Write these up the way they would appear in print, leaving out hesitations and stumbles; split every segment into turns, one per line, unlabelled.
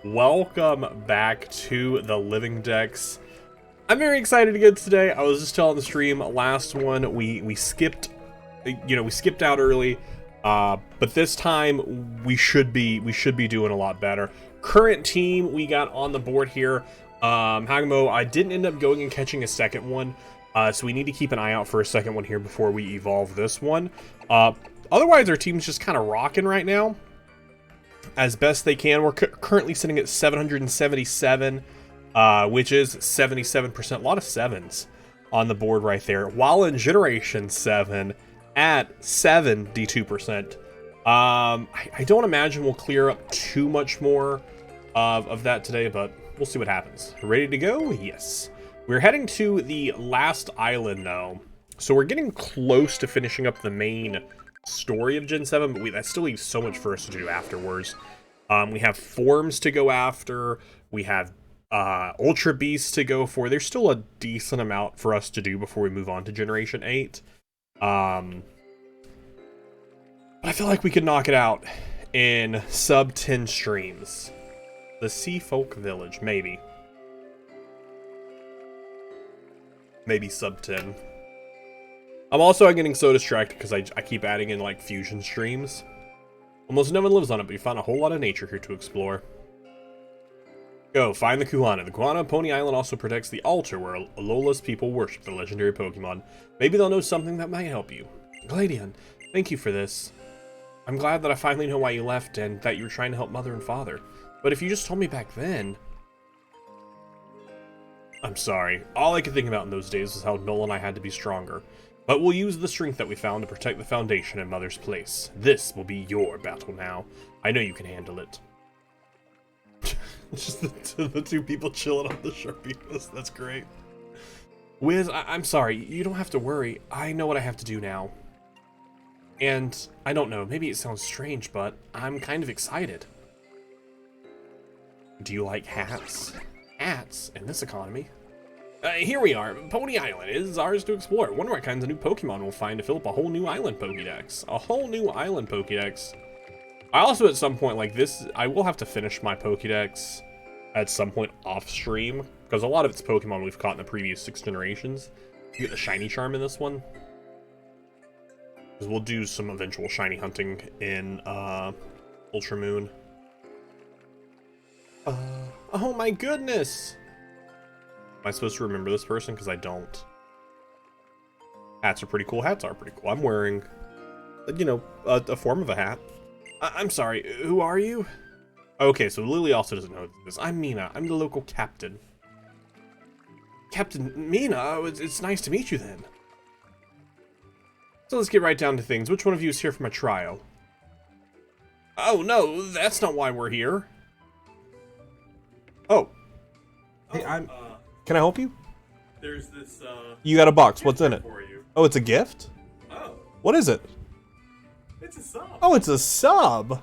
Welcome back to the Living Decks. I'm very excited to get today. I was just telling the stream last one we skipped, we skipped out early, but this time we should be doing a lot better. Current team we got on the board here. Hagamo, I didn't end up going and catching a second one, so we need to keep an eye out for a second one here before we evolve this one. Otherwise, our team's just kind of rocking right now as best they can. We're currently sitting at 777, which is 77%. A lot of sevens on the board right there. While in Generation 7 at 72%. I don't imagine we'll clear up too much more of that today, but we'll see what happens. Ready to go? Yes. We're heading to the last island, though. So we're getting close to finishing up the main story of Gen 7, but that still leaves so much for us to do afterwards. We have forms to go after. We have Ultra Beasts to go for. There's still a decent amount for us to do before we move on to Generation 8. But I feel like we could knock it out in sub 10 streams. The Sea Folk Village, maybe. Maybe sub 10. I'm also getting so distracted because I keep adding in like fusion streams. Almost no one lives on it, but you find a whole lot of nature here to explore. Go, find the Kuhana. The Kuhana Pony Island also protects the altar where Alola's people worship the legendary Pokemon. Maybe they'll know something that might help you. Gladion, thank you for this. I'm glad that I finally know why you left and that you were trying to help Mother and Father. But if you just told me back then... I'm sorry. All I could think about in those days was how Noel and I had to be stronger. But we'll use the strength that we found to protect the Foundation in Mother's place. This will be your battle now. I know you can handle it. Just the two people chilling on the Sharpie. That's great. Wiz, I'm sorry. You don't have to worry. I know what I have to do now. And I don't know. Maybe it sounds strange, but I'm kind of excited. Do you like hats? Hats in this economy? Here we are. Pony Island is ours to explore. Wonder what kinds of new Pokemon we'll find to fill up a whole new island Pokédex. A whole new island Pokédex. I also, at some point like this, I will have to finish my Pokédex at some point off stream, because a lot of it's Pokemon we've caught in the previous 6 generations. You get the Shiny Charm in this one. Because we'll do some eventual Shiny hunting in Ultra Moon. Oh my goodness! Am I supposed to remember this person? Because I don't. Hats are pretty cool. Hats are pretty cool. I'm wearing, you know, a form of a hat. I'm sorry, who are you? Okay, so Lily also doesn't know this. I'm Mina. I'm the local captain. Captain Mina? Oh, it's nice to meet you then. So let's get right down to things. Which one of you is here for my trial? Oh, no, that's not why we're here. Oh. Hey, Can I help you?
There's this,
You got a box. What's in it?
for you.
Oh, it's a gift?
Oh,
What is it?
it's a sub.
Oh, it's a sub.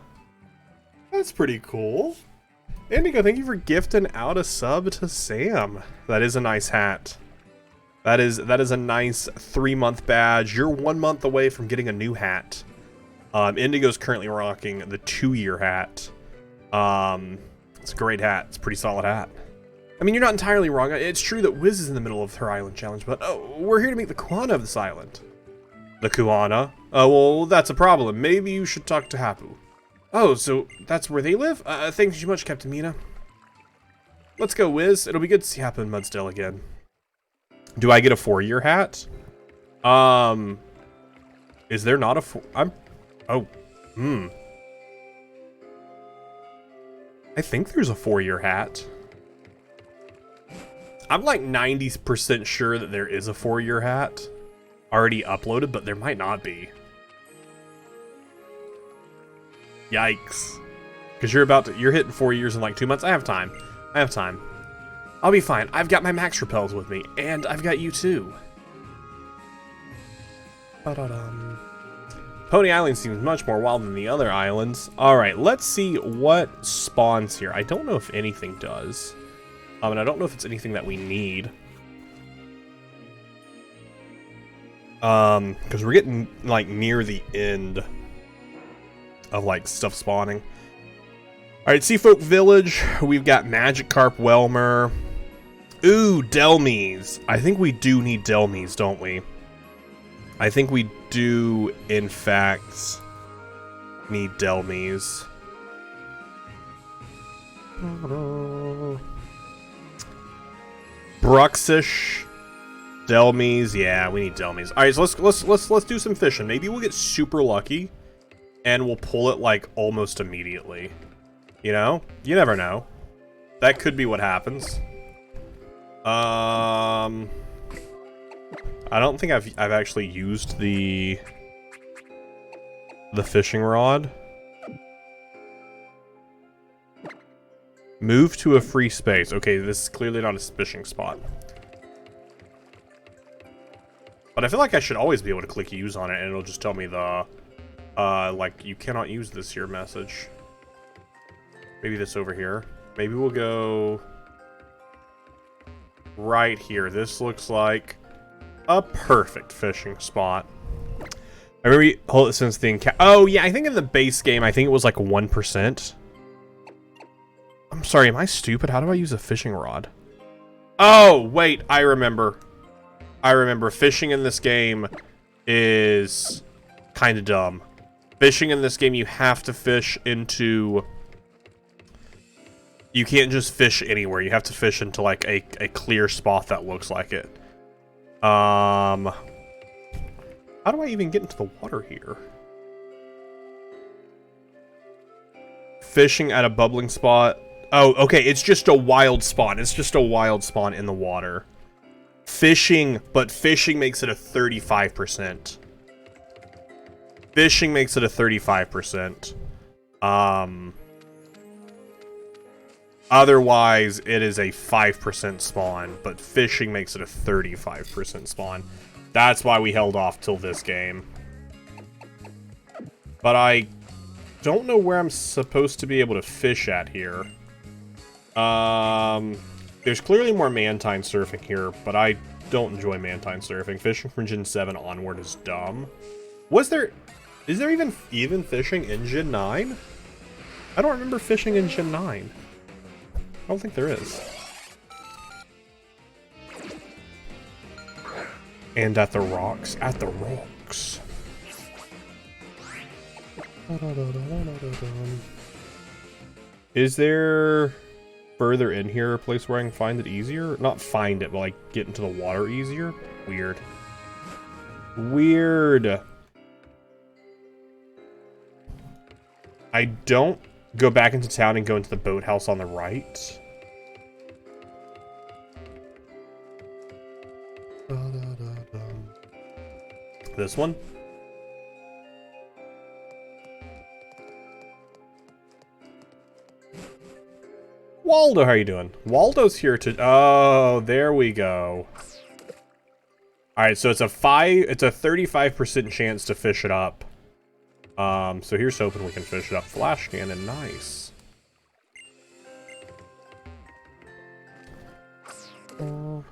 That's pretty cool. Indigo, thank you for gifting out a sub to Sam. That is a nice hat. That is a nice 3-month badge. You're 1 month away from getting a new hat. Indigo's currently rocking the 2-year hat. It's a great hat. It's a pretty solid hat. I mean, you're not entirely wrong. It's true that Wiz is in the middle of her island challenge, but we're here to meet the Kuana of this island. The Kuana? Oh, well, that's a problem. Maybe you should talk to Hapu. Oh, so that's where they live? Thank you much, Captain Mina. Let's go, Wiz. It'll be good to see Hapu and Mudsdale again. Do I get a 4-year hat? Is there not a I think there's a 4-year hat. I'm like 90% sure that there is a 4-year hat already uploaded, but there might not be. Yikes. Because you're hitting 4 years in like 2 months. I have time. I'll be fine. I've got my Max Repels with me, and I've got you too. Ba-da-dum. Pony Island seems much more wild than the other islands. Alright, let's see what spawns here. I don't know if anything does. And I don't know if it's anything that we need. Because we're getting, like, near the end of, like, stuff spawning. Alright, Seafolk Village. We've got Magikarp, Welmer. Ooh, Delmies. I think we do need Delmies, don't we? I think we do, in fact, need Delmies. Bruxish. Delmies. Yeah, we need Delmies. Alright, so let's do some fishing. Maybe we'll get super lucky and we'll pull it like almost immediately. You know? You never know. That could be what happens. I don't think I've actually used the fishing rod. Move to a free space. Okay, this is clearly not a fishing spot. But I feel like I should always be able to click use on it and it'll just tell me the like you cannot use this here message. Maybe this over here. Maybe we'll go right here. This looks like a perfect fishing spot. I remember hold it since the oh yeah, I think in the base game I think it was like 1%. I'm sorry, am I stupid? How do I use a fishing rod? Oh, wait, I remember. Fishing in this game is kind of dumb. Fishing in this game, you have to fish into... You can't just fish anywhere. You have to fish into, like, a clear spot that looks like it. How do I even get into the water here? Fishing at a bubbling spot. Oh, okay, it's just a wild spawn. It's just a wild spawn in the water. Fishing, but fishing makes it a 35%. Fishing makes it a 35%. Otherwise, it is a 5% spawn, but fishing makes it a 35% spawn. That's why we held off till this game. But I don't know where I'm supposed to be able to fish at here. There's clearly more Mantine surfing here, but I don't enjoy Mantine surfing. Fishing from Gen 7 onward is dumb. Is there even fishing in Gen 9? I don't remember fishing in Gen 9. I don't think there is. And at the rocks. At the rocks. Is there further in here a place where I can find it easier? Not find it, but like get into the water easier? Weird. Weird. I don't go back into town and go into the boathouse on the right. This one? Waldo, how are you doing? Waldo's here to... Oh, there we go. Alright, so it's a 35% chance to fish it up. So here's hoping we can fish it up. Flash cannon, nice. Oh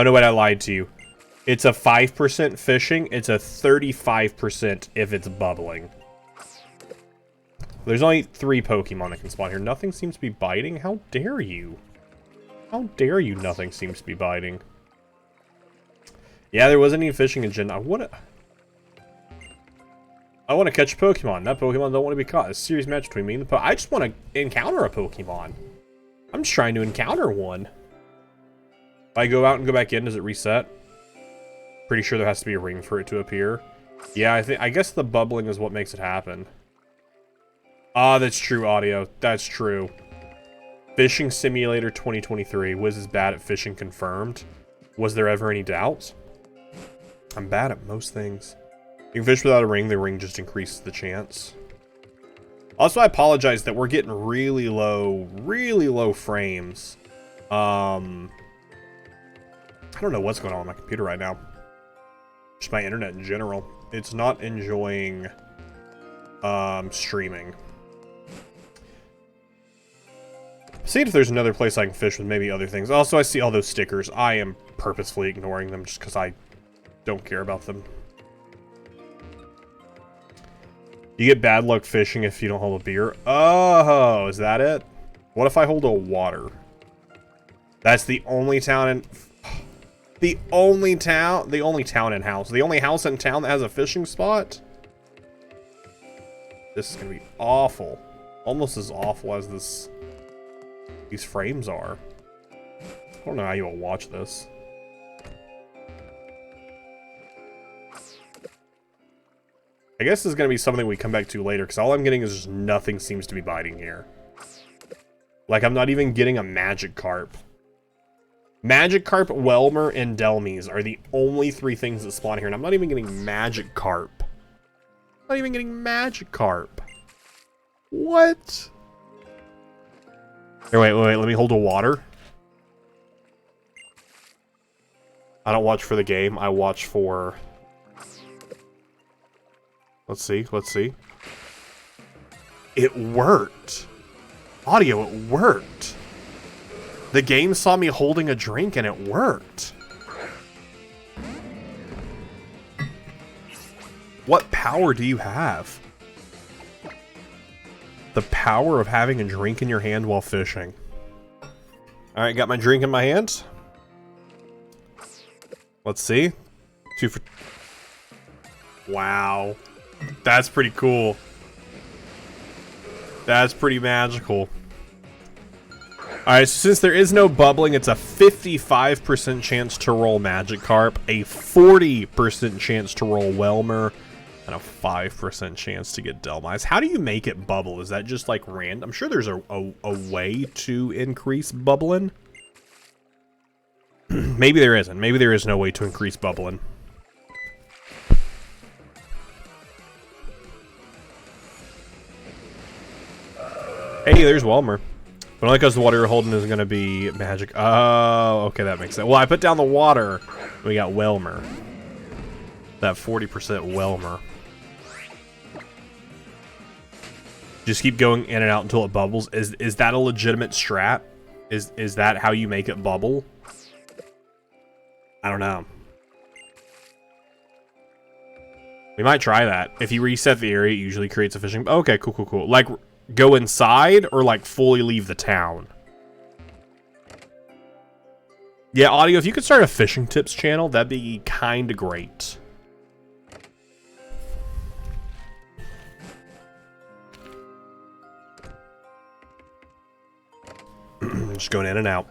no, wait, I lied to you. It's a 5% fishing. It's a 35% if it's bubbling. There's only 3 Pokemon that can spawn here. Nothing seems to be biting. How dare you? How dare you? Nothing seems to be biting. Yeah, there wasn't any fishing in Gen 9. I want to catch a Pokemon. That Pokemon don't want to be caught. It's a serious match between me and the I just want to encounter a Pokemon. I'm just trying to encounter one. If I go out and go back in, does it reset? Pretty sure there has to be a ring for it to appear. Yeah, I guess the bubbling is what makes it happen. Ah, that's true, audio. That's true. Fishing Simulator 2023. Wiz is bad at fishing confirmed. Was there ever any doubt? I'm bad at most things. You can fish without a ring. The ring just increases the chance. Also, I apologize that we're getting really low frames. I don't know what's going on with my computer right now. Just my internet in general. It's not enjoying streaming. Seeing if there's another place I can fish with maybe other things. Also, I see all those stickers. I am purposefully ignoring them just because I don't care about them. You get bad luck fishing if you don't hold a beer. Oh, is that it? What if I hold a water? That's the only town in... The only town in house. The only house in town that has a fishing spot? This is gonna be awful. Almost as awful as these frames are. I don't know how you will watch this. I guess this is gonna be something we come back to later, because all I'm getting is just nothing seems to be biting here. Like, I'm not even getting a Magikarp. Magikarp, Welmer, and Delmies are the only 3 things that spawn here, and I'm not even getting Magikarp. Not even getting Magikarp. What? Here, wait, let me hold a water. I don't watch for the game, I watch for... Let's see. It worked. Audio, it worked. The game saw me holding a drink and it worked. What power do you have? The power of having a drink in your hand while fishing. Alright, got my drink in my hand. Let's see. 2 for... Wow. That's pretty cool. That's pretty magical. Alright, so since there is no bubbling, it's a 55% chance to roll Magikarp, a 40% chance to roll Welmer, and a 5% chance to get Delmise. How do you make it bubble? Is that just like random? I'm sure there's a way to increase bubbling. Maybe there isn't. Maybe there is no way to increase bubbling. Hey, there's Welmer. But only because the water you're holding is going to be magic. Oh, okay, that makes sense. Well, I put down the water. We got Welmer. That 40% Welmer. Just keep going in and out until it bubbles. Is that a legitimate strat? Is that how you make it bubble? I don't know. We might try that. If you reset the area, it usually creates a fishing... Okay, cool. Like... Go inside or like fully leave the town? Yeah, Audio, if you could start a fishing tips channel, that'd be kind of great. Just going in and out.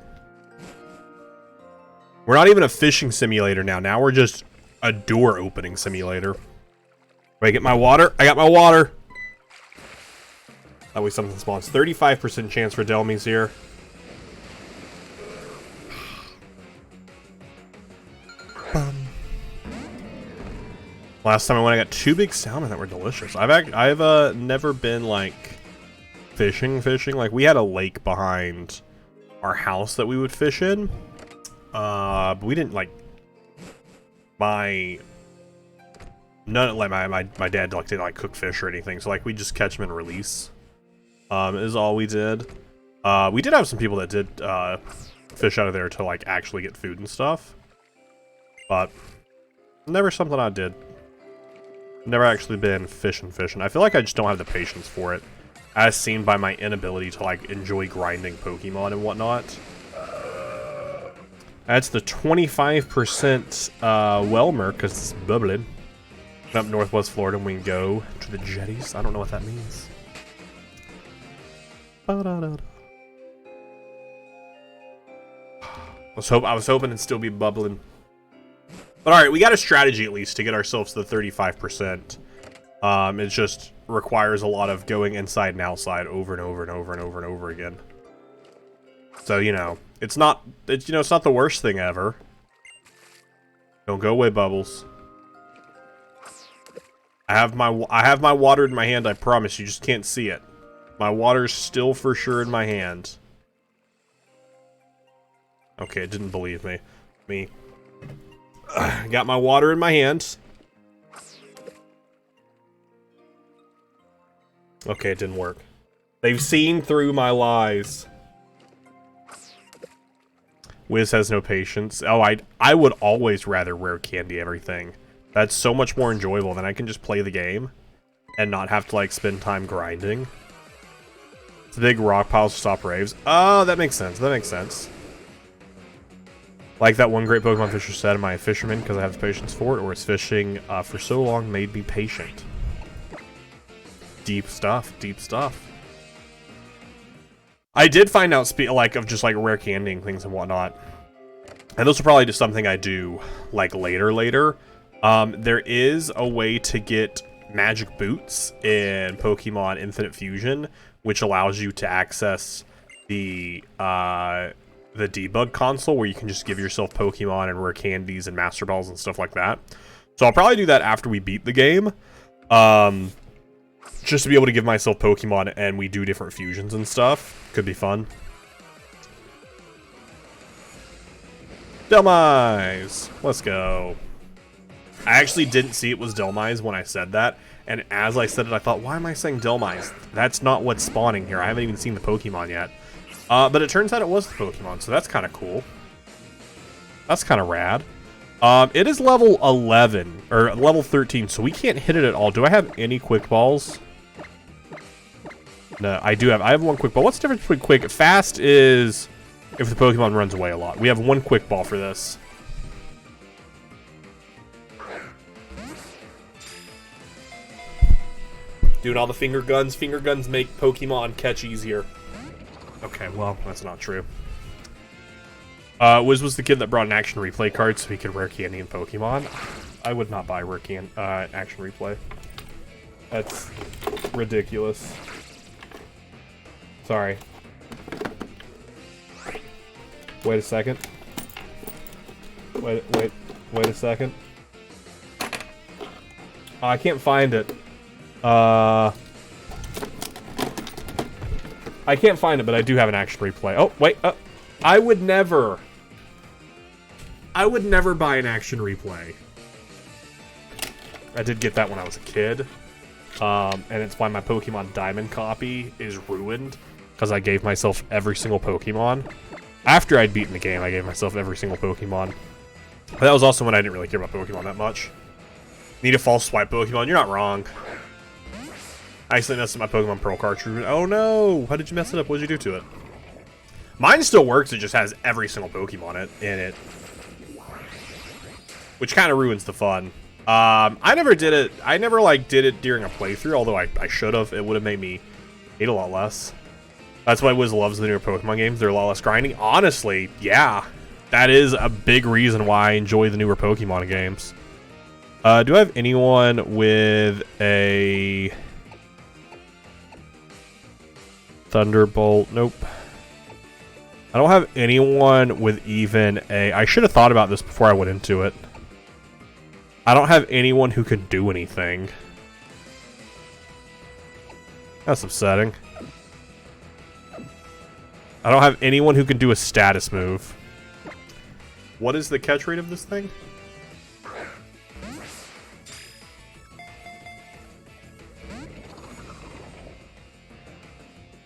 We're not even a fishing simulator now. Now we're just a door opening simulator. Wait, get my water? I got my water. That way something spawns. 35% chance for Delmies here. Last time I went, I got 2 big salmon that were delicious. I've never been like fishing. Like, we had a lake behind our house that we would fish in. But we didn't like my dad didn't like cook fish or anything. So like we just catch them and release. Is all we did. We did have some people that did fish out of there to like actually get food and stuff, but never something I did. Never actually been fishing. I feel like I just don't have the patience for it, as seen by my inability to like enjoy grinding Pokemon and whatnot. That's the 25% Welmer, because it's bubbling. Up Northwest Florida, and we can go to the jetties. I don't know what that means. I was hoping it'd still be bubbling. But alright, we got a strategy at least to get ourselves to the 35%. It just requires a lot of going inside and outside over and over and over and over and over again. So, you know, it's not the worst thing ever. Don't go away, Bubbles. I have my water in my hand, I promise. You just can't see it. My water's still for sure in my hand. Okay, it didn't believe me. Got my water in my hand. Okay, it didn't work. They've seen through my lies. Wiz has no patience. Oh, I would always rather rare candy everything. That's so much more enjoyable than I can just play the game. and not have to like spend time grinding. It's big rock piles to stop raves. Oh, that makes sense. That makes sense. Like that one great Pokemon fisher said, am I a fisherman because I have the patience for it, or is fishing for so long made me patient? Deep stuff, deep stuff. I did find out, of just like rare candy and things and whatnot. And those are probably just something I do like later. There is a way to get magic boots in Pokemon Infinite Fusion, which allows you to access the debug console, where you can just give yourself Pokemon and rare candies and Master Balls and stuff like that. So I'll probably do that after we beat the game, just to be able to give myself Pokemon and we do different fusions and stuff. Could be fun. Delmise! Let's go. I actually didn't see it was Delmise when I said that, and as I said it, I thought, why am I saying Delmise? That's not what's spawning here. I haven't even seen the Pokemon yet. But it turns out it was the Pokemon, so that's kind of cool. That's kind of rad. It is level 11, or level 13, so we can't hit it at all. Do I have any Quick Balls? No, I do have. I have one Quick Ball. What's the difference between Quick? Fast is if the Pokemon runs away a lot. We have one Quick Ball for this. Doing all the finger guns. Finger guns make Pokemon catch easier. Okay, well, that's not true. Wiz was the kid that brought an action replay card so he could rare candy in Pokemon. I would not buy rare action replay. That's ridiculous. Sorry. Wait a second. Wait a second. I can't find it. I can't find it, but I do have an action replay. Oh, wait. I would never buy an action replay. I did get that when I was a kid. And it's why my Pokemon Diamond copy is ruined, because I gave myself every single Pokemon. After I'd beaten the game, I gave myself every single Pokemon. But that was also when I didn't really care about Pokemon that much. Need a false swipe Pokemon? You're not wrong. I accidentally messed up my Pokemon Pearl cartridge. Oh no! How did you mess it up? What did you do to it? Mine still works, it just has every single Pokemon in it. Which kind of ruins the fun. I never did it. I never, did it during a playthrough, although I should have. It would have made me hate a lot less. That's why Wiz loves the newer Pokemon games. They're a lot less grinding. Honestly, yeah. That is a big reason why I enjoy the newer Pokemon games. Do I have anyone with a Thunderbolt? Nope. I don't have anyone with even a... I should have thought about this before I went into it. I don't have anyone who can do anything. That's upsetting. I don't have anyone who can do a status move. What is the catch rate of this thing?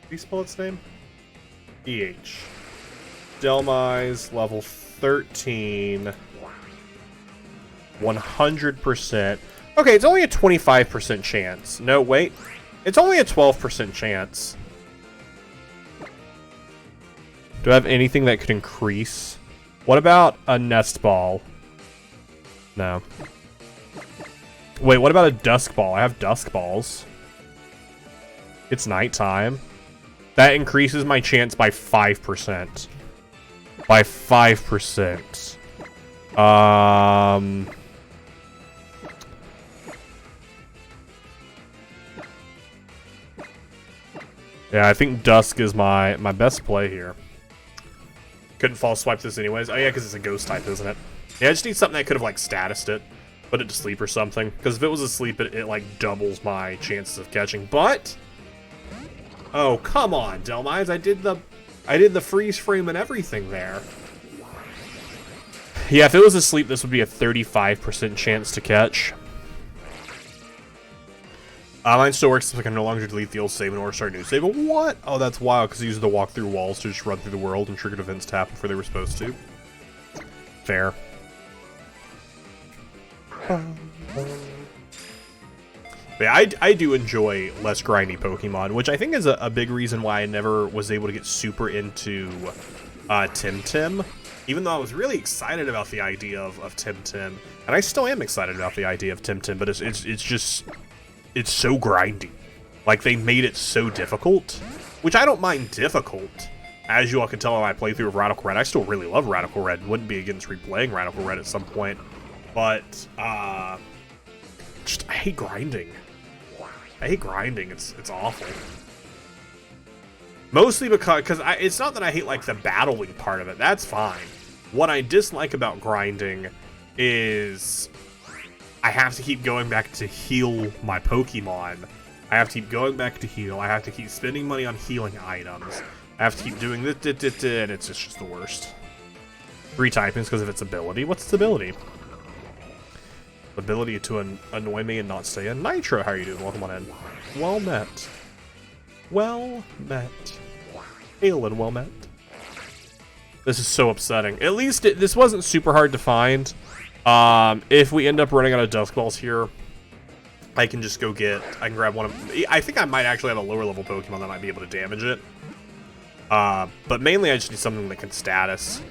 Did you spell its name? EH. Delmise, level 13. 100%. Okay, it's only a 25% chance. No, wait. It's only a 12% chance. Do I have anything that could increase? What about a nest ball? No. Wait, what about a dusk ball? I have dusk balls. It's nighttime. That increases my chance by 5%. By 5%. Yeah, I think Dusk is my best play here. Couldn't false swipe this anyways. Oh yeah, because it's a ghost type, isn't it? Yeah, I just need something that could have, statused it. Put it to sleep or something. Because if it was asleep, it doubles my chances of catching. But... oh, come on, Delmise. I did the freeze frame and everything there. Yeah, if it was asleep, this would be a 35% chance to catch. Mine still works, so I can no longer delete the old save and or start a new save. What? Oh, that's wild, because I used to walk through walls to just run through the world and triggered events to happen before they were supposed to. Fair. But I do enjoy less grindy Pokemon, which I think is a big reason why I never was able to get super into Tim. Even though I was really excited about the idea of Tim, and I still am excited about the idea of Tim, but it's so grindy. Like, they made it so difficult, which I don't mind difficult. As you all can tell in my playthrough of Radical Red, I still really love Radical Red. Wouldn't be against replaying Radical Red at some point. But, I hate grinding. I hate grinding. It's awful. Mostly because it's not that I hate, like, the battling part of it. That's fine. What I dislike about grinding is I have to keep going back to heal my Pokemon. I have to keep going back to heal. I have to keep spending money on healing items. I have to keep doing this, and it's just the worst. 3 typings because of its ability. What's its ability? Ability to annoy me and not stay in. Nitro, how are you doing? Welcome on in. Well met. Well met. Aelin, well met. This is so upsetting. At least this wasn't super hard to find. If we end up running out of Dusk Balls here, I can just go I can grab one of... I think I might actually have a lower level Pokemon that might be able to damage it. But mainly I just need something that can status.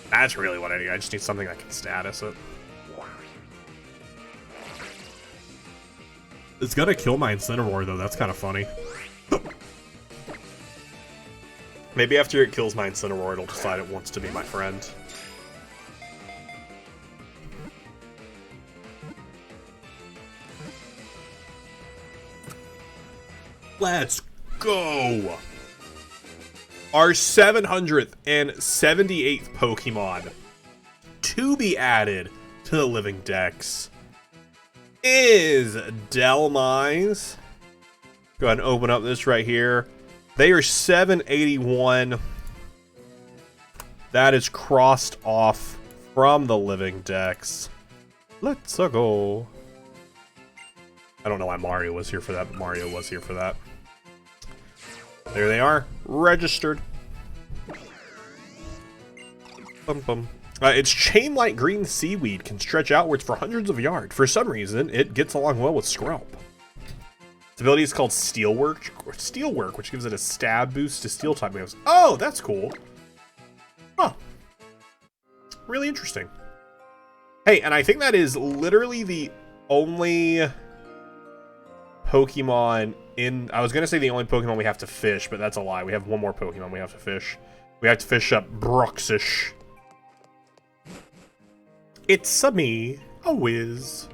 That's really what I need. I just need something that can status it. It's gonna kill my Incineroar though, that's kind of funny. Maybe after it kills my Incineroar, it'll decide it wants to be my friend. Let's go! Our 778th Pokemon to be added to the Living Dex is Delmise. Go ahead and open up this right here. They are 781. That is crossed off from the Living Dex. Let's go. I don't know why Mario was here for that, but Mario was here for that. There they are, registered. Its chain-like green seaweed can stretch outwards for hundreds of yards. For some reason, it gets along well with Skrelp. Its ability is called Steelwork, which gives it a stab boost to steel type moves. Oh, that's cool. Huh. Really interesting. Hey, and I think that is literally the only Pokemon I was going to say the only Pokemon we have to fish, but that's a lie. We have one more Pokemon we have to fish. We have to fish up Bruxish. It's me, a whiz.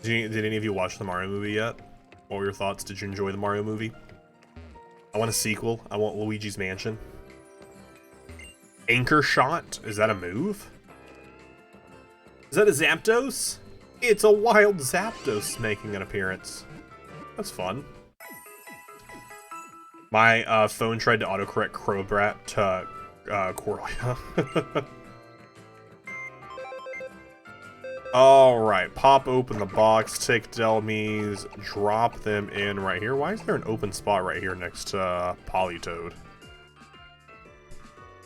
Did any of you watch the Mario movie yet? What were your thoughts? Did you enjoy the Mario movie? I want a sequel. I want Luigi's Mansion. Anchor Shot? Is that a move? Is that a Zapdos? It's a wild Zapdos making an appearance. That's fun. My phone tried to autocorrect Crowbrat to Corlia. Alright, pop open the box, take Delmise, drop them in right here. Why is there an open spot right here next to Politoed?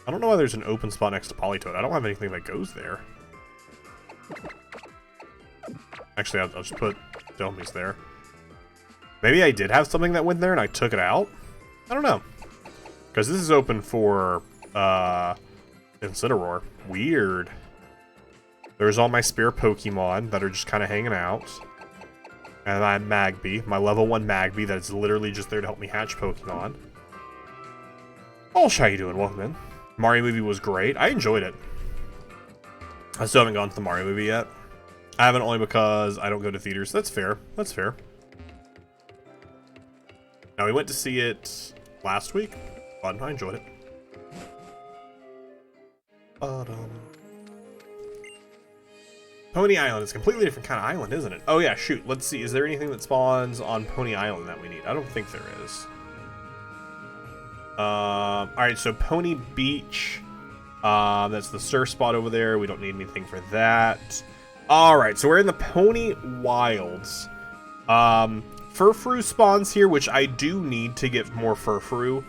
I don't know why there's an open spot next to Politoed. I don't have anything that goes there. Actually, I'll just put Delmise there. Maybe I did have something that went there and I took it out? I don't know. Because this is open for Incineroar. Weird. There's all my spare Pokemon that are just kind of hanging out. And I'm Magby, my level 1 Magby that is literally just there to help me hatch Pokemon. Walsh, how you doing? Welcome in. Mario movie was great. I enjoyed it. I still haven't gone to the Mario movie yet. I haven't, only because I don't go to theaters. That's fair. That's fair. Now, we went to see it last week. Fun. I enjoyed it. Pony Island is a completely different kind of island, isn't it? Oh yeah, shoot. Let's see. Is there anything that spawns on Pony Island that we need? I don't think there is. Alright, so Pony Beach. That's the surf spot over there. We don't need anything for that. Alright, so we're in the Pony Wilds. Furfrou spawns here, which I do need to get more Furfrou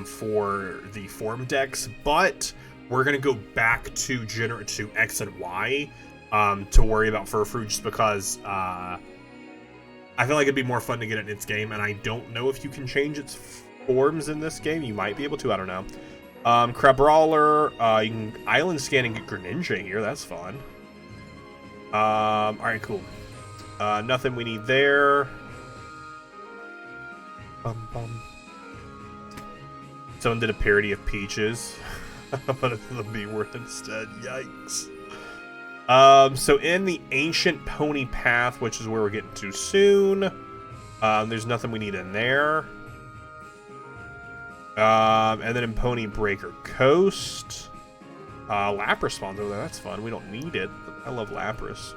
for the form decks, but we're gonna go back to X and Y to worry about Furfrou, just because I feel like it'd be more fun to get it in its game, and I don't know if you can change its forms in this game. You might be able to, I don't know. Crabrawler, you can island scan and get Greninja here, that's fun. Alright, cool. Nothing we need there. Someone did a parody of Peaches. But it's the B word instead. Yikes. So in the Ancient Pony Path, which is where we're getting to soon, there's nothing we need in there. And then in Pony Breaker Coast, Lapras spawns over there. That's fun. We don't need it. I love Lapras.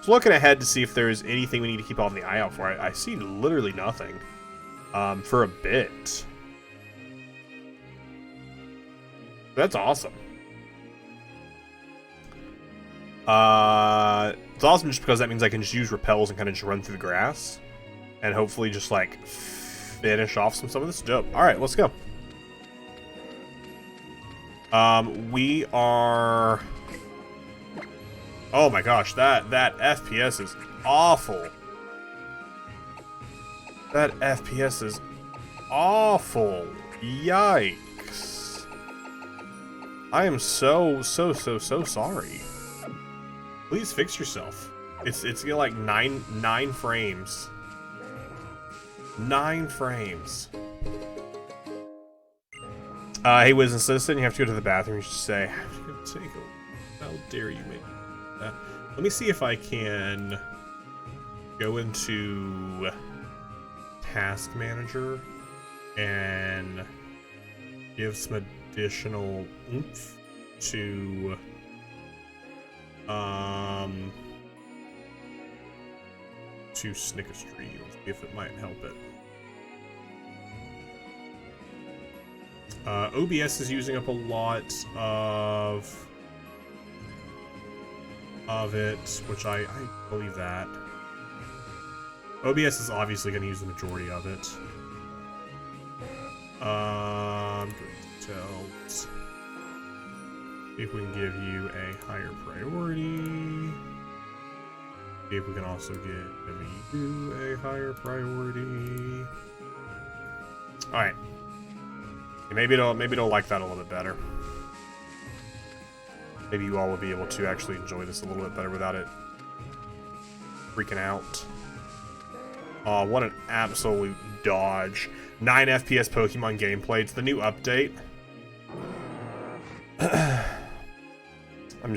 So looking ahead to see if there's anything we need to keep on the eye out for. I see literally nothing for a bit. That's awesome. It's awesome just because that means I can just use repels and kind of just run through the grass. And hopefully just, like, finish off some of this. Dope. Alright, let's go. We are... Oh my gosh, that FPS is awful. That FPS is awful. Yikes. I am so sorry. Please fix yourself. It's getting like nine frames. 9 frames. Hey, Wiz and Citizen, you have to go to the bathroom. You should say, I have to go take a... How dare you make that? Let me see if I can go into Task Manager and give some additional oomph to Snickers Tree. Let's see if it might help it. OBS is using up a lot of it, which I believe that. OBS is obviously going to use the majority of it. Details. See if we can give you a higher priority. See if we can also give you a higher priority. Alright. Maybe it'll like that a little bit better. Maybe you all will be able to actually enjoy this a little bit better without it freaking out. Oh, what an absolute dodge. 9 FPS Pokemon gameplay. It's the new update. I'm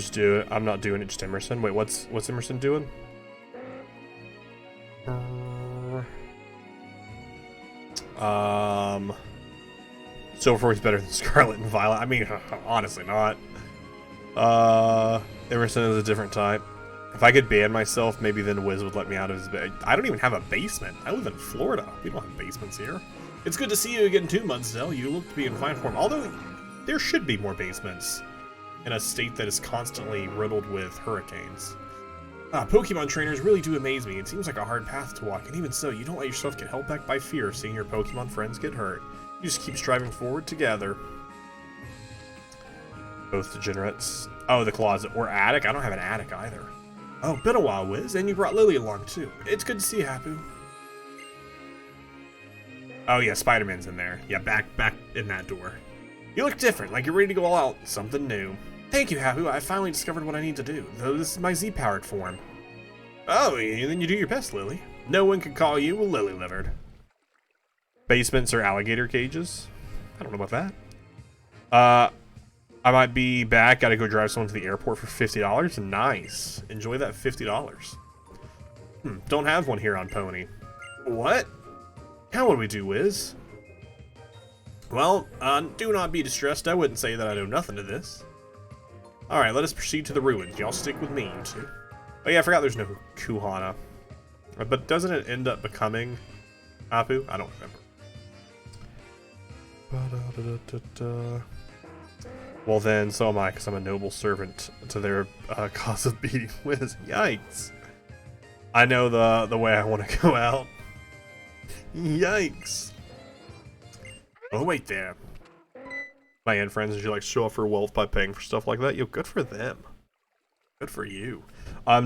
not doing it, just Emerson. Wait, what's Emerson doing? Silverforce better than Scarlet and Violet. I mean, honestly not. Emerson is a different type. If I could ban myself, maybe then Wiz would let me out of his bed. I don't even have a basement. I live in Florida. We don't have basements here. It's good to see you again too, Mudsdale. You look to be in fine form. Although, there should be more basements in a state that is constantly riddled with hurricanes. Pokemon trainers really do amaze me. It seems like a hard path to walk, and even so, you don't let yourself get held back by fear of seeing your Pokemon friends get hurt. You just keep striving forward together. Both degenerates. Oh, the closet. Or attic? I don't have an attic either. Oh, been a while, Wiz, and you brought Lily along too. It's good to see you, Hapu. Oh yeah, Spider-Man's in there. Yeah, back in that door. You look different, like you're ready to go all out. Something new. Thank you, Hapu. I finally discovered what I need to do, though this is my Z-powered form. Oh, then you do your best, Lily. No one can call you Lily-livered. Basements or alligator cages? I don't know about that. I might be back. Gotta go drive someone to the airport for $50. Nice. Enjoy that $50. Don't have one here on Pony. What? How would we do, Wiz? Well, do not be distressed. I wouldn't say that I know nothing to this. Alright, let us proceed to the ruins. Y'all stick with me, you two. Oh yeah, I forgot there's no Kuhana. But doesn't it end up becoming Apu? I don't remember. Well then, so am I, because I'm a noble servant to their cause of beating Wiz. Yikes. I know the way I want to go out. Yikes. Oh, wait there. my aunt friends, and she likes to show off her wealth by paying for stuff like that. Yo, good for them. Good for you.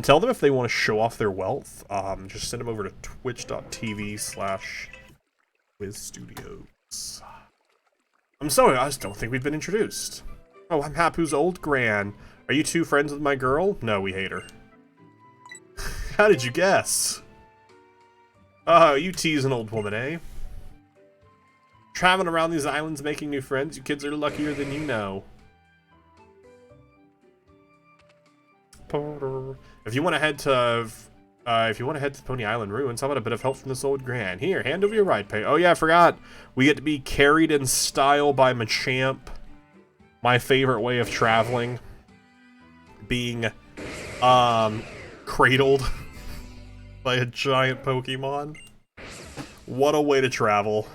Tell them if they want to show off their wealth, just send them over to twitch.tv/WizStudios. I'm sorry, I just don't think we've been introduced. Oh, I'm Hapu's old gran. Are you two friends with my girl? No, we hate her. How did you guess? Oh, you tease an old woman, eh? Traveling around these islands making new friends, you kids are luckier than you know. If you want to head to Pony Island ruins, how about a bit of help from this old gran? Here, hand over your ride pay. Oh yeah, I forgot. We get to be carried in style by Machamp. My favorite way of traveling. Being cradled by a giant Pokemon. What a way to travel.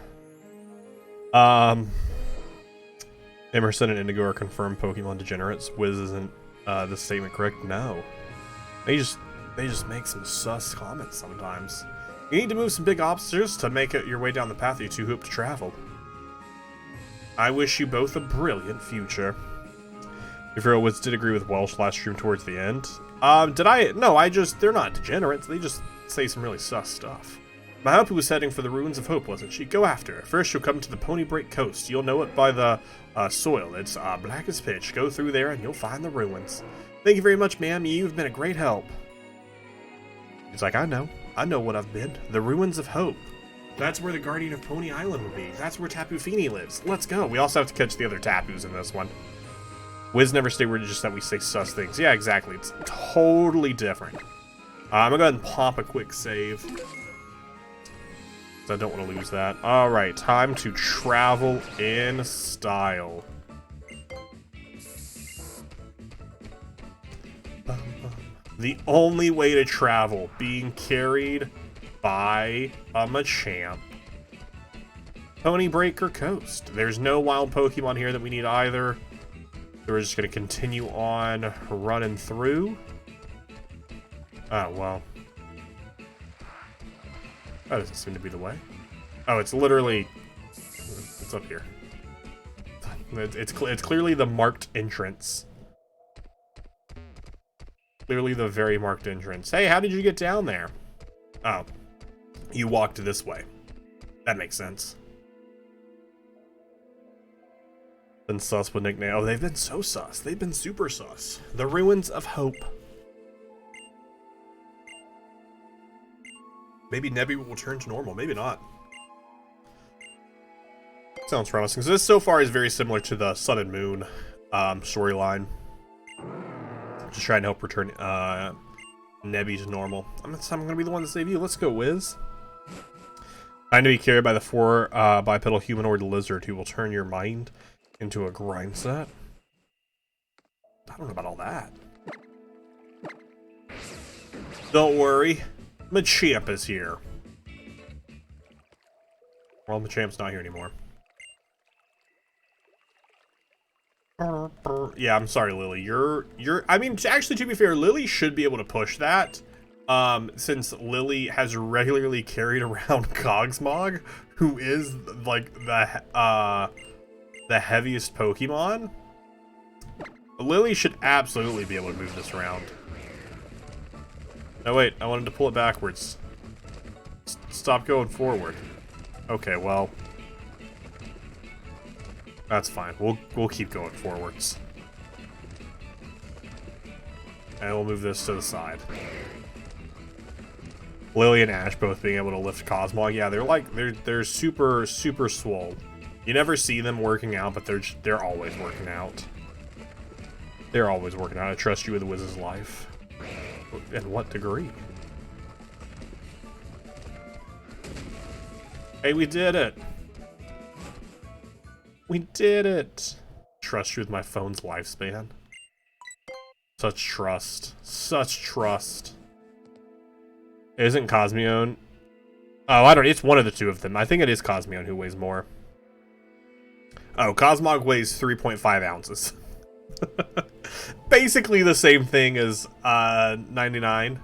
Emerson and Indigo are confirmed Pokemon degenerates. Wiz isn't this statement correct? No. They just make some sus comments sometimes. You need to move some big obstacles to make it your way down the path you two hope to travel. I wish you both a brilliant future. If your Wiz did agree with Welsh last stream towards the end. Did I? No, they're not degenerates. They just say some really sus stuff. Mahapu was heading for the Ruins of Hope, wasn't she? Go after her. First, you'll come to the Pony Break Coast. You'll know it by the soil. It's black as pitch. Go through there and you'll find the ruins. Thank you very much, ma'am. You've been a great help. He's like, I know what I've been. The Ruins of Hope. That's where the Guardian of Pony Island would be. That's where Tapu Fini lives. Let's go. We also have to catch the other Tapus in this one. Wiz never say we're just that we say sus things. Yeah, exactly. It's totally different. I'm gonna go ahead and pop a quick save. I don't want to lose that. Alright, time to travel in style. The only way to travel, being carried by a Machamp. Pony Breaker Coast. There's no wild Pokemon here that we need either. So we're just going to continue on running through. Oh, well. That doesn't seem to be the way. Oh, it's literally... It's up here. It's clearly the marked entrance. Clearly the very marked entrance. Hey, how did you get down there? Oh. You walked this way. That makes sense. Been sus with nickname. Oh, they've been so sus. They've been super sus. The Ruins of Hope. Maybe Nebby will return to normal. Maybe not. Sounds promising. So this so far is very similar to the Sun and Moon storyline. Just trying to help return Nebby to normal. I'm going to be the one to save you. Let's go, Wiz. I know you carried by the four bipedal humanoid lizard who will turn your mind into a grind set. I don't know about all that. Don't worry. Machamp is here. Well, Machamp's not here anymore. Yeah, I'm sorry, Lily. I mean, actually, to be fair, Lily should be able to push that. Since Lily has regularly carried around Cogsmog, who is, like, the heaviest Pokemon. Lily should absolutely be able to move this around. No, wait, I wanted to pull it backwards. Stop going forward. Okay, well. That's fine. We'll keep going forwards. And we'll move this to the side. Lily and Ash both being able to lift Cosmog. Yeah, they're super swole. You never see them working out, but they're always working out. They're always working out. I trust you with the Wiz's life. In what degree? Hey, we did it! We did it! Trust you with my phone's lifespan. Such trust. Such trust. Isn't Cosmion? Oh, I don't. It's one of the two of them. I think it is Cosmion who weighs more. Oh, Cosmog weighs 3.5 ounces. Basically the same thing as 999.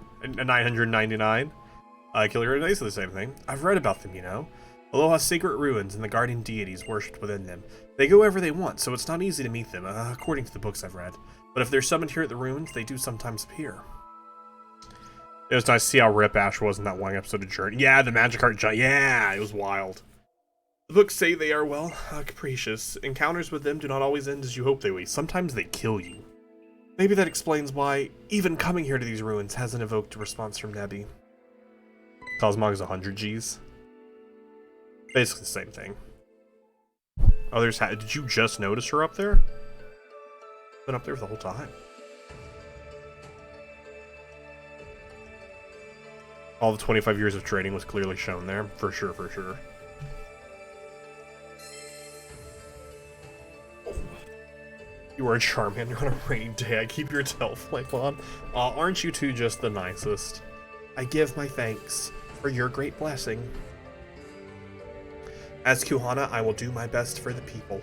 Kilograms. Basically the same thing. I've read about them, you know. Aloha's sacred ruins and the guardian deities worshipped within them. They go wherever they want, so it's not easy to meet them, according to the books I've read. But if they're summoned here at the ruins, they do sometimes appear. It was nice to see how rip Ash was in that one episode of Journey. Yeah, the Magikarp giant. Yeah, it was wild. The books say they are, well, capricious. Encounters with them do not always end as you hope they will. Sometimes they kill you. Maybe that explains why even coming here to these ruins hasn't evoked a response from Nebby. Cosmog's 100 Gs. Basically the same thing. Others did you just notice her up there? Been up there the whole time. All the 25 years of training was clearly shown there, for sure, for sure. You are a Charmander on a rainy day. I keep your tail flame on. Aren't you two just the nicest? I give my thanks for your great blessing. As Kuhana, I will do my best for the people.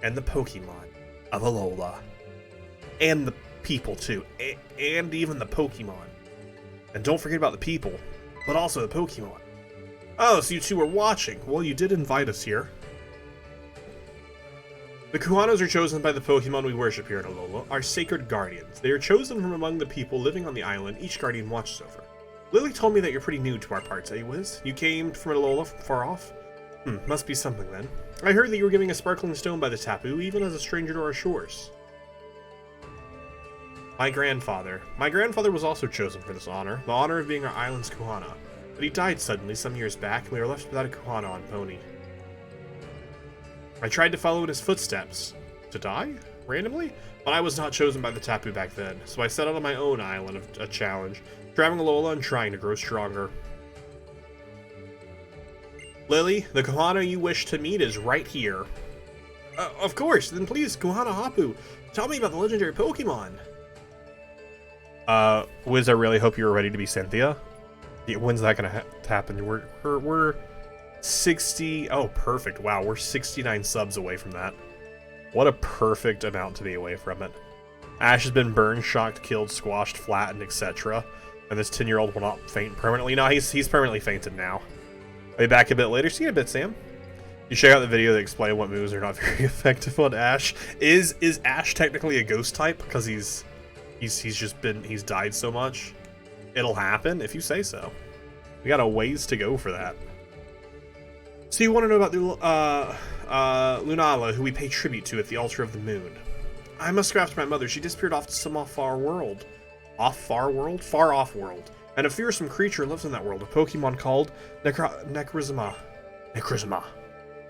And the Pokemon of Alola. And the people, too. And even the Pokemon. And don't forget about the people, but also the Pokemon. Oh, so you two were watching. Well, you did invite us here. The Kuhanas are chosen by the Pokemon we worship here at Alola, our sacred guardians. They are chosen from among the people living on the island each guardian watches over. Lily told me that you're pretty new to our parts, eh, Wiz? You came from Alola from far off? Must be something then. I heard that you were giving a sparkling stone by the Tapu, even as a stranger to our shores. My grandfather was also chosen for this honor, the honor of being our island's Kuhana. But he died suddenly some years back, and we were left without a Kuhana on Pony. I tried to follow in his footsteps. To die? Randomly? But I was not chosen by the Tapu back then, so I set out on my own island of a challenge, traveling Alola and trying to grow stronger. Lily, the Kuhana you wish to meet is right here. Of course, then please, Kuhana Hapu, tell me about the legendary Pokemon. Wiz, I really hope you were ready to be Cynthia. Yeah, when's that gonna happen? We're 60. Oh, perfect. Wow, we're 69 subs away from that. What a perfect amount to be away from it. Ash has been burned, shocked, killed, squashed, flattened, etc. And this 10-year-old will not faint permanently. No, he's permanently fainted now. I'll be back a bit later. See you in a bit, Sam. You check out the video that explain what moves are not very effective on Ash. Is Ash technically a ghost type because he's died so much? It'll happen if you say so. We got a ways to go for that. So you want to know about the Lunala, who we pay tribute to at the altar of the moon. I must go after my mother. She disappeared off to some far off world. And a fearsome creature lives in that world, a Pokemon called Necrozma.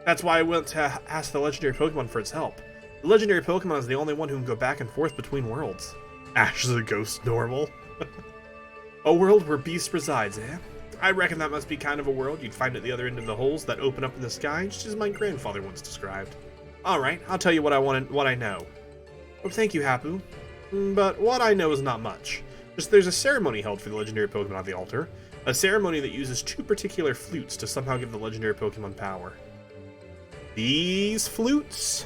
That's why I went to ask the legendary Pokemon for its help. The legendary Pokemon is the only one who can go back and forth between worlds. Ash is a ghost normal. A world where beast resides, eh? I reckon that must be kind of a world you'd find at the other end of the holes that open up in the sky, just as my grandfather once described. Alright, I'll tell you what I know. Well, thank you, Hapu. But what I know is not much. Just there's a ceremony held for the legendary Pokemon at the altar. A ceremony that uses two particular flutes to somehow give the legendary Pokemon power. These flutes?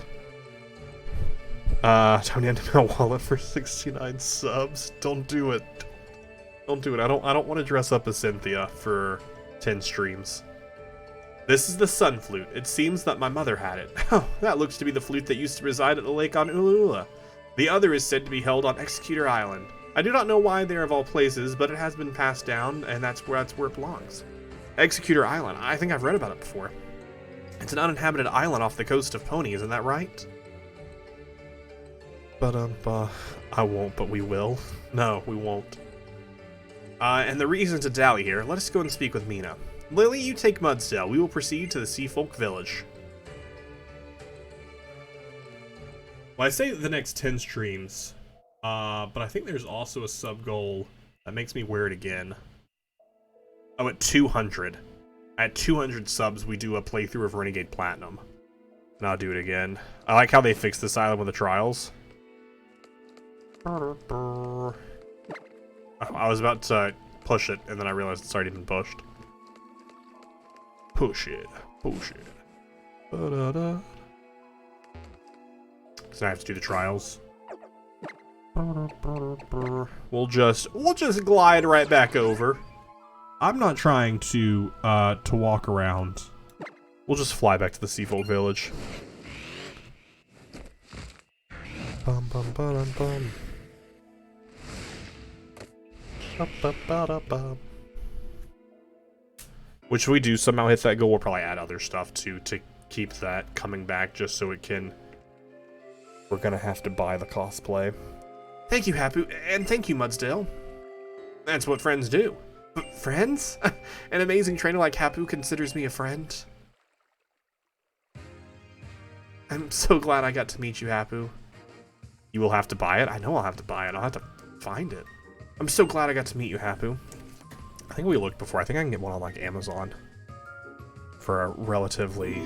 Tony into my wallet for 69 subs. Don't do it. Don't do it. I don't want to dress up as Cynthia for 10 streams. This is the Sun Flute. It seems that my mother had it. Oh, that looks to be the flute that used to reside at the lake on Ulula. The other is said to be held on Executor Island. I do not know why they are of all places, but it has been passed down, and that's where it belongs. Executor Island. I think I've read about it before. It's an uninhabited island off the coast of Pony, isn't that right? But, I won't, but we will. No, we won't. And the reason to dally here, let us go and speak with Mina. Lily, you take Mudsdale. We will proceed to the Seafolk Village. Well, I say the next 10 streams, but I think there's also a sub-goal that makes me wear it again. Oh, at 200. At 200 subs, we do a playthrough of Renegade Platinum. And I'll do it again. I like how they fixed this island with the trials. Oh, I was about to push it, and then I realized it's already been pushed. Push it. Push it. Ba-da-da. So I have to do the trials. We'll just glide right back over. I'm not trying to walk around. We'll just fly back to the Seafolk Village. Bum bum bum bum. Which we do somehow hit that goal, we'll probably add other stuff too to keep that coming back just so it can... We're gonna have to buy the cosplay. Thank you, Hapu, and thank you, Mudsdale. That's what friends do. Friends? An amazing trainer like Hapu considers me a friend. I'm so glad I got to meet you, Hapu. You will have to buy it? I know I'll have to buy it. I'll have to find it. I'm so glad I got to meet you, Hapu. I think we looked before. I think I can get one on, like, Amazon. For a relatively...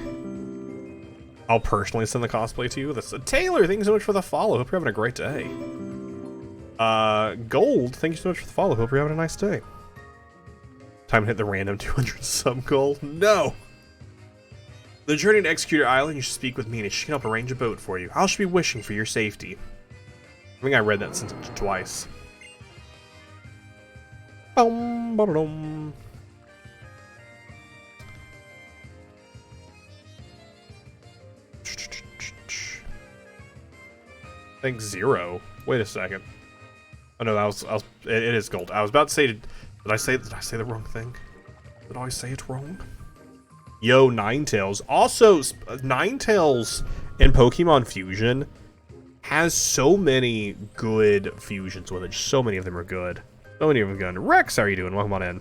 I'll personally send the cosplay to you. That's Taylor, thank you so much for the follow. Hope you're having a great day. Gold, thank you so much for the follow. Hope you're having a nice day. Time to hit the random 200 sub goal. No! The journey to Executor Island, you should speak with me and she can help arrange a boat for you. I should be wishing for your safety. I think I read that sentence twice. Bum, ba-da-dum. I think 0. Wait a second. Oh no, it is gold. I was about to say, did I say the wrong thing? Did I say it wrong? Yo, Ninetales. Also, Ninetales in Pokemon Fusion has so many good fusions with it. So many of them are good. So many of them are good. Rex, how are you doing? Welcome on in.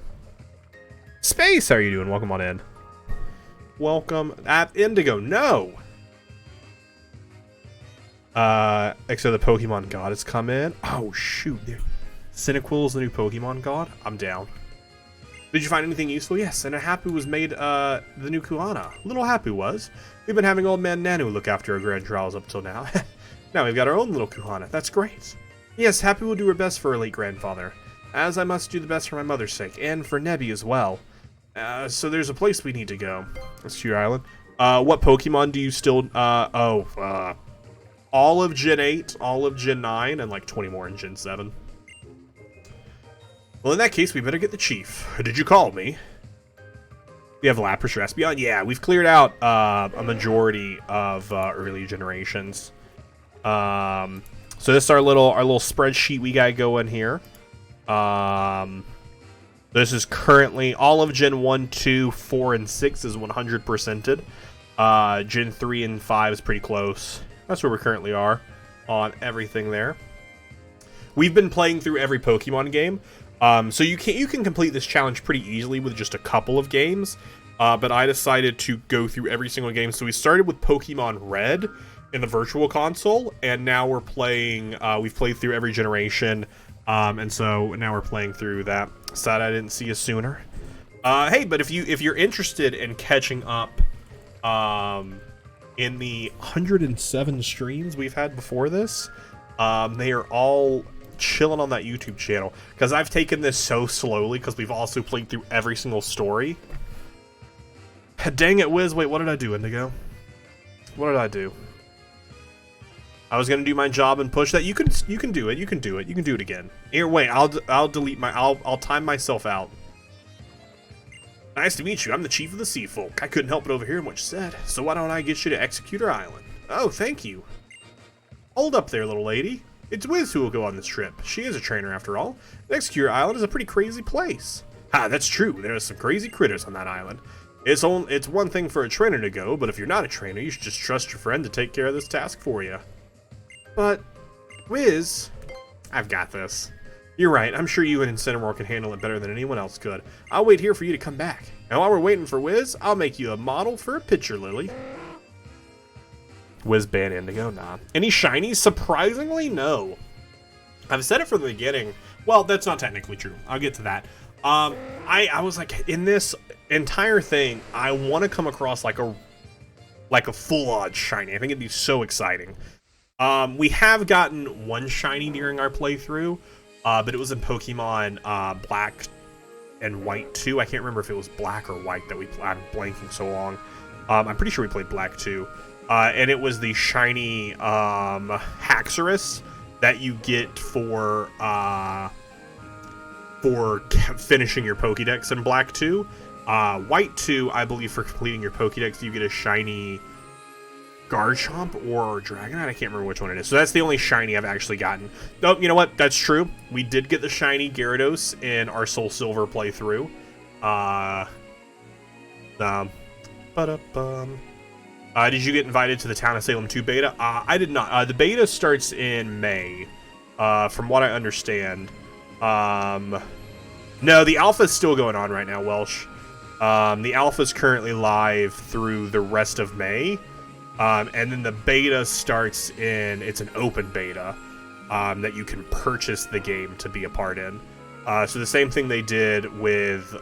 Space, how are you doing? Welcome on in. Welcome. Indigo, no! Except the Pokemon God has come in. Oh, shoot. Cyndaquil's the new Pokemon God? I'm down. Did you find anything useful? Yes, and a Hapu was made, the new Kuana. Little Hapu was. We've been having old man Nanu look after our grand trials up till now. Now we've got our own little Kuana. That's great. Yes, Hapu will do her best for her late grandfather. As I must do the best for my mother's sake, and for Nebby as well. So there's a place we need to go. That's your island. What Pokemon do you still, all of Gen 8, all of Gen 9, and like 20 more in Gen 7. Well, in that case, we better get the chief. Did you call me? We have Lapras or Espeon? Yeah, we've cleared out a majority of early generations. So this is our little spreadsheet we got going here. This is currently all of Gen 1, 2, 4, and 6 is 100%ed. Gen 3 and 5 is pretty close. That's where we currently are on everything there. We've been playing through every Pokemon game. So you can complete this challenge pretty easily with just a couple of games. But I decided to go through every single game. So we started with Pokemon Red in the Virtual Console, and now we're playing. We've played through every generation, and so now we're playing through that. Sad I didn't see you sooner. Hey, but if you're interested in catching up, in the 107 streams we've had before this, they are all chilling on that YouTube channel, because I've taken this so slowly because we've also played through every single story. Dang it, Wiz. Wait, what did I do, Indigo? What did I do? I was gonna do my job and push that. You can do it. You can do it. You can do it again. Here, wait. I'll delete my. I'll time myself out. Nice to meet you. I'm the chief of the Sea Folk. I couldn't help but overhear what you said. So why don't I get you to Executor Island? Oh, thank you. Hold up there, little lady. It's Wiz who will go on this trip. She is a trainer after all. Executor Island is a pretty crazy place. Ha, that's true. There are some crazy critters on that island. It's one thing for a trainer to go, but if you're not a trainer, you should just trust your friend to take care of this task for you. But, Wiz, I've got this. You're right, I'm sure you and Incineroar can handle it better than anyone else could. I'll wait here for you to come back. And while we're waiting for Wiz, I'll make you a model for a picture, Lily. Wiz ban Indigo? Nah. Any shinies? Surprisingly, no. I've said it from the beginning. Well, that's not technically true. I'll get to that. I was like, in this entire thing, I want to come across like a full-on shiny. I think it'd be so exciting. We have gotten one shiny during our playthrough, but it was in Pokemon Black and White 2. I can't remember if it was Black or White that I'm blanking so long. I'm pretty sure we played Black 2. And it was the shiny Haxorus that you get for for finishing your Pokédex in Black 2. White 2, I believe, for completing your Pokédex, you get a shiny Garchomp or Dragonite. I can't remember which one it is. So that's the only shiny I've actually gotten. Oh, you know what? That's true. We did get the shiny Gyarados in our Soul Silver playthrough. Did you get invited to the Town of Salem 2 beta? I did not. The beta starts in May, from what I understand. No, the alpha's still going on right now, Welsh. The alpha's currently live through the rest of May. And then the beta starts it's an open beta, that you can purchase the game to be a part in. So the same thing they did with,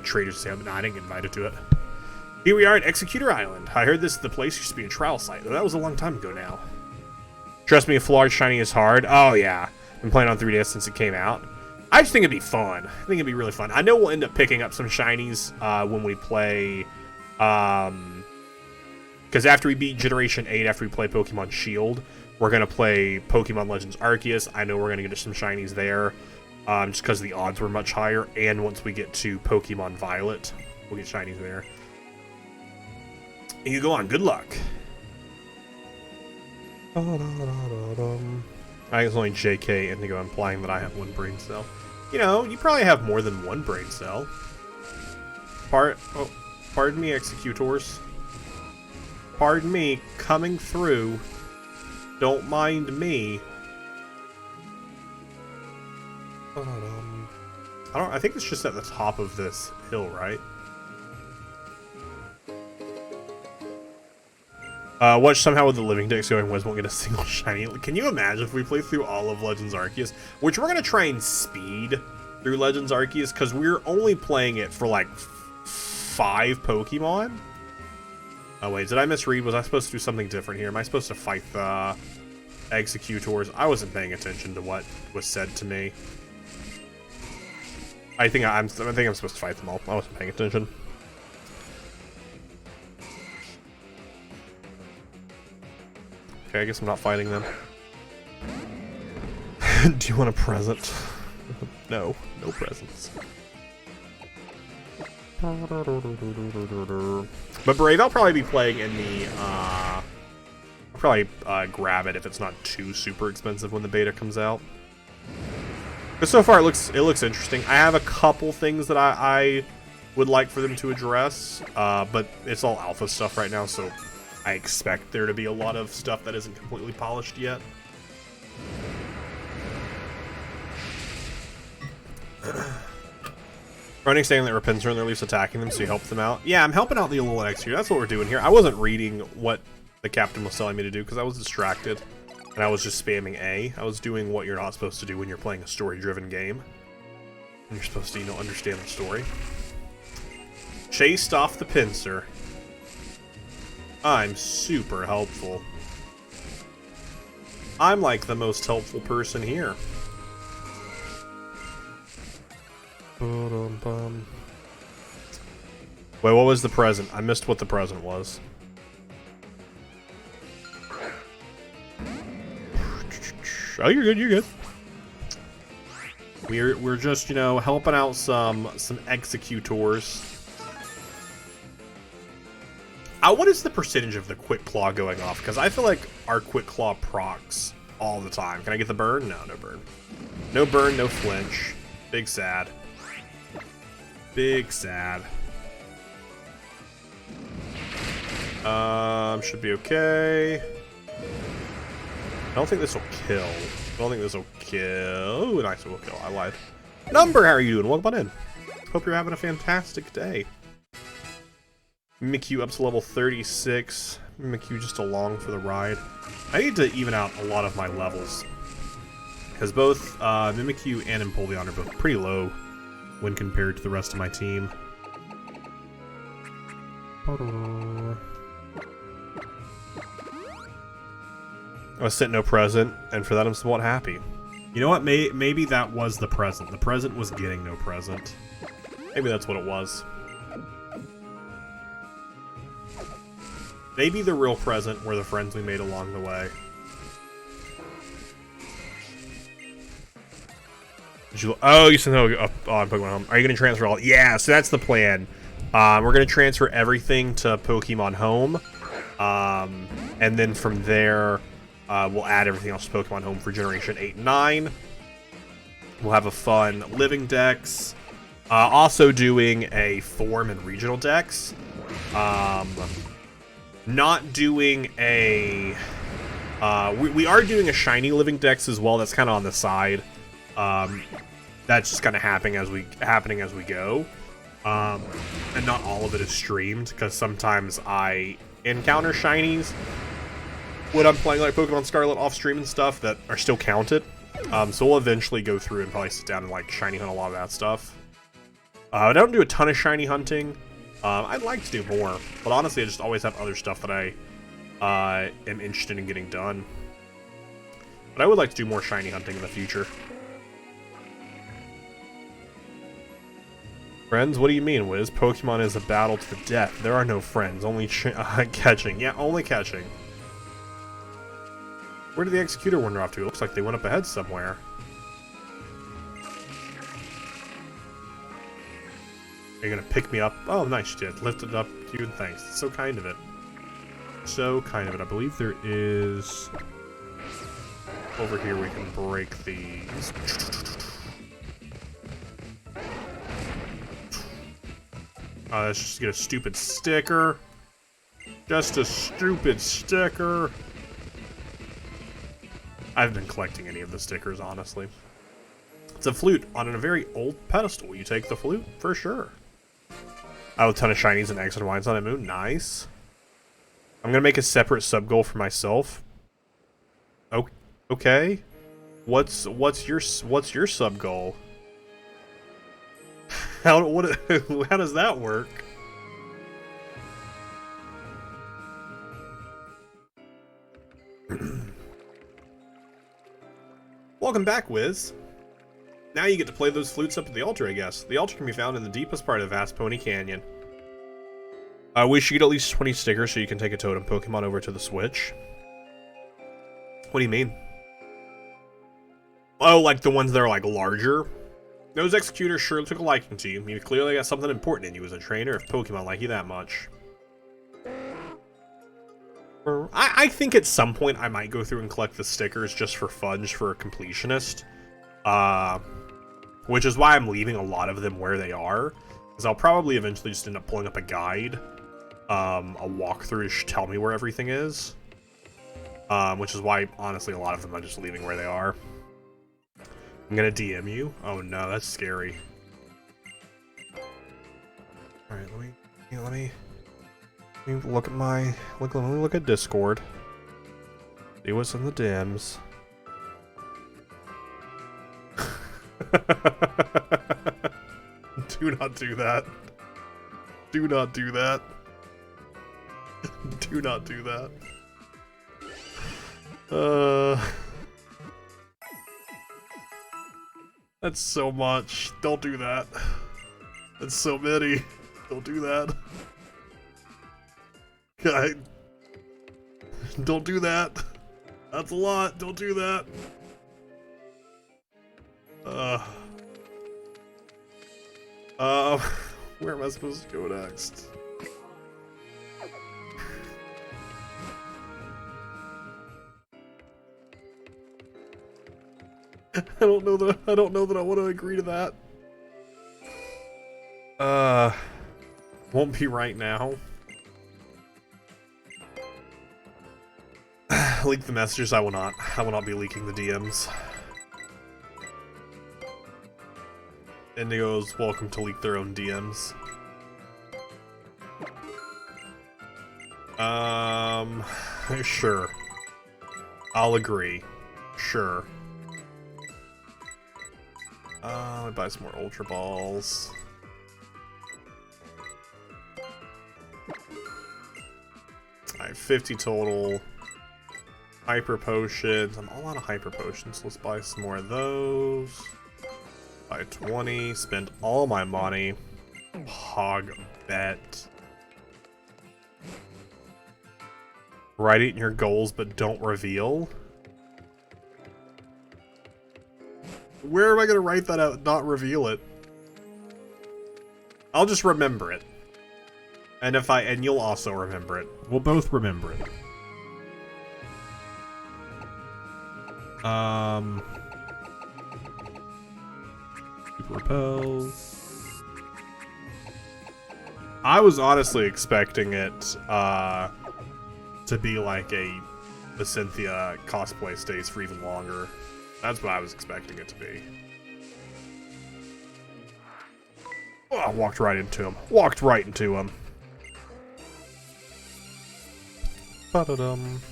Trader's Sale. No, I didn't get invited to it. Here we are at Executor Island. I heard the place used to be a trial site, though that was a long time ago now. Trust me, if large shiny is hard. Oh, yeah. Been playing on 3DS since it came out. I just think it'd be fun. I think it'd be really fun. I know we'll end up picking up some shinies, when we play, because after we beat Generation 8, after we play Pokemon Shield, we're going to play Pokemon Legends Arceus. I know we're going to get some shinies there, just because the odds were much higher. And once we get to Pokemon Violet, we'll get shinies there. You go on. Good luck. I think it's only JK Indigo implying that I have one brain cell. You know, you probably have more than one brain cell. Pardon me, Executors. Pardon me, coming through. Don't mind me. I think it's just at the top of this hill, right? Watch somehow with the living dex going, Wes won't get a single shiny. Can you imagine if we play through all of Legends Arceus? Which we're going to try and speed through Legends Arceus, because we're only playing it for like 5 Pokemon. Oh wait, did I misread? Was I supposed to do something different here? Am I supposed to fight the Executors? I wasn't paying attention to what was said to me. I think I'm supposed to fight them all. I wasn't paying attention. Okay, I guess I'm not fighting them. Do you want a present? No, no presents. But Brave, I'll probably be playing in the, I'll probably grab it if it's not too super expensive when the beta comes out. But so far it looks interesting. I have a couple things that I would like for them to address, but it's all alpha stuff right now, so I expect there to be a lot of stuff that isn't completely polished yet. Running saying that Rapunzel and they're at least attacking them, so you help them out. Yeah, I'm helping out the Alolan X here. That's what we're doing here. I wasn't reading what the captain was telling me to do because I was distracted. And I was just spamming A. I was doing what you're not supposed to do when you're playing a story-driven game. And you're supposed to, understand the story. Chased off the pincer. I'm super helpful. I'm like the most helpful person here. Wait, what was the present? I missed what the present was. Oh, you're good, you're good. We're just, helping out some Executors. What is the percentage of the Quick Claw going off? Because I feel like our Quick Claw procs all the time. Can I get the burn? No, no burn. No burn, no flinch. Big sad. Big sad. Should be okay. I don't think this will kill. I don't think this will kill. Ooh, nice, it will kill. I lied. Number, how are you doing? Welcome on in. Hope you're having a fantastic day. Mimikyu up to level 36. Mimikyu just along for the ride. I need to even out a lot of my levels. Because both Mimikyu and Empoleon are both pretty low when compared to the rest of my team. I was sent no present, and for that I'm somewhat happy. You know what? Maybe that was the present. The present was getting no present. Maybe that's what it was. Maybe the real present were the friends we made along the way. Oh, you sent on Pokemon Home. Are you going to transfer all? Yeah, so that's the plan. We're going to transfer everything to Pokemon Home. And then from there, we'll add everything else to Pokemon Home for Generation 8 and 9. We'll have a fun Living Dex. Also doing a Form and Regional Dex. Not doing a... we are doing a Shiny Living Dex as well. That's kind of on the side. That's just kind of happening as we go. And not all of it is streamed, because sometimes I encounter shinies when I'm playing like Pokemon Scarlet off stream and stuff that are still counted. So we'll eventually go through and probably sit down and like shiny hunt a lot of that stuff. I don't do a ton of shiny hunting. I'd like to do more, but honestly I just always have other stuff that I am interested in getting done. But I would like to do more shiny hunting in the future. Friends? What do you mean, Wiz? Pokemon is a battle to the death. There are no friends, only catching. Yeah, only catching. Where did the Executor wander off to? It looks like they went up ahead somewhere. Are you gonna pick me up? Oh, nice, you did. Lifted up to you, and thanks. It's so kind of it. So kind of it. I believe there is... Over here we can break these. Let's just get a stupid sticker. Just a stupid sticker. I haven't been collecting any of the stickers, honestly. It's a flute on a very old pedestal. You take the flute, for sure. I have a ton of shinies and X and Y's on a moon. Nice. I'm gonna make a separate sub goal for myself. Okay. What's your sub goal? How does that work? Welcome back, Wiz. Now you get to play those flutes up at the altar, I guess. The altar can be found in the deepest part of Vast Pony Canyon. We should get at least 20 stickers so you can take a totem Pokemon over to the Switch. What do you mean? Oh, like the ones that are like larger? Those Executors sure took a liking to you. You clearly got something important in you as a trainer if Pokemon like you that much. I think at some point I might go through and collect the stickers just for fun, just for a completionist. Which is why I'm leaving a lot of them where they are. Because I'll probably eventually just end up pulling up a guide. A walkthrough to tell me where everything is. Which is why, honestly, a lot of them I'm just leaving where they are. I'm gonna DM you. Oh no, that's scary. All right, let me look at let me look at Discord. See what's in the DMs. Do not do that. Do not do that. Do not do that. That's so much. Don't do that. That's so many. Don't do that. God. Don't do that. That's a lot. Don't do that. Where am I supposed to go next? I don't know that I want to agree to that. Won't be right now. Leak the messages. I will not be leaking the DMs. Indigo's welcome to leak their own DMs. Sure. I'll agree. Sure. Let me buy some more Ultra Balls. Alright, 50 total. Hyper Potions. I'm all out of Hyper Potions. Let's buy some more of those. Buy 20. Spend all my money. Hog bet. Write it in your goals, but don't reveal. Where am I gonna write that out and not reveal it? I'll just remember it. And you'll also remember it. We'll both remember it. Super repels. I was honestly expecting it to be like the Cynthia cosplay stays for even longer. That's what I was expecting it to be. Oh, I walked right into him. Walked right into him. Ba-da-dum.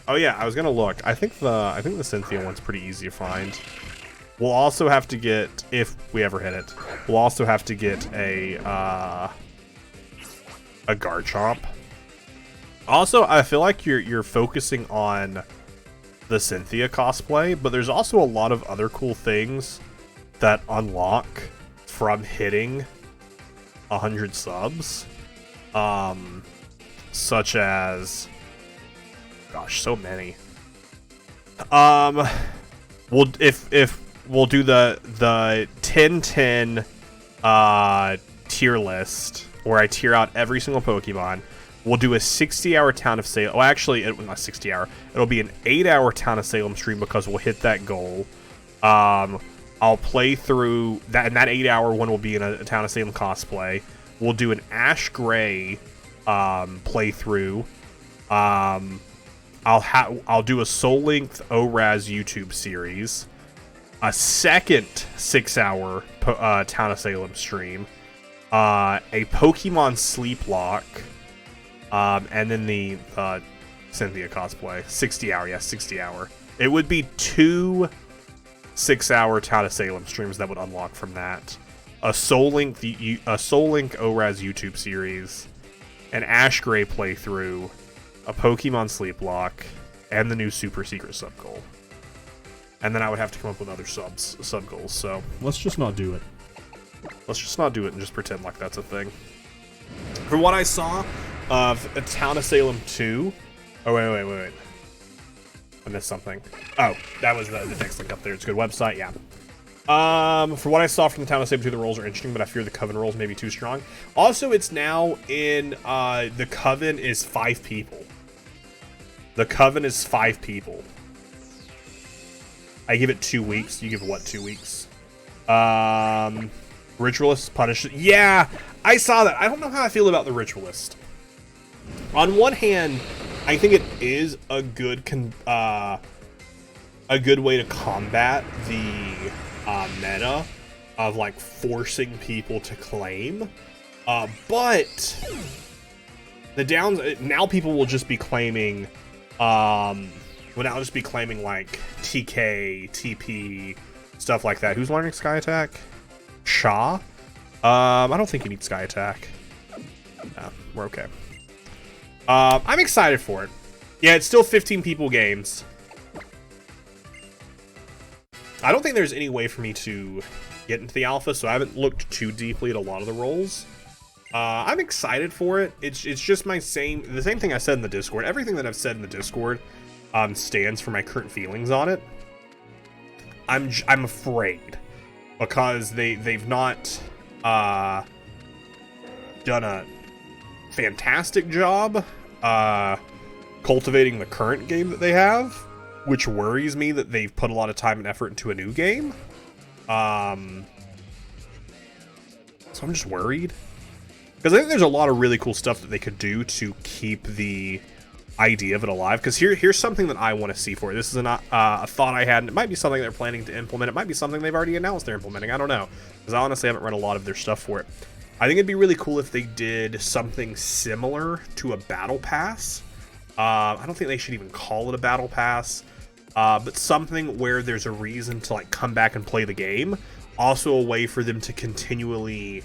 Oh yeah, I was gonna look. I think the Cynthia one's pretty easy to find. We'll also have to get, if we ever hit it, we'll also have to get a Garchomp. Also, I feel like you're focusing on the Cynthia cosplay, but there's also a lot of other cool things that unlock from hitting 100 subs. Such as, gosh, so many. We'll we'll do the 10-10 tier list where I tier out every single Pokemon. We'll do a 60-hour Town of Salem. Well, actually, not 60-hour. It'll be an 8-hour Town of Salem stream because we'll hit that goal. I'll play through that, and that 8-hour one will be in a Town of Salem cosplay. We'll do an Ash Gray playthrough. I'll do a Soul Length ORAS YouTube series. A second 6-hour Town of Salem stream. A Pokemon Sleep Lock. And then the Cynthia cosplay. 60-hour, yes, 60-hour. It would be 2 6-hour Town of Salem streams that would unlock from that. A Soul Link ORAS YouTube series. An Ash Gray playthrough. A Pokemon Sleep Lock. And the new Super Secret sub-goal. And then I would have to come up with other sub-goals, so let's just not do it. Let's just not do it and just pretend like that's a thing. From what I saw of a Town of Salem 2... Oh, wait. I missed something. Oh, that was the next link up there. It's a good website, yeah. From what I saw from the Town of Salem 2, the roles are interesting, but I fear the Coven roles may be too strong. Also, it's now in... the Coven is 5 people. The Coven is 5 people. I give it 2 weeks. You give what, 2 weeks? Ritualist punish. Yeah, I saw that. I don't know how I feel about the Ritualist. On one hand, I think it is a good way to combat the meta of like forcing people to claim. But the downs now people will just be claiming. Will now just be claiming like TK, TP, stuff like that. Who's learning Sky Attack? Shaw? I don't think you need Sky Attack. No, we're okay. I'm excited for it. Yeah, it's still 15 people games. I don't think there's any way for me to get into the alpha, so I haven't looked too deeply at a lot of the roles. I'm excited for it. It's just the same thing I said in the Discord. Everything that I've said in the Discord stands for my current feelings on it. I'm afraid because they've not done a fantastic job cultivating the current game that they have, which worries me that they've put a lot of time and effort into a new game. So I'm just worried. Because I think there's a lot of really cool stuff that they could do to keep the idea of it alive. Because here's something that I want to see for it. This is a thought I had, and it might be something they're planning to implement. It might be something they've already announced they're implementing. I don't know. Because I honestly haven't read a lot of their stuff for it. I think it'd be really cool if they did something similar to a battle pass. I don't think they should even call it a battle pass. But something where there's a reason to like come back and play the game. Also a way for them to continually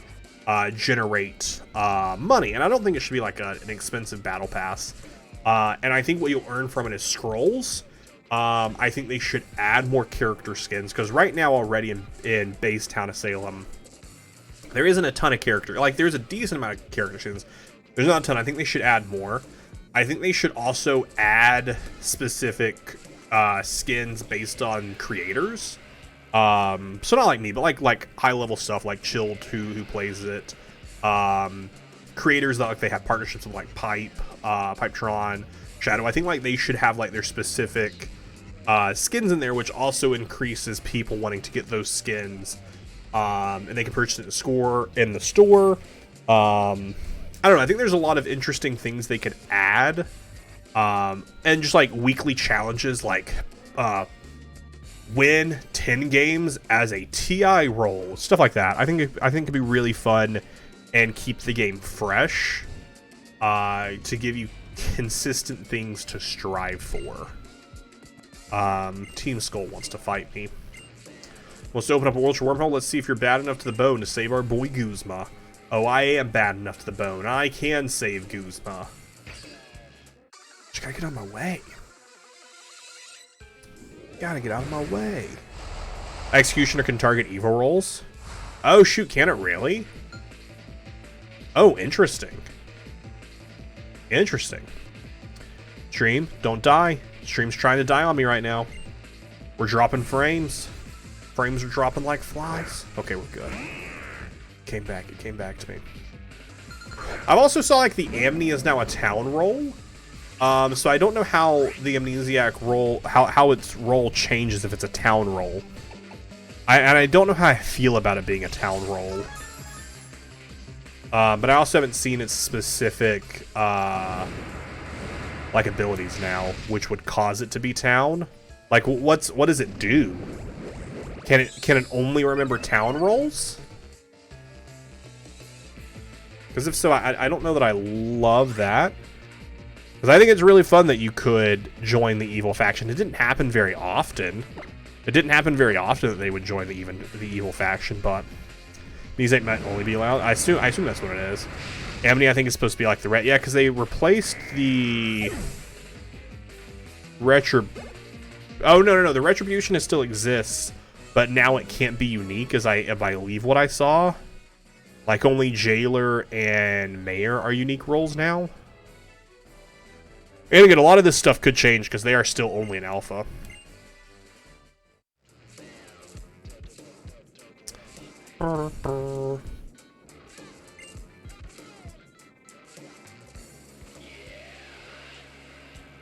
generate money. And I don't think it should be like an expensive battle pass. And I think what you'll earn from it is scrolls. I think they should add more character skins. Because right now already in base Town of Salem, there isn't a ton of character. Like, there's a decent amount of character skins. There's not a ton. I think they should add more. I think they should also add specific skins based on creators. So not like me, but like high level stuff like Chilled who plays it. Creators that like they have partnerships with like Pipetron, Shadow. I think like they should have like their specific skins in there, which also increases people wanting to get those skins. And they can purchase it in the store. I don't know. I think there's a lot of interesting things they could add. And just like weekly challenges, like win 10 games as a TI role, stuff like that. I think it'd be really fun and keep the game fresh. To give you consistent things to strive for. Team Skull wants to fight me. Let's open up a Ultra Wormhole. Let's see if you're bad enough to the bone to save our boy Guzma. Oh, I am bad enough to the bone. I can save Guzma. Just gotta get out of my way. Gotta get out of my way. Executioner can target evil rolls. Oh, shoot. Can it really? Oh, interesting. Interesting. Stream, don't die. Stream's trying to die on me right now. We're dropping frames. Frames are dropping like flies. Okay, we're good. It came back to me. I've also saw like the Amni is now a town role. So I don't know how the Amnesiac role, how its role changes if it's a town role. And I don't know how I feel about it being a town role. But I also haven't seen its specific like abilities now, which would cause it to be town. Like what does it do? Can it only remember town roles? Because if so, I don't know that I love that. Because I think it's really fun that you could join the evil faction. It didn't happen very often. It didn't happen very often that they would join the evil faction, but these eight might only be allowed. I assume that's what it is. Amity, I think, is supposed to be like the red. Yeah, because they replaced the Oh no! The retribution still exists, but now it can't be unique. If I believe what I saw, like only jailer and mayor are unique roles now. And again, a lot of this stuff could change because they are still only an alpha.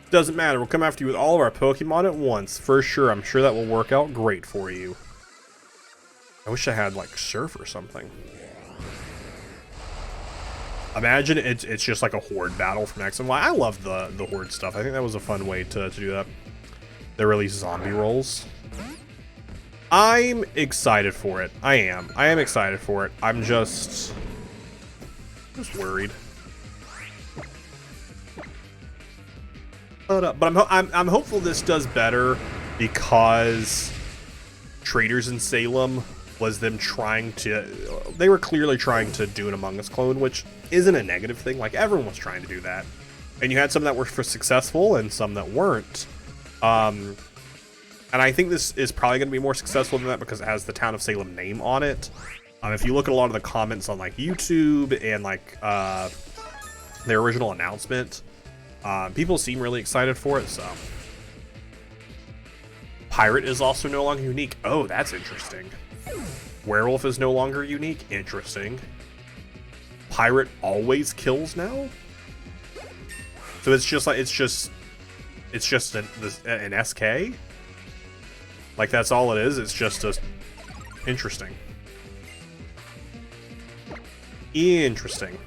Doesn't matter. We'll come after you with all of our Pokemon at once. For sure. I'm sure that will work out great for you. I wish I had, like, Surf or something. Imagine it's just like a Horde battle from X and Y. I love the Horde stuff. I think that was a fun way to do that. They release zombie rolls. I'm excited for it. I am excited for it. I'm just worried. But I'm hopeful this does better because Traders in Salem was them trying to. They were clearly trying to do an Among Us clone, which isn't a negative thing. Like everyone was trying to do that, and you had some that were successful and some that weren't. And I think this is probably going to be more successful than that because it has the Town of Salem name on it. If you look at a lot of the comments on like YouTube and like their original announcement, people seem really excited for it. So Pirate is also no longer unique. Oh, that's interesting. Werewolf is no longer unique. Interesting. Pirate always kills now. So it's just like it's just an SK. Like that's all it is. It's just a interesting. Interesting.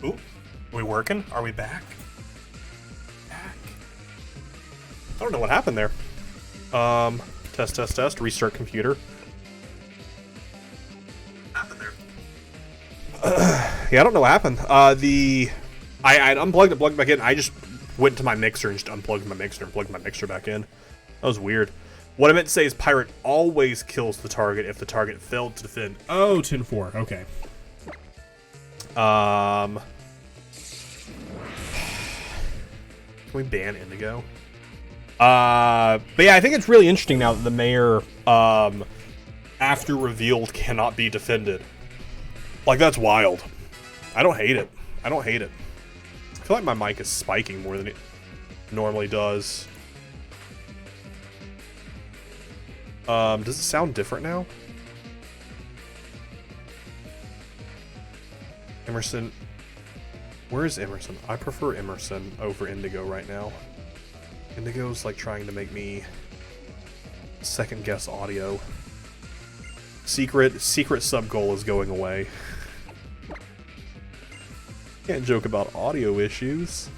Ooh, are we working? Are we back? Back. I don't know what happened there. Test. Restart computer. What happened there? Yeah, I don't know what happened. I unplugged it, plugged it back in. I just went to my mixer and just unplugged my mixer and plugged my mixer back in. That was weird. What I meant to say is pirate always kills the target if the target failed to defend. Oh, 10-4. Okay. Can we ban Indigo? But yeah, I think it's really interesting now that the mayor, after revealed, cannot be defended. Like, that's wild. I don't hate it. I don't hate it. I feel like my mic is spiking more than it normally does. Does it sound different now? Emerson. Where is Emerson? I prefer Emerson over Indigo right now. Indigo's like trying to make me second guess audio. Secret sub goal is going away. Can't joke about audio issues.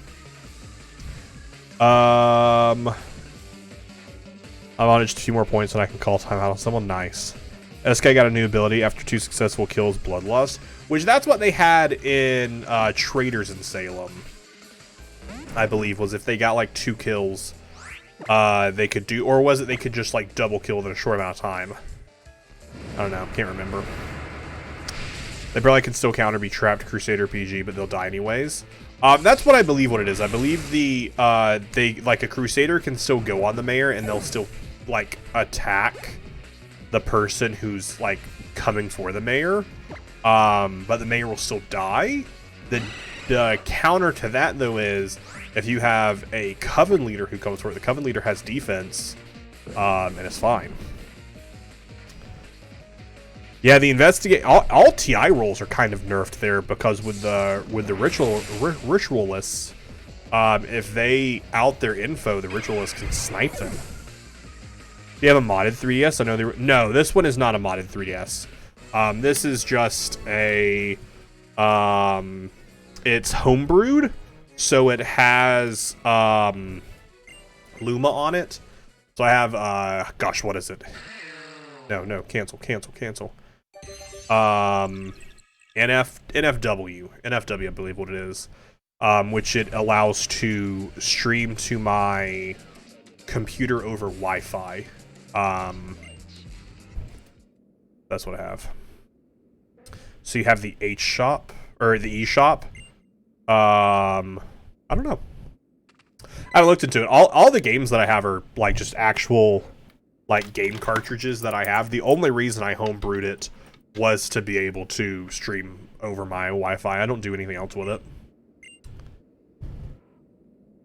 I managed a few more points and I can call timeout on someone. Nice. SK got a new ability after 2 successful kills, Bloodlust, which that's what they had in Traders in Salem, I believe, was if they got like 2 kills, they could do, or was it they could just like double kill in a short amount of time? I don't know, can't remember. They probably can still counter be trapped Crusader PG, but they'll die anyways. That's what I believe what it is. I believe they like a Crusader can still go on the mayor and they'll still like attack the person who's like coming for the mayor, but the mayor will still die. The counter to that though is if you have a coven leader who comes for it, the coven leader has defense, and it's fine. Yeah, the investigate all TI roles are kind of nerfed there because with the ritualists, if they out their info, the ritualists can snipe them. Do you have a modded 3DS? I know no, this one is not a modded 3DS. This is just a it's homebrewed, so it has Luma on it. So I have gosh, what is it? No, cancel. NFW, I believe what it is, which it allows to stream to my computer over Wi-Fi. That's what I have. So you have the H shop or the E shop. I don't know. I haven't looked into it. All the games that I have are like just actual like game cartridges that I have. The only reason I homebrewed it was to be able to stream over my Wi-Fi. I don't do anything else with it.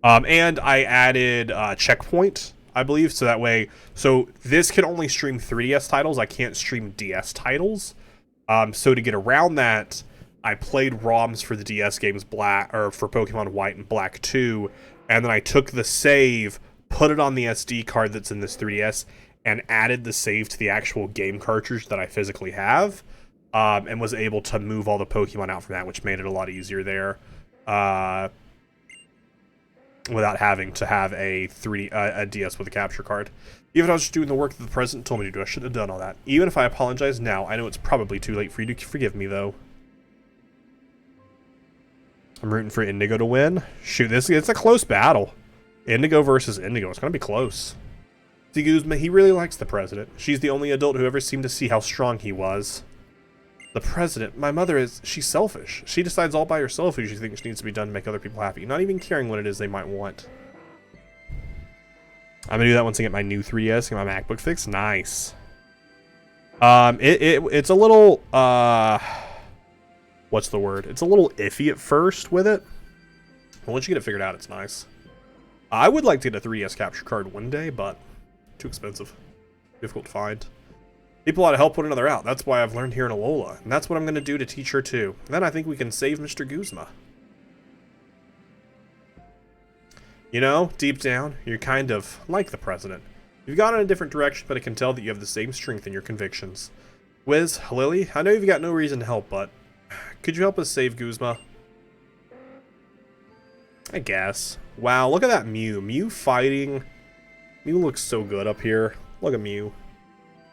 And I added Checkpoint, I believe, so that way, so this can only stream 3DS titles. I can't stream DS titles. So to get around that, I played ROMs for the DS games for Pokemon White and Black 2, and then I took the save, put it on the SD card that's in this 3DS, and added the save to the actual game cartridge that I physically have, and was able to move all the Pokemon out from that, which made it a lot easier there, without having to have a DS with a capture card. Even if I was just doing the work that the president told me to do, I shouldn't have done all that. Even if I apologize now, I know it's probably too late for you to forgive me, though. I'm rooting for Indigo to win. Shoot, it's a close battle. Indigo versus Indigo. It's going to be close. Guzma, he really likes the president. She's the only adult who ever seemed to see how strong he was. The president, my mother she's selfish. She decides all by herself who she thinks needs to be done to make other people happy, not even caring what it is they might want. I'm gonna do that once I get my new 3DS, get my MacBook fixed. Nice. It's a little, what's the word? It's a little iffy at first with it. But once you get it figured out, it's nice. I would like to get a 3DS capture card one day, but too expensive. Difficult to find. People ought to help one another out. That's why I've learned here in Alola. And that's what I'm going to do to teach her too. And then I think we can save Mr. Guzma. You know, deep down, you're kind of like the president. You've gone in a different direction, but I can tell that you have the same strength in your convictions. Wiz, Lily, I know you've got no reason to help, but could you help us save Guzma? I guess. Wow, look at that Mew. Mew fighting. Mew looks so good up here. Look at Mew.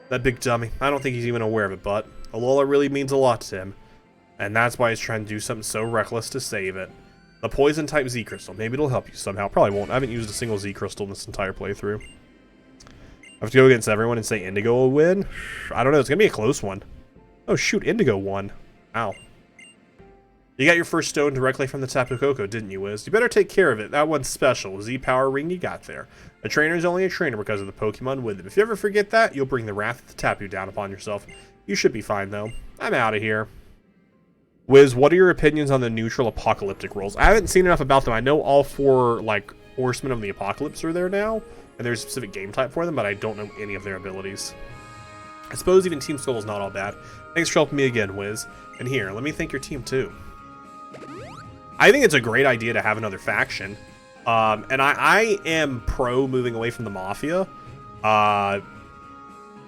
That big dummy. I don't think he's even aware of it, but Alola really means a lot to him. And that's why he's trying to do something so reckless to save it. The poison type Z Crystal. Maybe it'll help you somehow. Probably won't. I haven't used a single Z Crystal in this entire playthrough. I have to go against everyone and say Indigo will win? I don't know. It's going to be a close one. Oh, shoot. Indigo won. Ow. You got your first stone directly from the Tapu Koko, didn't you, Wiz? You better take care of it. That one's special. Z-Power ring you got there. A trainer is only a trainer because of the Pokemon with it. If you ever forget that, you'll bring the wrath of the Tapu down upon yourself. You should be fine, though. I'm out of here. Wiz, what are your opinions on the neutral apocalyptic rolls? I haven't seen enough about them. I know all 4, like, Horsemen of the Apocalypse are there now, and there's a specific game type for them, but I don't know any of their abilities. I suppose even Team Skull is not all bad. Thanks for helping me again, Wiz. And here, let me thank your team, too. I think it's a great idea to have another faction. And I am pro moving away from the Mafia.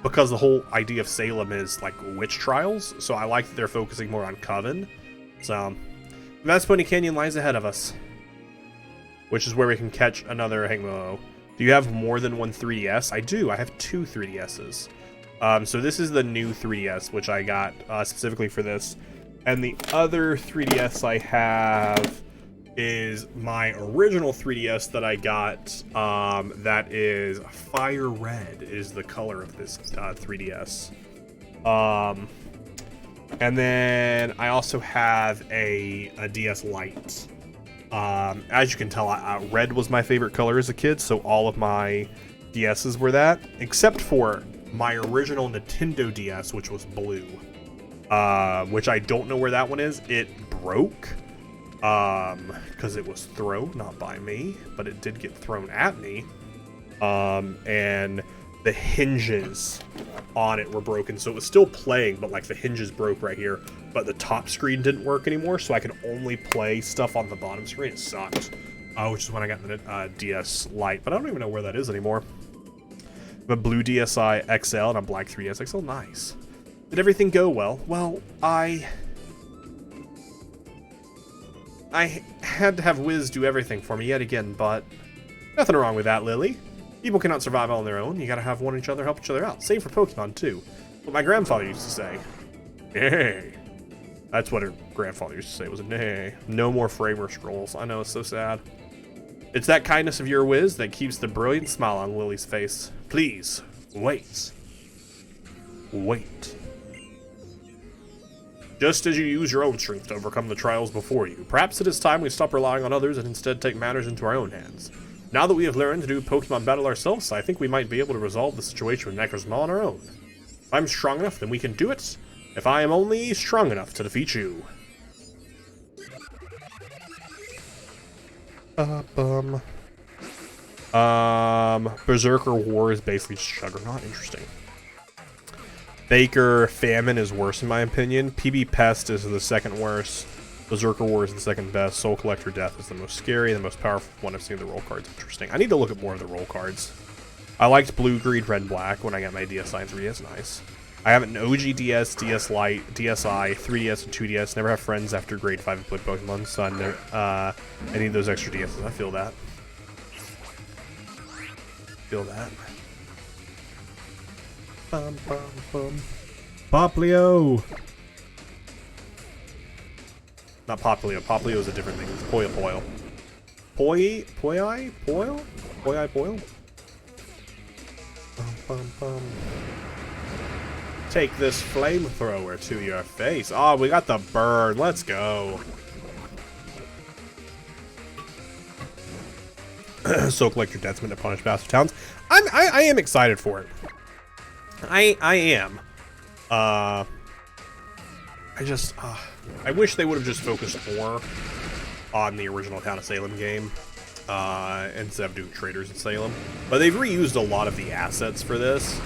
Because the whole idea of Salem is, like, witch trials. So I like that they're focusing more on Coven. So, Vast Pony Canyon lies ahead of us. Which is where we can catch another Hangmo. Do you have more than one 3DS? I do. I have 2 3DSs. So this is the new 3DS, which I got specifically for this. And the other 3DS I have is my original 3DS that I got. That is Fire Red is the color of this 3DS. And then I also have a DS Lite. As you can tell, red was my favorite color as a kid, so all of my DSs were that, except for my original Nintendo DS, which was blue. Which I don't know where that one is. It broke. Because it was thrown, not by me, but it did get thrown at me. And the hinges on it were broken, so it was still playing, but like the hinges broke right here, but the top screen didn't work anymore, so I could only play stuff on the bottom screen. It sucked. Which is when I got the DS Lite, but I don't even know where that is anymore. I have a blue DSi XL and a black 3DS XL. Nice. Did everything go well? Well, I had to have Wiz do everything for me yet again, but nothing wrong with that, Lily. People cannot survive on their own. You gotta have one each other help each other out. Same for Pokemon, too. What my grandfather used to say. Nay. That's what her grandfather used to say, was a nay. No more Framer scrolls. I know, it's so sad. It's that kindness of your Wiz that keeps the brilliant smile on Lily's face. Please, wait. Wait. Just as you use your own strength to overcome the trials before you, perhaps it is time we stop relying on others and instead take matters into our own hands. Now that we have learned to do Pokemon battle ourselves, I think we might be able to resolve the situation with Necrozma on our own. If I'm strong enough, then we can do it. If I am only strong enough to defeat you. Berserker War is basically just Juggernaut. Interesting. Baker Famine is worse in my opinion. PB Pest is the second worst. Berserker War is the second best. Soul Collector Death is the most scary, the most powerful one I've seen. The roll cards interesting. I need to look at more of the roll cards. I liked Blue, Green, Red, Black when I got my DSi and 3DS. Nice. I have an OG DS, DS Lite, DSi, 3DS, and 2DS. Never have friends after grade 5 and play Pokemon, so I need those extra DSs. I feel that. Feel that. Bum, bum, bum. Poplio! Not Poplio. Poplio is a different thing. It's Poyo Poyo. Poyo? Bum, bum, bum. Take this flamethrower to your face. Oh, we got the burn. Let's go. So collect your Deathsman to punish bastard towns. I am excited for it. I am. I wish they would have just focused more on the original Town of Salem game instead of doing Traders in Salem. But they've reused a lot of the assets for this,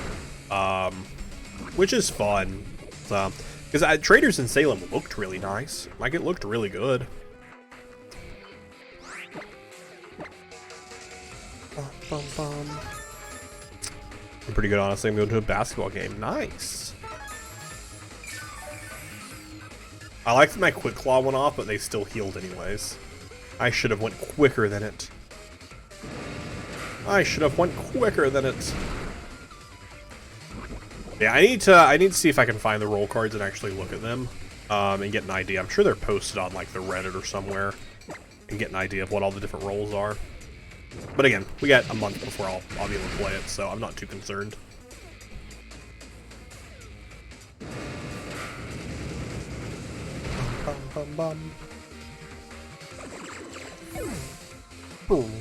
which is fun. Because Traders in Salem looked really nice. Like, it looked really good. I'm pretty good, honestly. I'm going to a basketball game. Nice. I like that my Quick Claw went off, but they still healed anyways. I should have went quicker than it. I should have went quicker than it. Yeah, I need to see if I can find the roll cards and actually look at them, and get an idea. I'm sure they're posted on like the Reddit or somewhere, and get an idea of what all the different rolls are. But again, we got a month before I'll be able to play it, so I'm not too concerned. Bum, bum, bum, bum.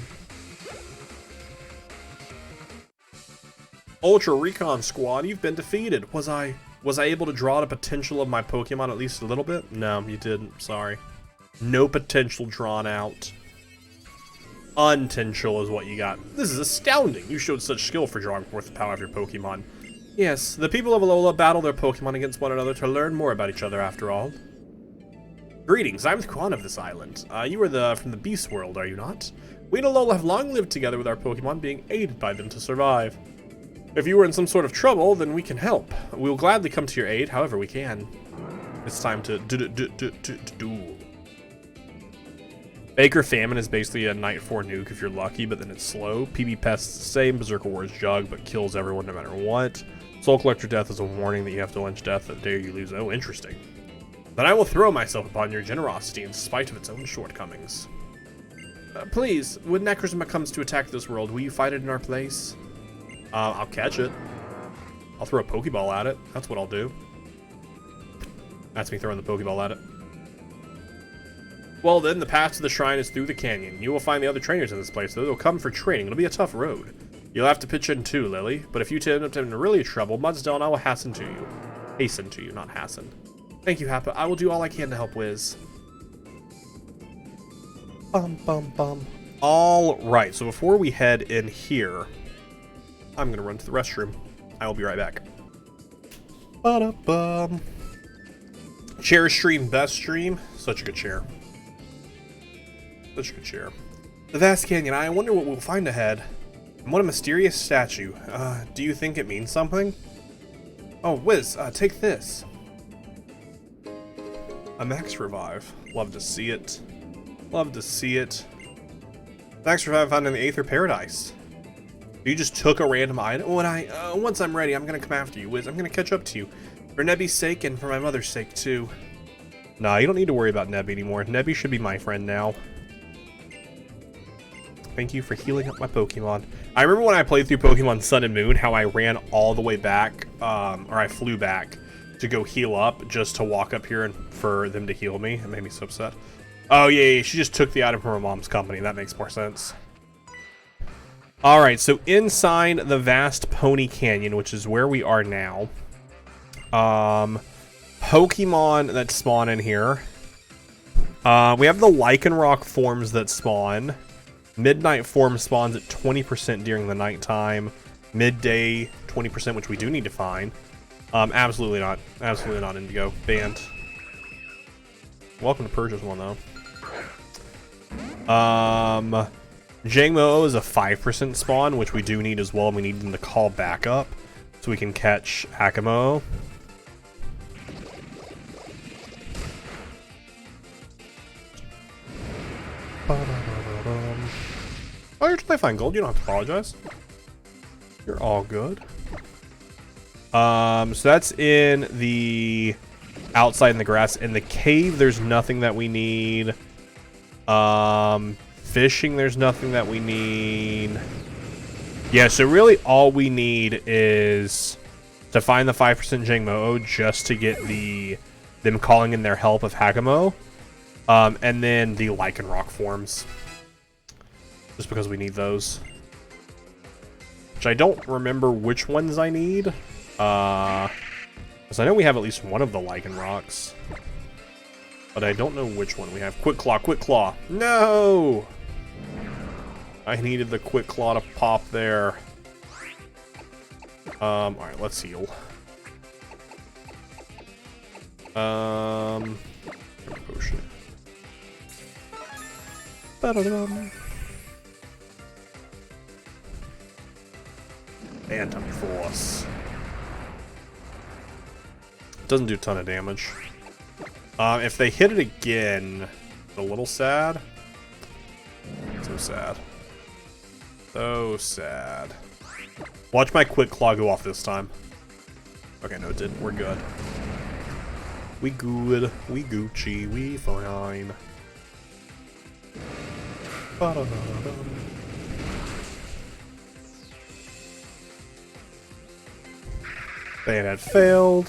Ultra Recon Squad, you've been defeated. Was I able to draw the potential of my Pokemon at least a little bit? No, you didn't. Sorry. No potential drawn out. Untential is what you got. This is astounding. You showed such skill for drawing forth the power of your Pokemon. Yes, the people of Alola battle their Pokemon against one another to learn more about each other after all. Greetings, I'm the Quan of this island. You are from the Beast World, are you not? We and Alola have long lived together with our Pokemon, being aided by them to survive. If you were in some sort of trouble, then we can help. We will gladly come to your aid however we can. It's time to duel. Baker Famine is basically a Night 4 nuke if you're lucky, but then it's slow. PB Pest is the same. Berserker War is Jug, but kills everyone no matter what. Soul Collector Death is a warning that you have to lynch Death the day you lose. Oh, interesting. Then I will throw myself upon your generosity in spite of its own shortcomings. Please, when Necrozma comes to attack this world, will you fight it in our place? I'll catch it. I'll throw a Pokeball at it. That's what I'll do. That's me throwing the Pokeball at it. Well then, the path to the shrine is through the canyon. You will find the other trainers in this place, though they'll come for training. It'll be a tough road. You'll have to pitch in too, Lily. But if you end up in really trouble, Mudsdale and I will hasten to you. Hasten to you, not hasten. Thank you, Happa. I will do all I can to help Wiz. Bum, bum, bum. Alright, so before we head in here, I'm gonna run to the restroom. I will be right back. Ba-da-bum. Chair stream, best stream. Such a good chair. Such a good chair. The vast canyon. I wonder what we'll find ahead. And what a mysterious statue. Do you think it means something? Oh, Wiz, take this. A Max Revive. Love to see it. Love to see it. Max Revive found in the Aether Paradise. You just took a random item. Once I'm ready, I'm gonna come after you, Wiz. I'm gonna catch up to you. For Nebby's sake and for my mother's sake, too. Nah, you don't need to worry about Nebby anymore. Nebby should be my friend now. Thank you for healing up my Pokemon. I remember when I played through Pokemon Sun and Moon, how I ran all the way back, or I flew back to go heal up just to walk up here and for them to heal me. It made me so upset. Oh, yeah, she just took the item from her mom's company. That makes more sense. Alright, so inside the vast Pony Canyon, which is where we are now, Pokemon that spawn in here. We have the Lycanroc forms that spawn. Midnight form spawns at 20% during the nighttime. Midday, 20%, which we do need to find. Absolutely not. Absolutely not Indigo. Banned. Welcome to purchase one, though. Jangmo is a 5% spawn, which we do need as well. We need them to call back up so we can catch Hakamo. Oh, you're totally fine, Gold. You don't have to apologize. You're all good. So that's in the outside in the grass. In the cave, there's nothing that we need. Fishing, there's nothing that we need. Yeah, so really all we need is to find the 5% Jangmo just to get them calling in their help of Hakamo. And then the Lycanroc forms. Just because we need those. Which I don't remember which ones I need. Because I know we have at least one of the Lycanrocs. But I don't know which one we have. Quick Claw, Quick Claw. No! I needed the Quick Claw to pop there. Alright, let's heal. Potion. Ba-da-dum. Phantom Force. Doesn't do a ton of damage. If they hit it again, it's a little sad. so sad. So sad. Watch my quick claw go off this time. Okay, no, it didn't. We're good. We good. We Gucci. We fine. Ba-da-da-da-dum. Bayonet failed.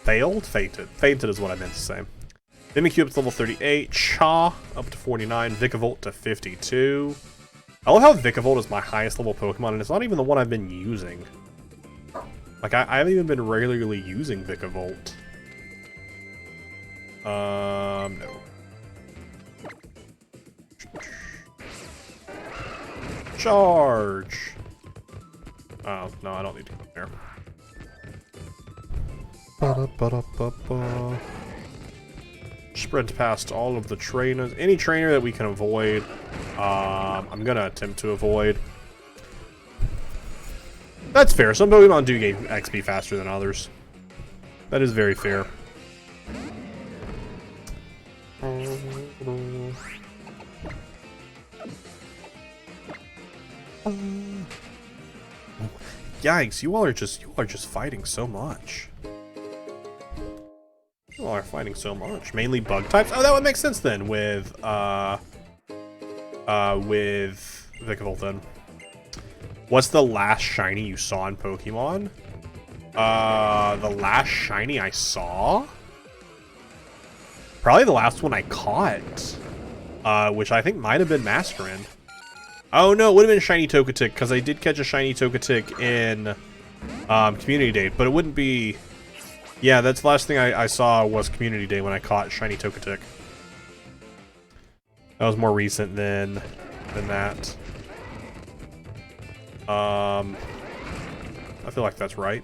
Failed? Fainted. Fainted is what I meant to say. Mimikyu up to level 38. Cha up to 49. Vikavolt to 52. I love how Vikavolt is my highest level Pokemon, and it's not even the one I've been using. Like, I haven't even been regularly using Vikavolt. No. Charge! Oh, no, I don't need to go there. Ba-da-ba-da-ba-ba. Sprint past all of the trainers. Any trainer that we can avoid, I'm gonna attempt to avoid. That's fair. Some Pokemon do gain XP faster than others. That is very fair. Yikes! You all are just fighting so much. You all are fighting so much. Mainly bug types. Oh, that would make sense then with Vikavolt then. What's the last shiny you saw in Pokemon? The last shiny I saw? Probably the last one I caught. Which I think might have been Masquerain. Oh no, it would have been Shiny Togetic, because I did catch a Shiny Togetic in Community Day, but it wouldn't be... Yeah, that's the last thing I saw was Community Day when I caught Shiny Togetic. That was more recent than that. I feel like that's right.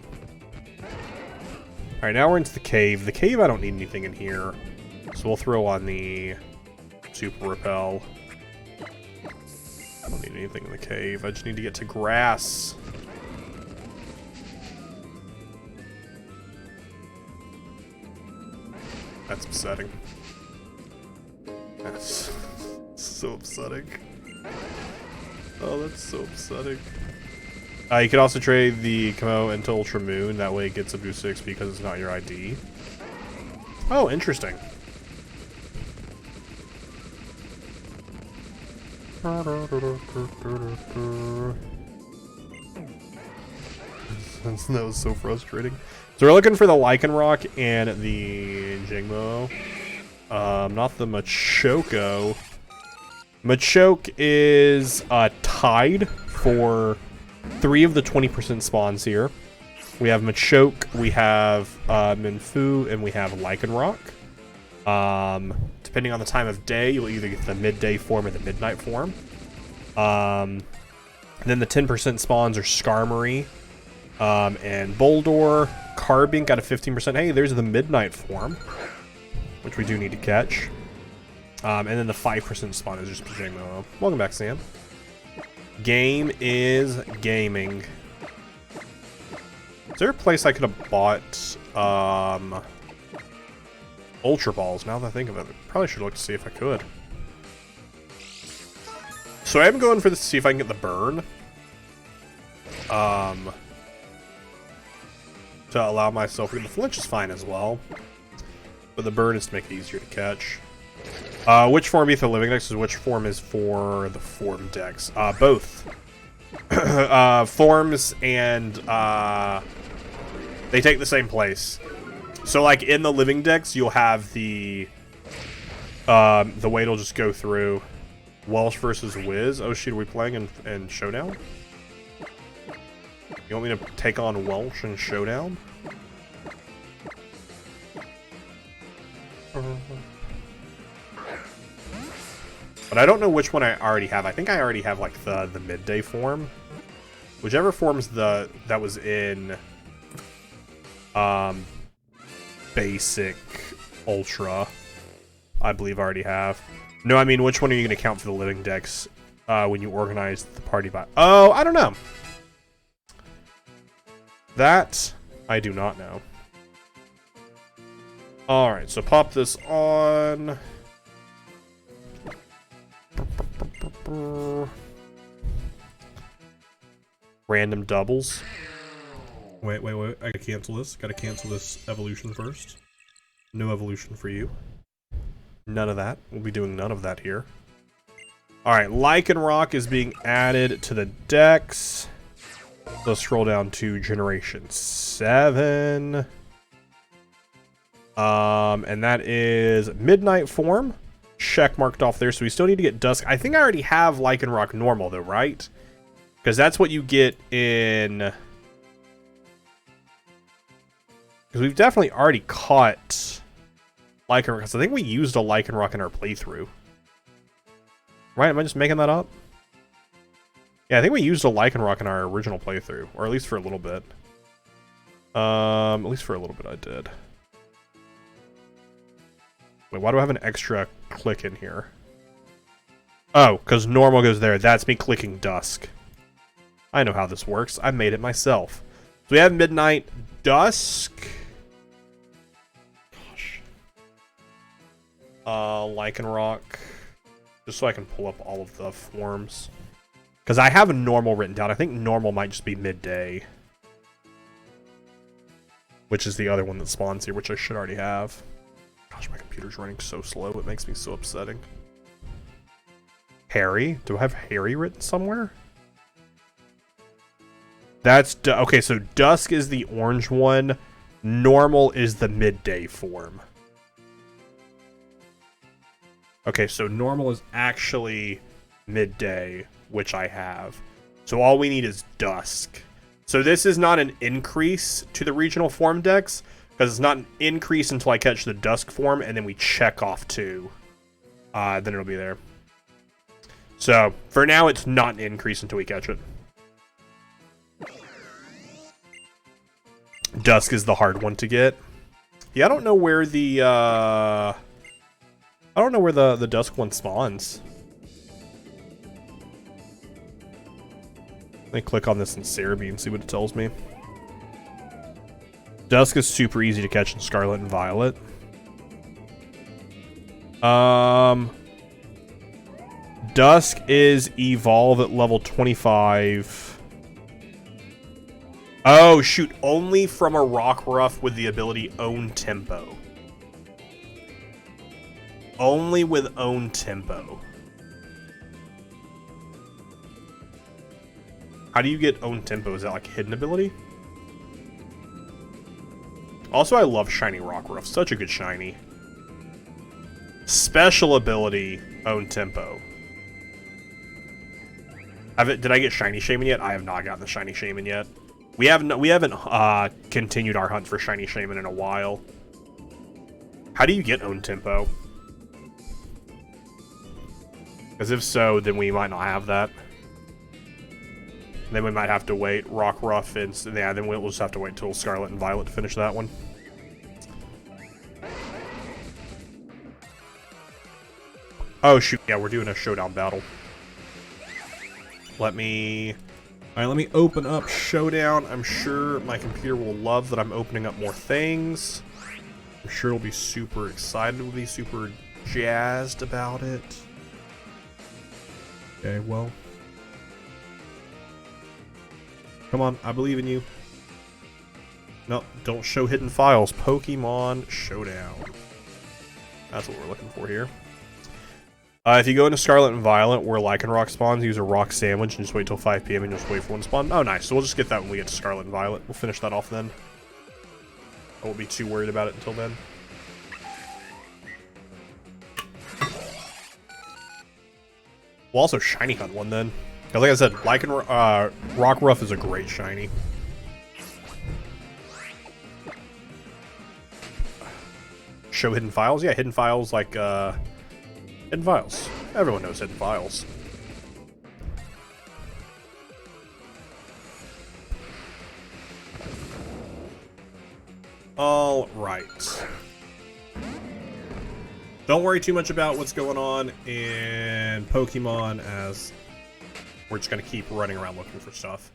Alright, now we're into the cave. The cave, I don't need anything in here. So we'll throw on the Super Repel. I don't need anything in the cave. I just need to get to grass. That's upsetting. That's so upsetting. Oh, that's so upsetting. You can also trade the Camo into Ultra Moon. That way it gets a boost to XP because it's not your ID. Oh, interesting. That was so frustrating. So we're looking for the Lycanroc and the Jingmo. Not the Machoke. Machoke is tied for 3 of the 20% spawns here. We have Machoke, we have Minfu, and we have Lycanroc. Depending on the time of day, you'll either get the midday form or the midnight form. Then the 10% spawns are Skarmory and Boldore. Carbink got a 15%. Hey, there's the midnight form, which we do need to catch. And then the 5% spawn is just Jingmo. Welcome back, Sam. Game is gaming. Is there a place I could have bought Ultra Balls? Now that I think of it, probably should look to see if I could. So I am going for this to see if I can get the burn. To allow myself to get the flinch is fine as well. But the burn is to make it easier to catch. Which form is the living dex is which form is for the form dex? Both. Forms and they take the same place. So like in the living dex, you'll have the way it'll just go through Welsh versus Wiz. Oh shoot, are we playing in Showdown? You want me to take on Welsh in Showdown? But I don't know which one I already have. I think I already have like the midday form. Whichever form's that was in basic ultra, I believe I already have. No, I mean, which one are you going to count for the living dex when you organize the party by? Oh, I don't know. That I do not know. Alright, so pop this on. Random doubles. Wait. I gotta cancel this. Gotta cancel this evolution first. No evolution for you. None of that. We'll be doing none of that here. Alright, Lycanroc is being added to the decks. Let's scroll down to Generation 7. And that is Midnight form. Check marked off there, so we still need to get Dusk. I think I already have Lycanroc normal, though, right? Because that's what you get in... Because we've definitely already caught Lycanroc. Because I think we used a Lycanroc in our playthrough. Right? Am I just making that up? Yeah, I think we used a Lycanroc in our original playthrough. Or at least for a little bit. At least for a little bit I did. Wait, why do I have an extra click in here? Oh, because normal goes there. That's me clicking Dusk. I know how this works. I made it myself. So we have Midnight, Dusk. Gosh. Lycanroc. Just so I can pull up all of the forms. Because I have a normal written down. I think normal might just be midday. Which is the other one that spawns here, which I should already have. Gosh, my computer's running so slow. It makes me so upsetting. Harry? Do I have Harry written somewhere? That's... Okay, so Dusk is the orange one. Normal is the midday form. Okay, so normal is actually midday, which I have. So all we need is Dusk. So this is not an increase to the regional form decks, because it's not an increase until I catch the Dusk form, and then we check off 2. Then it'll be there. So, for now, it's not an increase until we catch it. Dusk is the hard one to get. Yeah, I don't know where the, I don't know where the Dusk one spawns. Let me click on this in Cerebi and see what it tells me. Dusk is super easy to catch in Scarlet and Violet. Dusk is evolve at level 25. Oh, shoot. Only from a Rockruff with the ability Own Tempo. Only with Own Tempo. How do you get Own Tempo? Is that like a hidden ability? Also, I love Shiny Rockruff. Such a good shiny. Special ability, Own Tempo. Did I get Shiny Shaman yet? I have not gotten the Shiny Shaman yet. We haven't continued our hunt for Shiny Shaman in a while. How do you get Own Tempo? Because if so, then we might not have that. Then we might have to wait. Rockruff and yeah, then we'll just have to wait until Scarlet and Violet to finish that one. Oh shoot, yeah, we're doing a showdown battle. Let me open up Showdown. I'm sure my computer will love that I'm opening up more things. I'm sure it'll be super excited. We'll be super jazzed about it. Okay, well. Come on, I believe in you. No, don't show hidden files. Pokemon Showdown. That's what we're looking for here. If you go into Scarlet and Violet, where Lycanroc spawns, use a Rock Sandwich and just wait till 5 PM and just wait for one to spawn. Oh, nice. So we'll just get that when we get to Scarlet and Violet. We'll finish that off then. I won't be too worried about it until then. We'll also Shiny Hunt one then. Because like I said, Rockruff is a great shiny. Show hidden files? Yeah, hidden files like, hidden files. Everyone knows hidden files. Alright. Don't worry too much about what's going on in Pokemon, as we're just going to keep running around looking for stuff.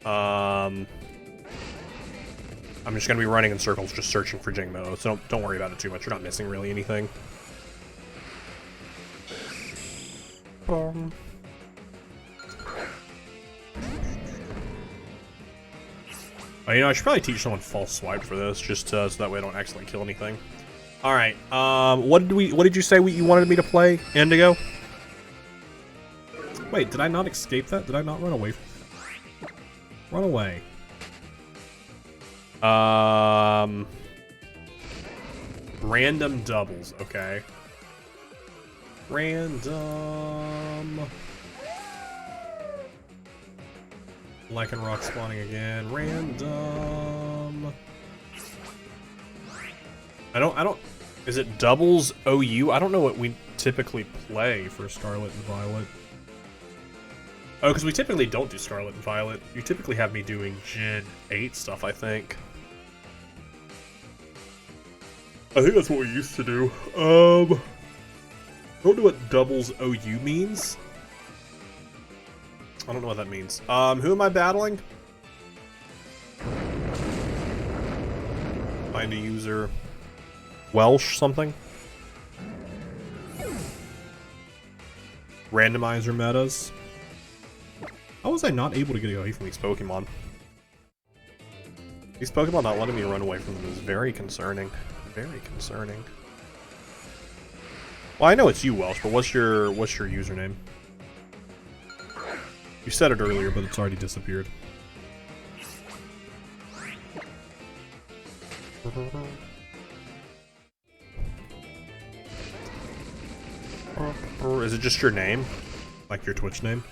I'm just going to be running in circles, just searching for Jingmo, so don't worry about it too much. You're not missing really anything. Oh, you know, I should probably teach someone false swipe for this, just so that way I don't accidentally kill anything. All right. What did you say you wanted me to play, Indigo? Wait, did I not escape that? Did I not run away from that? Run away. Random doubles. Okay. Random. Lycanroc spawning again. Random. I don't. Is it doubles OU? I don't know what we typically play for Scarlet and Violet. Oh, because we typically don't do Scarlet and Violet. You typically have me doing Gen 8 stuff, I think. I think that's what we used to do. I don't know what doubles OU means. I don't know what that means. Who am I battling? Find a user. Welsh something? Randomizer metas. How was I not able to get away from these Pokemon? These Pokemon not letting me run away from them is very concerning. Very concerning. Well, I know it's you, Welsh, but what's your username? You said it earlier, but it's already disappeared. Or is it just your name? Like your Twitch name?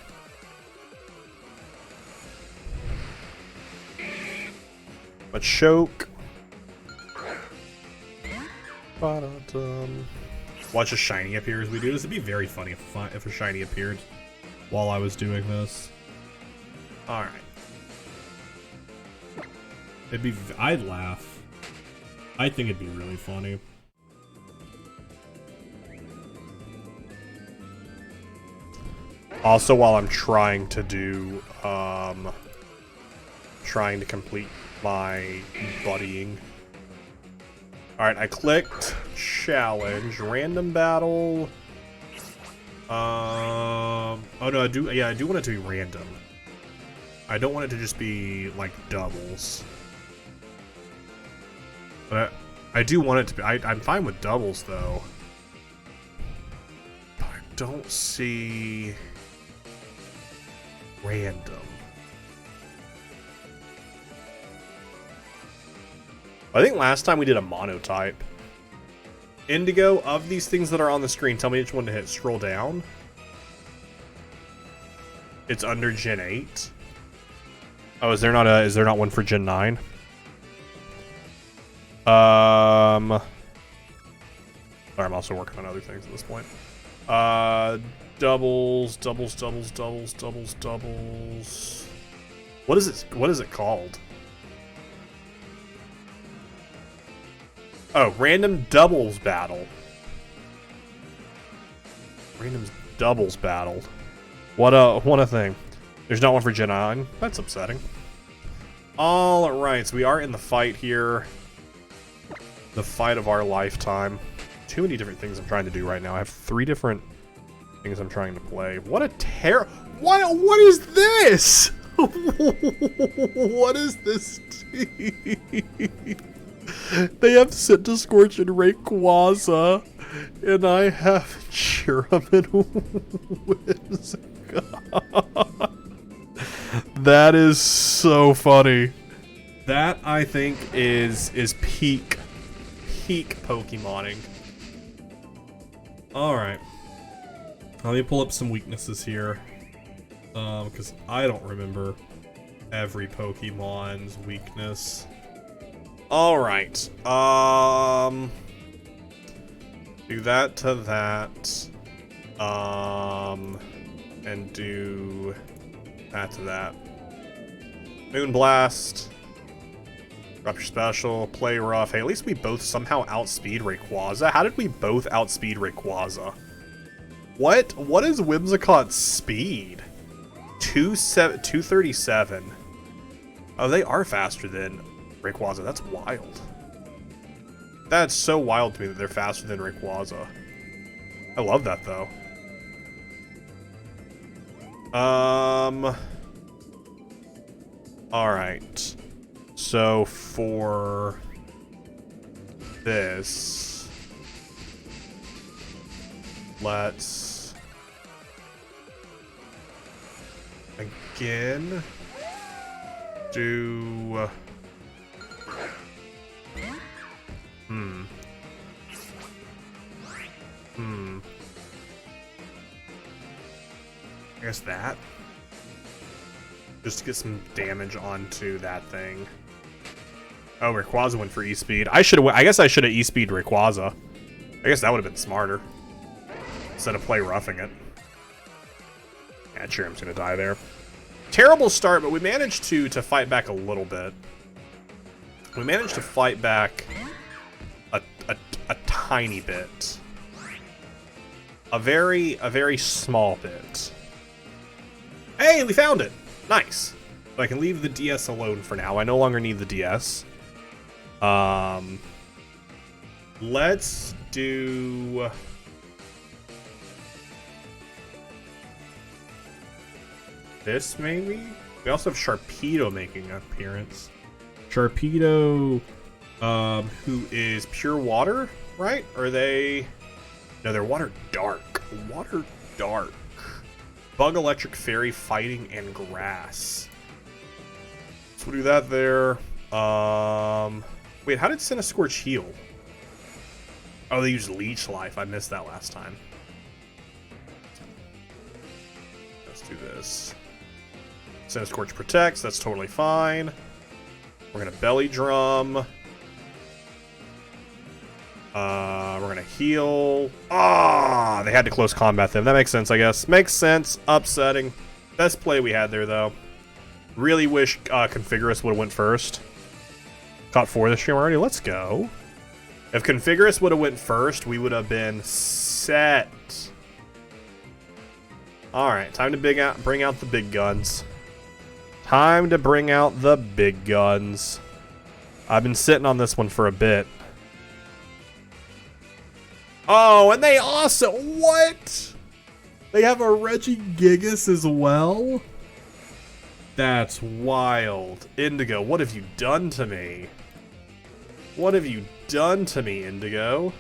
But choke. Watch a shiny appear as we do this. It'd be very funny if a shiny appeared while I was doing this. Alright. I'd laugh. I think it'd be really funny. Also, while I'm trying to do, trying to complete my buddying. Alright, I clicked challenge, random battle. Oh no, I do want it to be random. I don't want it to just be like doubles. But I do want it to be, I'm fine with doubles though. But I don't see random. I think last time we did a monotype. Indigo, of these things that are on the screen, tell me which one to hit. Scroll down. It's under Gen 8. Oh, is there not one for Gen 9? Sorry, I'm also working on other things at this point. Doubles. What is it called? Oh, random doubles battle. Random doubles battle. What a thing. There's not one for Gen 9. That's upsetting. Alright, so we are in the fight here. The fight of our lifetime. Too many different things I'm trying to do right now. I have 3 different things I'm trying to play. What a what is this? What is this team? They have Scorch and Rayquaza, and I have Cherup and Whimsicott. That is so funny. That, I think, is peak Pokemoning. Alright. Let me pull up some weaknesses here. Because I don't remember every Pokemon's weakness. Alright, do that to that, and do that to that. Moonblast, drop your special, play rough. Hey, at least we both somehow outspeed Rayquaza. How did we both outspeed Rayquaza? What is Whimsicott's speed? 237. Oh, they are faster than Rayquaza. That's wild. That's so wild to me that they're faster than Rayquaza. I love that though. Alright. So for this, let's again do I guess that. Just to get some damage onto that thing. Oh, Rayquaza went for E-Speed. I guess I should have E-Speed Rayquaza. I guess that would have been smarter. Instead of play roughing it. Yeah, Cherim's gonna die there. Terrible start, but we managed to fight back a little bit. We managed to fight back a tiny bit. A very small bit. Hey, we found it! Nice. So I can leave the DS alone for now. I no longer need the DS. Let's do this maybe? We also have Sharpedo making an appearance. Sharpedo, who is pure water, right? Or are they... No, they're water dark. Water dark. Bug, electric, fairy, fighting, and grass. So we'll do that there. Wait, how did Cinescorch heal? Oh, they used Leech Life. I missed that last time. Let's do this. Cinescorch protects. That's totally fine. We're going to Belly Drum. We're going to heal. Ah, they had to close combat them. That makes sense, I guess. Makes sense. Upsetting. Best play we had there, though. Really wish Configurus would have went first. Caught 4 this stream already. Let's go. If Configurus would have went first, we would have been set. Alright, time to bring out the big guns. Time to bring out the big guns. I've been sitting on this one for a bit. Oh, and they also... What? They have a Regigigas as well? That's wild. Indigo, what have you done to me? What have you done to me, Indigo?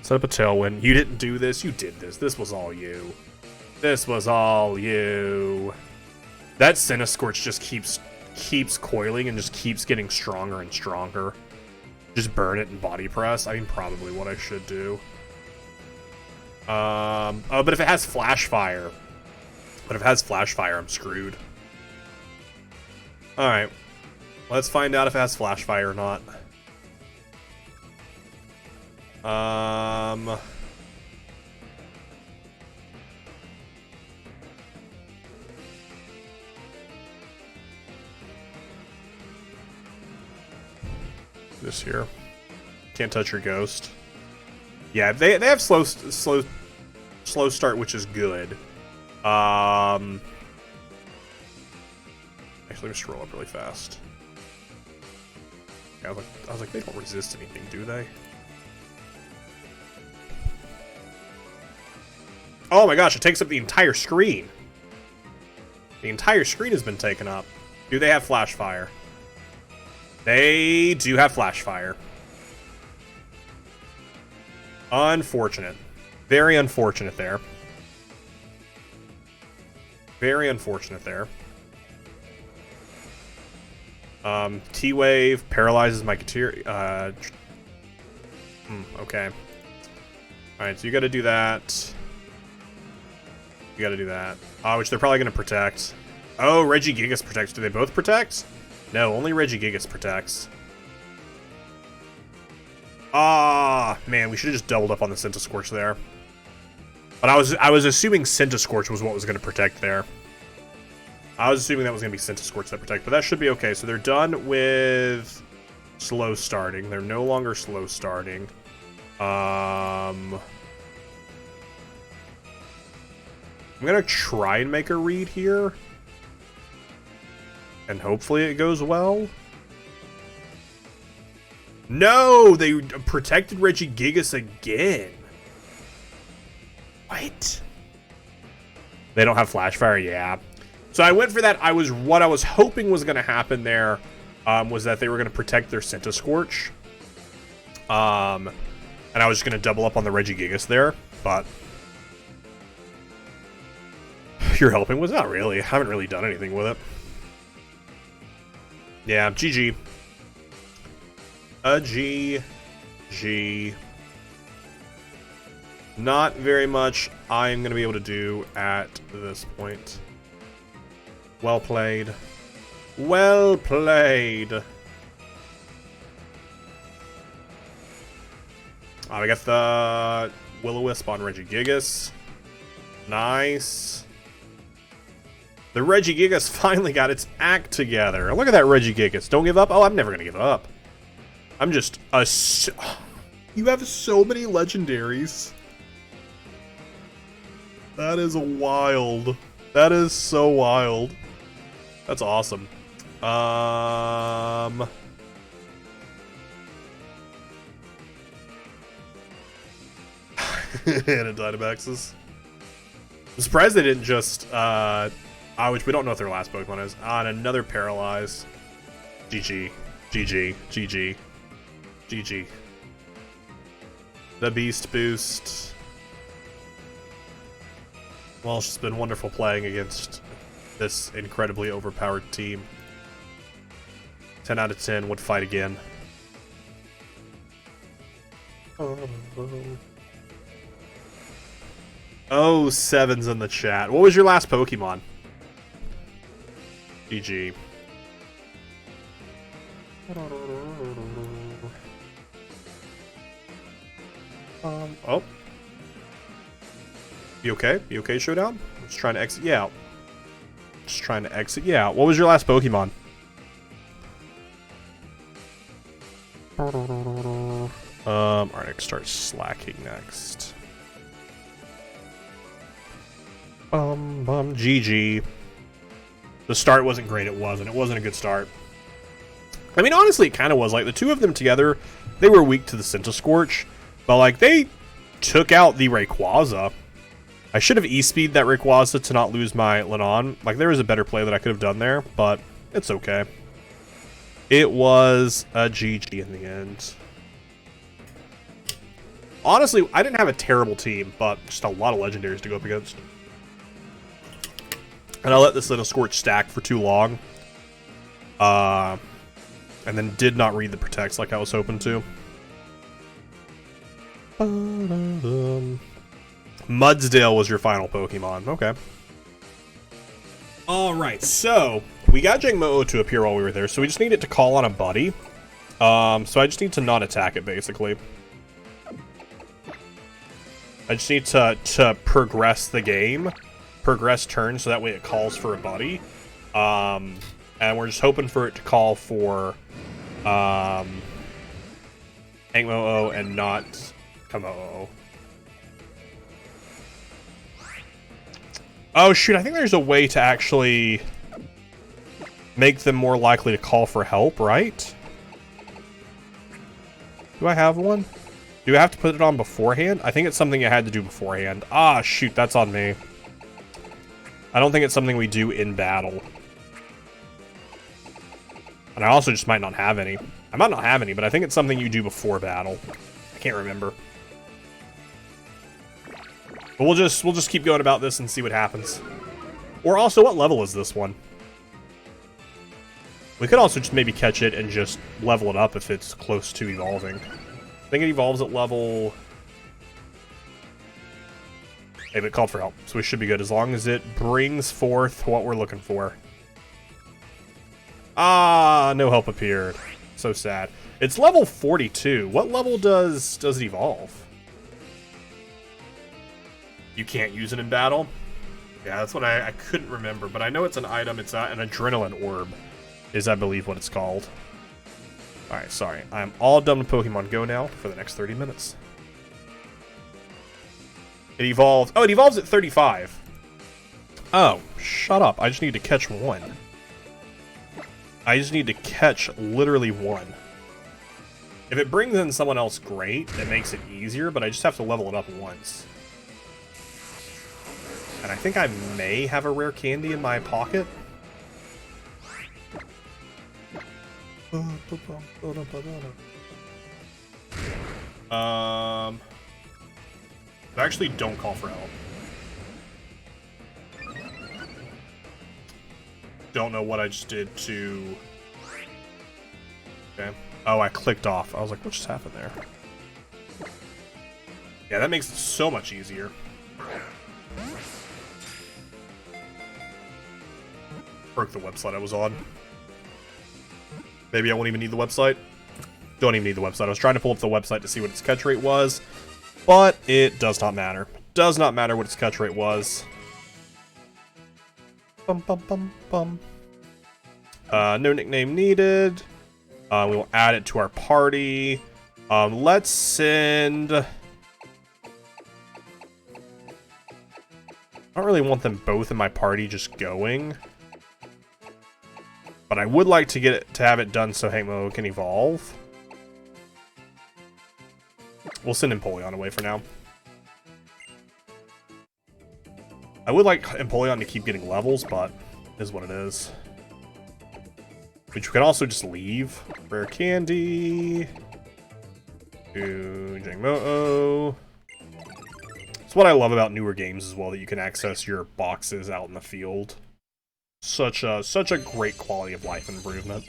Set up a Tailwind. You didn't do this. You did this. This was all you. This was all you. That Cinescorch just keeps coiling and just keeps getting stronger and stronger. Just burn it and body press. I mean, probably what I should do. Oh, but if it has Flash Fire. I'm screwed. Alright. Let's find out if it has Flash Fire or not. This here. Can't touch your ghost. Yeah, they have slow start, which is good. Actually, let me scroll up really fast. Yeah, I was like, they don't resist anything, do they? Oh my gosh, it takes up the entire screen. The entire screen has been taken up. Do they have Flash Fire? They do have Flash Fire. Unfortunate. Very unfortunate there. Very unfortunate there. T-Wave paralyzes my Katir. Okay. Alright, so you gotta do that. You gotta do that. Which they're probably gonna protect. Oh, Regigigas protects. Do they both protect? No, only Regigigas protects. Man, we should have just doubled up on the Centiskorch there. But I was assuming Centiskorch was what was going to protect there. I was assuming that was going to be Centiskorch that protect, but that should be okay. So they're done with slow starting. They're no longer slow starting. I'm going to try and make a read here. And hopefully it goes well. No, they protected Regigigas again. What? They don't have Flash Fire? Yeah. So I went for that. What I was hoping was going to happen there was that they were going to protect their Centiskorch. And I was just going to double up on the Regigigas there, but your helping was not really. I haven't really done anything with it. Yeah, GG. GG. Not very much I am going to be able to do at this point. Well played. Well played. We got the Will-O-Wisp on Regigigas. Nice. The Regigigas finally got its act together. Look at that Regigigas. Don't give up. Oh, I'm never going to give up. I'm just a... You have so many legendaries. That is wild. That is so wild. That's awesome. And a Dynamaxes. I'm surprised they didn't just, which we don't know what their last Pokemon is, on another Paralyze. GG. GG. GG. GG. The Beast Boost. Well, it's just been wonderful playing against this incredibly overpowered team. 10 out of 10 would fight again. Oh, Seven's in the chat. What was your last Pokemon? GG. Oh. You okay? You okay, Showdown? I'm just trying to exit you out. Just trying to exit you out. What was your last Pokemon? Alright, start slacking next. GG. The start wasn't great, it wasn't. It wasn't a good start. I mean, honestly, it kind of was. Like, the two of them together, they were weak to the Centiskorch, but, like, they took out the Rayquaza. I should have E-speed that Rayquaza to not lose my Lenoon. Like, there was a better play that I could have done there, but it's okay. It was a GG in the end. Honestly, I didn't have a terrible team, but just a lot of legendaries to go up against. And I let this Centiskorch stack for too long. And then did not read the protects like I was hoping to. Mudsdale was your final Pokemon. Okay. Alright, so we got Jangmo-O to appear while we were there, so we just need it to call on a buddy. So I just need to not attack it, basically. I just need to progress the game. Progress turn, so that way it calls for a buddy. And we're just hoping for it to call for Jangmo-O and not Kommo-O. Oh shoot, I think there's a way to actually make them more likely to call for help, right? Do I have one? Do I have to put it on beforehand? I think it's something I had to do beforehand. Ah, shoot, that's on me. I don't think it's something we do in battle. And I also just might not have any. I might not have any, but I think it's something you do before battle. I can't remember. But we'll just keep going about this and see what happens. Or also, what level is this one? We could also just maybe catch it and just level it up if it's close to evolving. I think it evolves at level... Hey, but it called for help, so we should be good as long as it brings forth what we're looking for. Ah, no help appeared. So sad. It's level 42. What level does it evolve? You can't use it in battle? Yeah, that's what I couldn't remember, but I know it's an item. It's an adrenaline orb, is I believe what it's called. Alright, sorry. I'm all done with Pokemon Go now for the next 30 minutes. It evolves. Oh, it evolves at 35. Oh, shut up. I just need to catch one. I just need to catch literally one. If it brings in someone else, great. It makes it easier, but I just have to level it up once. And I think I may have a rare candy in my pocket. Actually, don't call for help. Don't know what I just did to... Okay. Oh, I clicked off. I was like, what just happened there? Yeah, that makes it so much easier. Broke the website I was on. Maybe I won't even need the website. Don't even need the website. I was trying to pull up the website to see what its catch rate was, but it does not matter. Does not matter what its catch rate was. Bum bum bum bum. No nickname needed. We will add it to our party. Let's send... I don't really want them both in my party just going. But I would like to get it to have it done so Hank Mo can evolve. We'll send Empoleon away for now. I would like Empoleon to keep getting levels, but it is what it is. Which we can also just leave. Rare candy. To Jangmo-O. It's what I love about newer games as well, that you can access your boxes out in the field. Such a great quality of life improvement.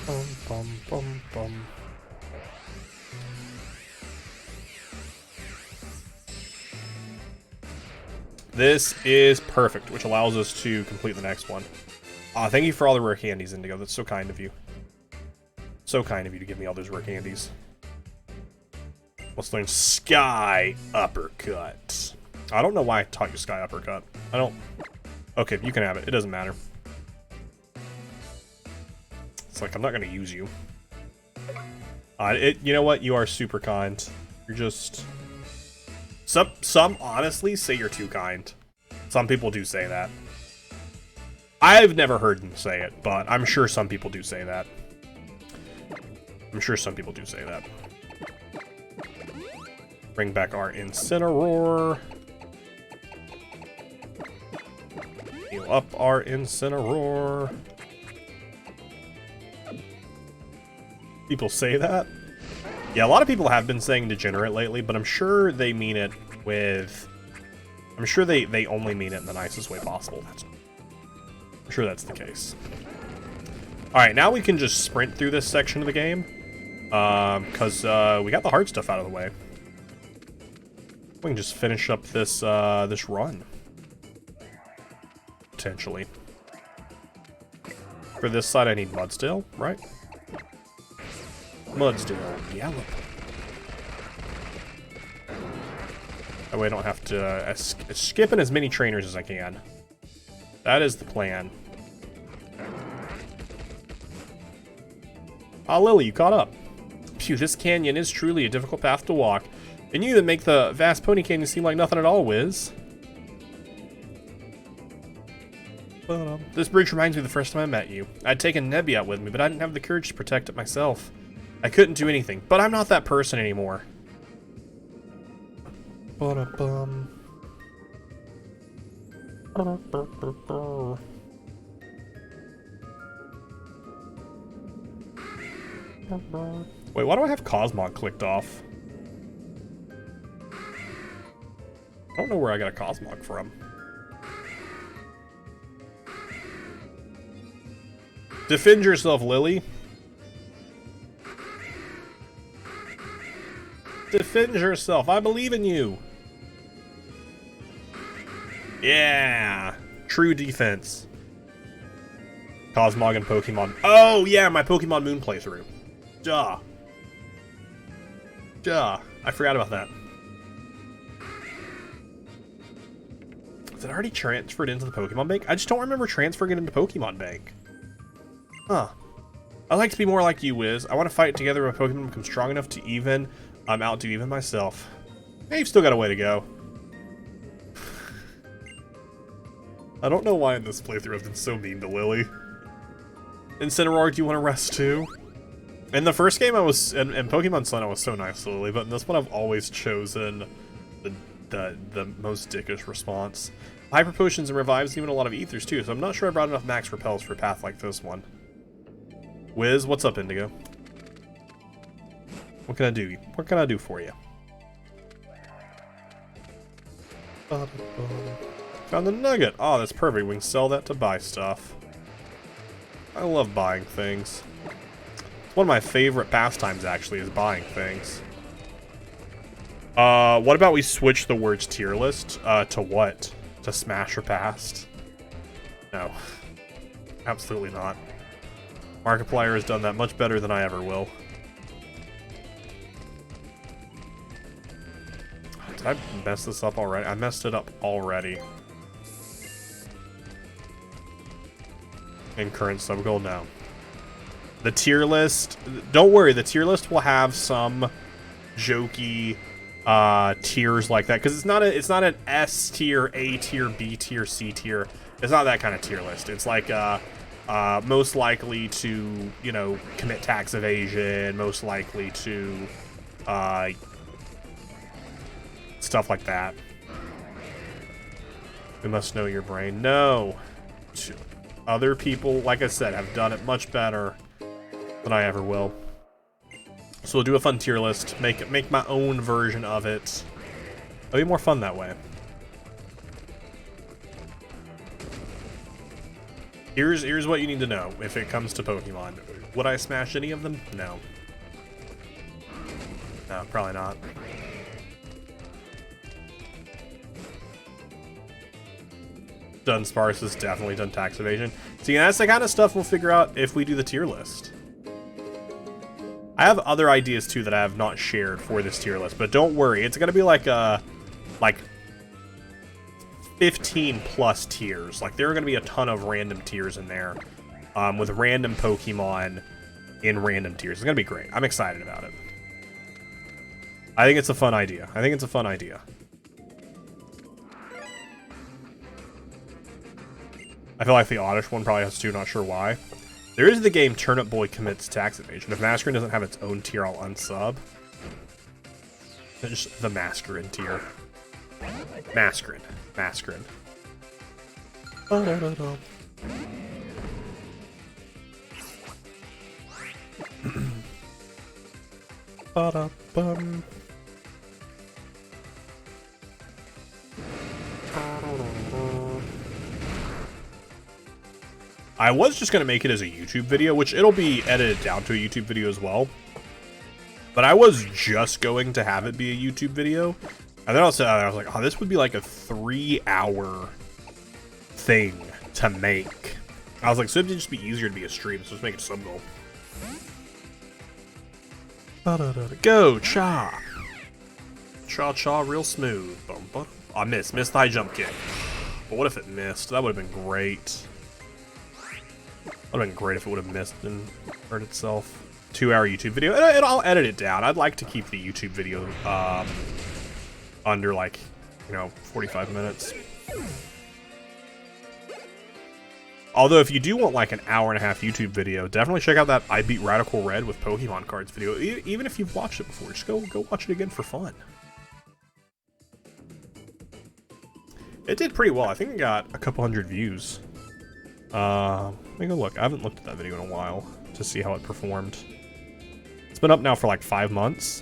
Bum, bum, bum, bum. This is perfect, which allows us to complete the next one. Thank you for all the rare candies, Indigo. That's so kind of you. So kind of you to give me all those rare candies. Let's learn Sky Uppercut. I don't know why I taught you Sky Uppercut. I don't... Okay, you can have it. It doesn't matter. It's like, I'm not going to use you. You know what? You are super kind. You're just... Some honestly say you're too kind. Some people do say that. I've never heard them say it, but I'm sure some people do say that. I'm sure some people do say that. Bring back our Incineroar. Heal up our Incineroar. People say that? Yeah, a lot of people have been saying degenerate lately, but I'm sure they mean it with... I'm sure they only mean it in the nicest way possible. I'm sure that's the case. Alright, now we can just sprint through this section of the game. Because we got the hard stuff out of the way. We can just finish up this this run. Potentially. For this side, I need Mudstill, right? Mudstill, Gallop. That way I don't have to skip in as many trainers as I can. That is the plan. Ah, Lily, you caught up. Phew, this canyon is truly a difficult path to walk. And you that make the vast Pony Canyon seem like nothing at all, Wiz. This bridge reminds me of the first time I met you. I'd taken Nebby out with me, but I didn't have the courage to protect it myself. I couldn't do anything, but I'm not that person anymore. Wait, why do I have Cosmog clicked off? I don't know where I got a Cosmog from. Defend yourself, Lily. Defend yourself. I believe in you. Yeah. True defense. Cosmog and Pokemon. Oh, yeah, my Pokemon Moon playthrough. Duh. Duh. I forgot about that. Is it already transferred into the Pokemon Bank? I just don't remember transferring it into Pokemon Bank. Huh. I'd like to be more like you, Wiz. I want to fight together with Pokemon become strong enough to even... outdo even myself. Hey, you've still got a way to go. I don't know why in this playthrough I've been so mean to Lily. Incineroar, do you want to rest too? In the first game, I was in Pokemon Sun, I was so nice to Lily, but in this one, I've always chosen the most dickish response. Hyper potions and revives, even a lot of ethers too. So I'm not sure I brought enough max repels for a path like this one. Wiz, what's up, Indigo? What can I do? What can I do for you? Found the nugget. Oh, that's perfect. We can sell that to buy stuff. I love buying things. It's one of my favorite pastimes, actually, is buying things. What about we switch the words tier list to what? To smash or past? No. Absolutely not. Markiplier has done that much better than I ever will. Did I mess this up already? I messed it up already. In current sub-goal, no. The tier list... Don't worry, the tier list will have some jokey tiers like that, because it's not an S tier, A tier, B tier, C tier. It's not that kind of tier list. It's like most likely to, you know, commit tax evasion, most likely to stuff like that. We must know your brain. No. Other people, like I said, have done it much better than I ever will. So we'll do a fun tier list, make my own version of it. It'll be more fun that way. Here's what you need to know if it comes to Pokemon. Would I smash any of them? No. No, probably not. Done sparse is definitely done tax evasion. See, that's the kind of stuff we'll figure out if we do the tier list. I have other ideas too that I have not shared for this tier list, but don't worry, it's gonna be like 15 plus tiers. Like, there are gonna be a ton of random tiers in there, with random Pokemon in random tiers. It's gonna be great. I'm excited about it. I think it's a fun idea. I think it's a fun idea. I feel like the Oddish one probably has to, not sure why. There is the game Turnip Boy Commits Tax Evasion. If Mascarin doesn't have its own tier, I'll unsub. Just the Mascarin tier. Mascarin. Mascarin. Ba-da-bum. I was just going to make it as a YouTube video, which it'll be edited down to a YouTube video as well. But I was just going to have it be a YouTube video. And then I was like, oh, this would be like a 3-hour thing to make. I was like, so it'd just be easier to be a stream, so let's make it a sub goal. Go, Cha! Cha-cha real smooth. I missed the high jump kick. But what if it missed? That would have been great. Would have been great if it would have missed and hurt itself. 2-hour YouTube video. And I'll edit it down. I'd like to keep the YouTube video under, like, you know, 45 minutes. Although, if you do want, like, an hour-and-a-half YouTube video, definitely check out that I Beat Radical Red with Pokemon cards video. Even if you've watched it before, just go watch it again for fun. It did pretty well. I think it got a couple hundred views. Let me go look. I haven't looked at that video in a while to see how it performed. It's been up now for like 5 months.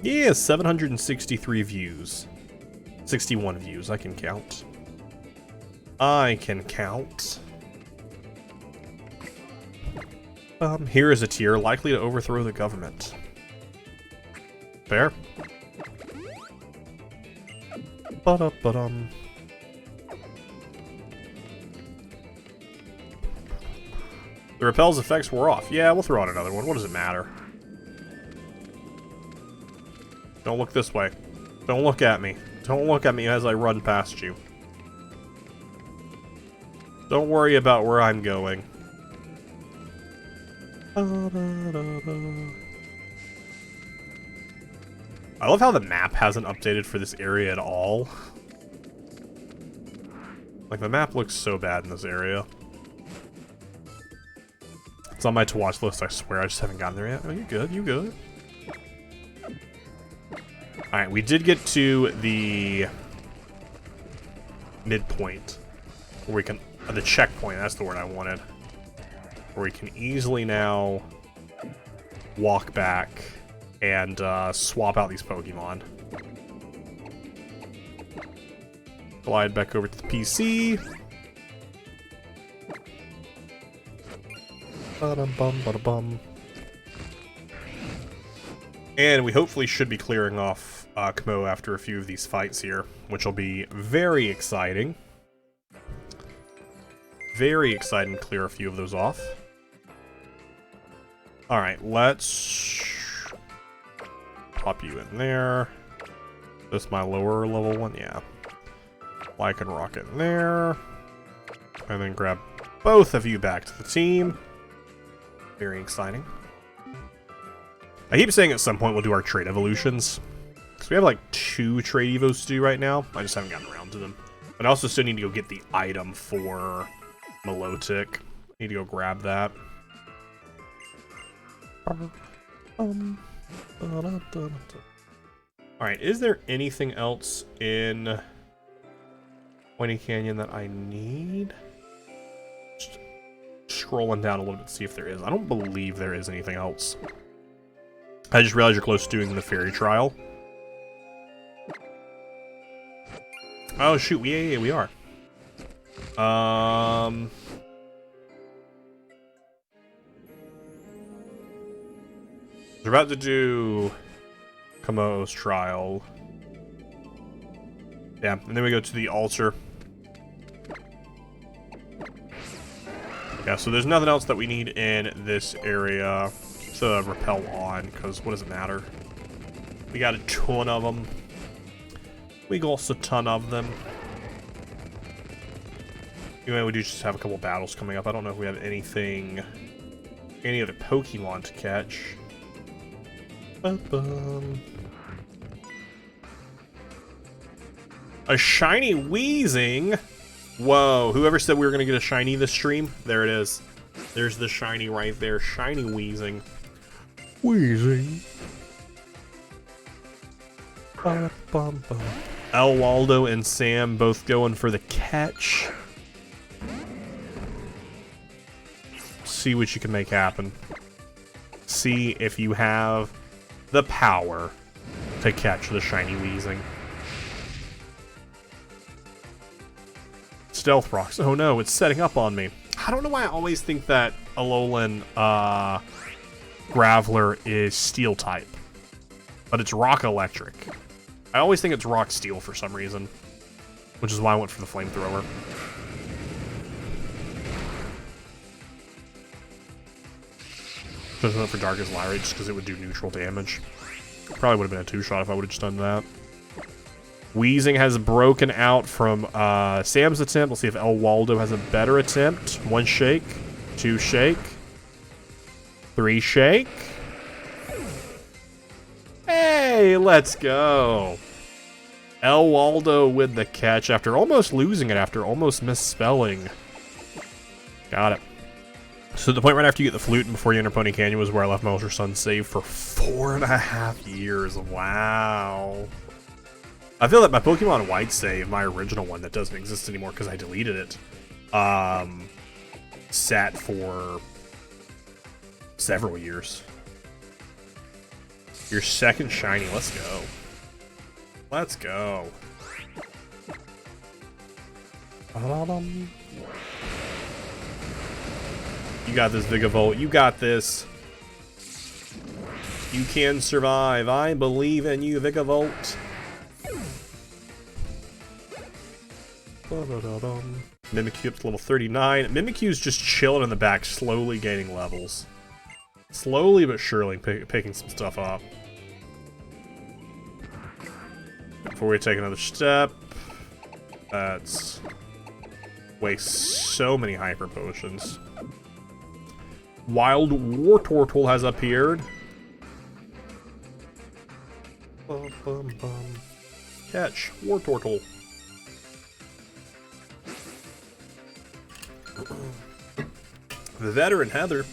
Yeah, 763 views. 61 views. I can count. I can count. Here is a tier likely to overthrow the government. Fair. Ba-da-ba-dum. The repel's effects were off. Yeah, we'll throw out another one. What does it matter? Don't look this way. Don't look at me. Don't look at me as I run past you. Don't worry about where I'm going. I love how the map hasn't updated for this area at all. Like, the map looks so bad in this area. It's on my to-watch list, I swear. I just haven't gotten there yet. Oh, you good? You good? Alright, we did get to the midpoint. Where we can... the checkpoint, that's the word I wanted. Where we can easily now walk back and swap out these Pokemon. Glide back over to the PC. Ba-dum-bum, ba-da-bum. And we hopefully should be clearing off Kamo after a few of these fights here, which will be very exciting. Very exciting to clear a few of those off. Alright, let's pop you in there. This my lower level one? Yeah. Lycan Rocket in there. And then grab both of you back to the team. Very exciting. I keep saying at some point we'll do our trait evolutions. Because we have like 2 trait evos to do right now. I just haven't gotten around to them. But I also still need to go get the item for Milotic. Need to go grab that. Alright, is there anything else in Pointy Canyon that I need? Just scrolling down a little bit to see if there is. I don't believe there is anything else. I just realized you're close to doing the fairy trial. Oh shoot, yeah, we are. We're about to do Kamo's trial. Yeah, and then we go to the altar. Yeah, so there's nothing else that we need in this area to repel on, because what does it matter? We got a ton of them. We got a ton of them. Anyway, we do just have a couple battles coming up. I don't know if we have anything, any other Pokemon to catch. Ba-bum. A shiny Weezing. Whoa, whoever said we were gonna get a shiny this stream, there it is. There's the shiny right there. Shiny Weezing. Weezing. Ba-bum-bum. El Waldo and Sam both going for the catch. See what you can make happen. See if you have the power to catch the shiny Weezing. Stealth rocks. Oh no, it's setting up on me. I don't know why I always think that Alolan Graveler is steel type. But it's rock electric. I always think it's rock steel for some reason. Which is why I went for the flamethrower. Just went for Darkest Lyrate just because it would do neutral damage. Probably would have been a 2-shot if I would have just done that. Weezing has broken out from Sam's attempt. Let's see if El Waldo has a better attempt. 1 shake. 2 shake. 3 shake. Hey, let's go. El Waldo with the catch after almost losing it, after almost misspelling. Got it. So the point right after you get the flute and before you enter Pony Canyon was where I left my Ultra Sun save for 4.5 years. Wow. I feel like my Pokemon White save, my original one that doesn't exist anymore because I deleted it, sat for several years. Your second shiny, let's go. Let's go. You got this, Vigavolt. You got this. You can survive. I believe in you, Vigavolt. Mimikyu up to level 39. Mimikyu's just chilling in the back, slowly gaining levels. Slowly but surely picking some stuff up. Before we take another step, let's waste so many hyper potions. Wild Wartortle has appeared. Bum, bum, bum. Catch Wartortle. The veteran Heather.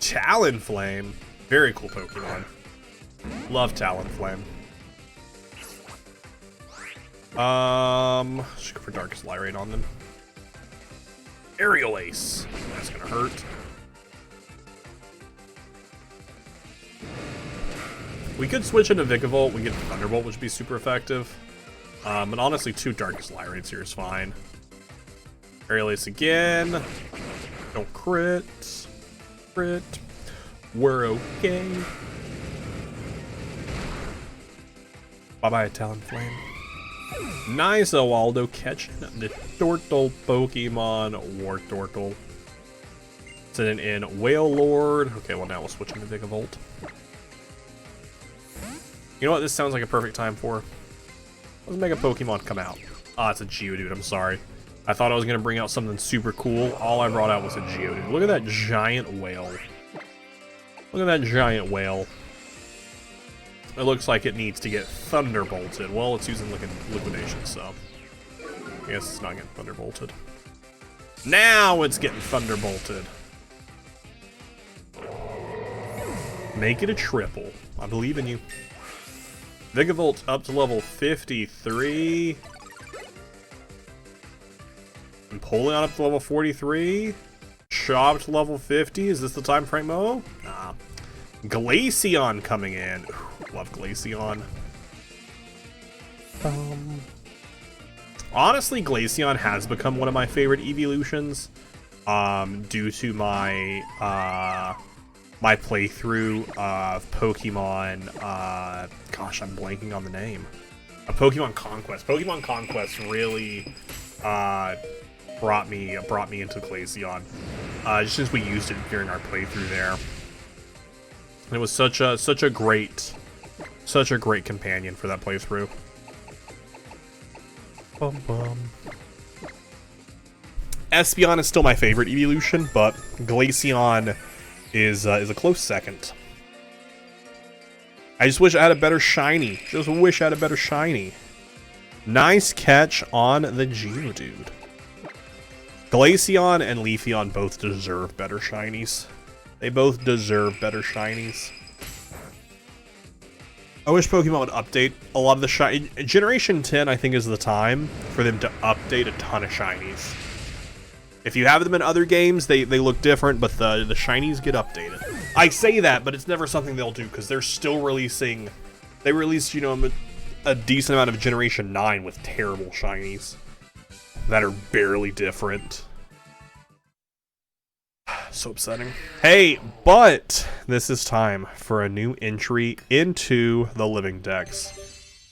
Talonflame. Very cool Pokemon. Love Talonflame. Should go for Darkest Lyrate on them. Aerial Ace. That's gonna hurt. We could switch into Vikavolt. We get Thunderbolt, which would be super effective. But honestly, 2 Darkest Lyrates here is fine. Aerial Ace again. Don't crit. Crit. We're okay. Bye-bye, Talonflame. Nice, Waldo, catching the Tortle Pokemon. Wartortle. Sitting in Whale Lord. Okay, well now we'll switch into Vikavolt. You know what this sounds like a perfect time for? Let's make a Pokemon come out. Ah, it's a Geodude, I'm sorry. I thought I was going to bring out something super cool. All I brought out was a Geodude. Look at that giant whale. Look at that giant whale. It looks like it needs to get Thunderbolted. Well, it's using Liquidation, so I guess it's not getting Thunderbolted. Now it's getting Thunderbolted. Make it a triple. I believe in you. Vikavolt up to level 53. Empoleon up to level 43. Chop to level 50. Is this the time frame, Mo? Nah. Glaceon coming in. Ooh, love Glaceon. Honestly, Glaceon has become one of my favorite evolutions. Due to my my playthrough of Pokemon, gosh, I'm blanking on the name. Pokemon Conquest. Pokemon Conquest really brought me into Glaceon. Just since we used it during our playthrough there. And it was such a great companion for that playthrough. Bum bum. Espeon is still my favorite evolution, but Glaceon is a close second. I just wish I had a better shiny. Just wish I had a better shiny. Nice catch on the Geodude. Glaceon and Leafeon both deserve better shinies. They both deserve better shinies. I wish Pokemon would update a lot of the shiny. Generation 10, I think, is the time for them to update a ton of shinies. If you have them in other games, they look different, but the shinies get updated. I say that, but it's never something they'll do, because they're still releasing... They released, you know, a decent amount of Generation 9 with terrible shinies that are barely different. So upsetting. Hey, but this is time for a new entry into the Living Dex.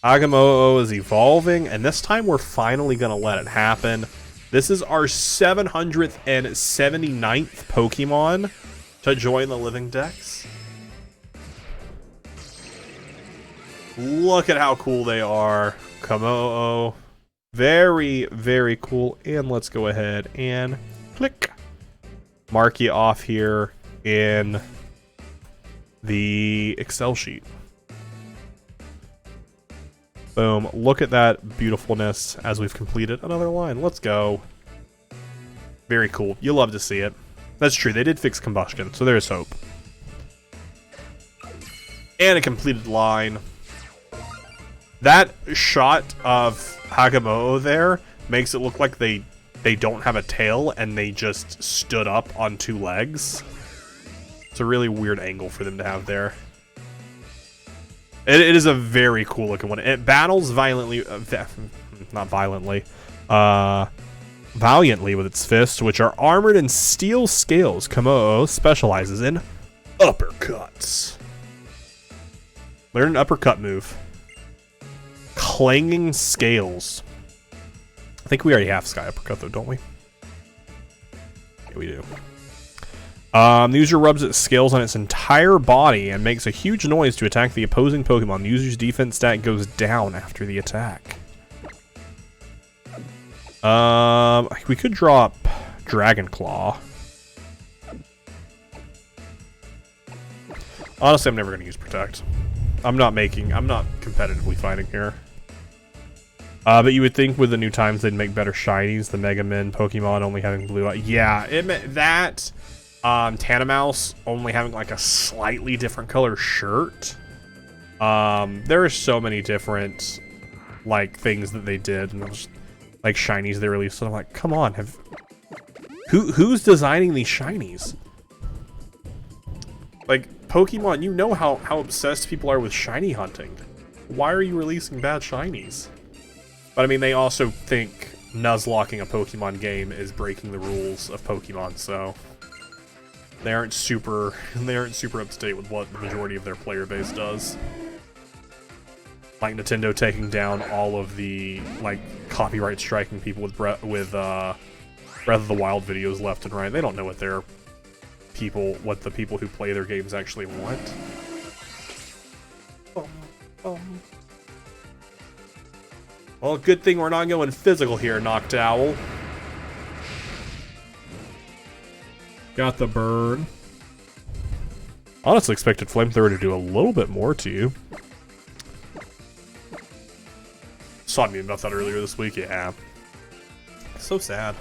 Agamotto is evolving, and this time we're finally going to let it happen. This is our 779th Pokemon to join the Living Dex. Look at how cool they are. Agamotto. Very, very cool. And let's go ahead and click. Mark you off here in the Excel sheet. Boom. Look at that beautifulness as we've completed another line. Let's go. Very cool. You love to see it. That's true. They did fix combustion, so there's hope. And a completed line. That shot of Agamotto there makes it look like they don't have a tail and they just stood up on 2 legs. It's a really weird angle for them to have there. It is a very cool looking one. It battles violently, not violently, valiantly with its fists, which are armored in steel scales. Agamotto specializes in uppercuts. Learn an uppercut move. Clanging scales. I think we already have Sky Uppercut though, don't we? Yeah, we do. The user rubs its scales on its entire body and makes a huge noise to attack the opposing Pokemon. The user's defense stat goes down after the attack. We could drop Dragon Claw. Honestly, I'm never going to use Protect. I'm not competitively fighting here. But you would think with the new times they'd make better shinies. The Mega Men Pokemon only having blue eye. Yeah, it meant that. Tanamouse only having like a slightly different color shirt. There are so many different like things that they did, and it was like shinies they released. So I'm like, come on, who's designing these shinies? Like Pokemon, you know how obsessed people are with shiny hunting. Why are you releasing bad shinies? But I mean, they also think Nuzlocking a Pokemon game is breaking the rules of Pokemon, so they aren't super up to date with what the majority of their player base does. Like Nintendo taking down all of the like copyright striking people with Breath of the Wild videos left and right. They don't know what the people who play their games actually want. Well, good thing we're not going physical here, Noctowl. Got the burn. Honestly expected Flamethrower to do a little bit more to you. Saw me about that earlier this week, yeah. So sad.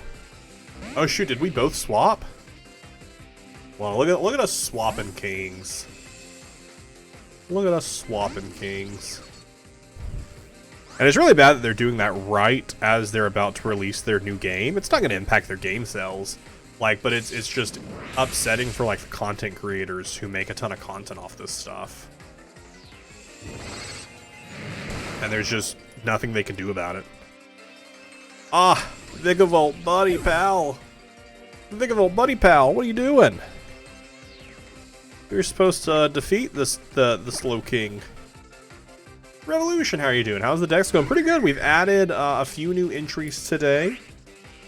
Oh shoot, did we both swap? Well, look at us swapping kings. Look at us swapping kings. And it's really bad that they're doing that right as they're about to release their new game. It's not going to impact their game sales, like, but it's just upsetting for like the content creators who make a ton of content off this stuff. And there's just nothing they can do about it. Ah, Vigavolt, buddy pal. Vigavolt, buddy pal, what are you doing? You're supposed to defeat the Slow King. Revolution, how are you doing? How's the dex going? Pretty good. We've added a few new entries today,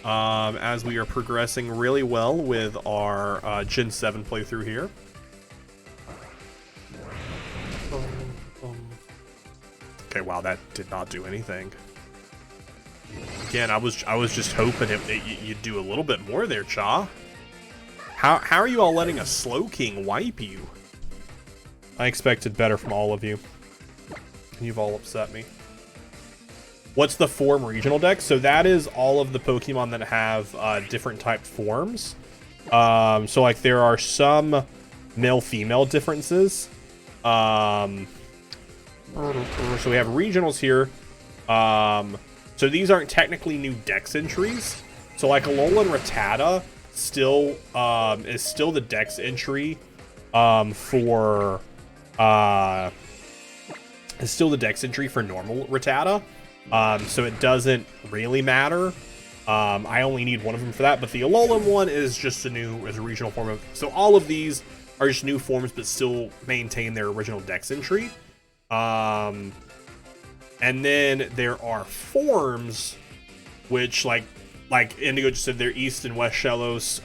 as we are progressing really well with our Gen 7 playthrough here. Okay, wow, that did not do anything. Again, I was just hoping you'd do a little bit more there, Cha. How are you all letting a Slow King wipe you? I expected better from all of you. You've all upset me. What's the form regional dex? So that is all of the Pokemon that have different type forms. So like there are some male-female differences. So we have regionals here. So these aren't technically new dex entries. So like Alolan Rattata still is still the dex entry for is still the dex entry for normal Rattata. So it doesn't really matter. I only need one of them for that, but the Alolan one is just a regional form of. So all of these are just new forms, but still maintain their original dex entry. And then there are forms, which like Indigo just said, they're East and West Shellos.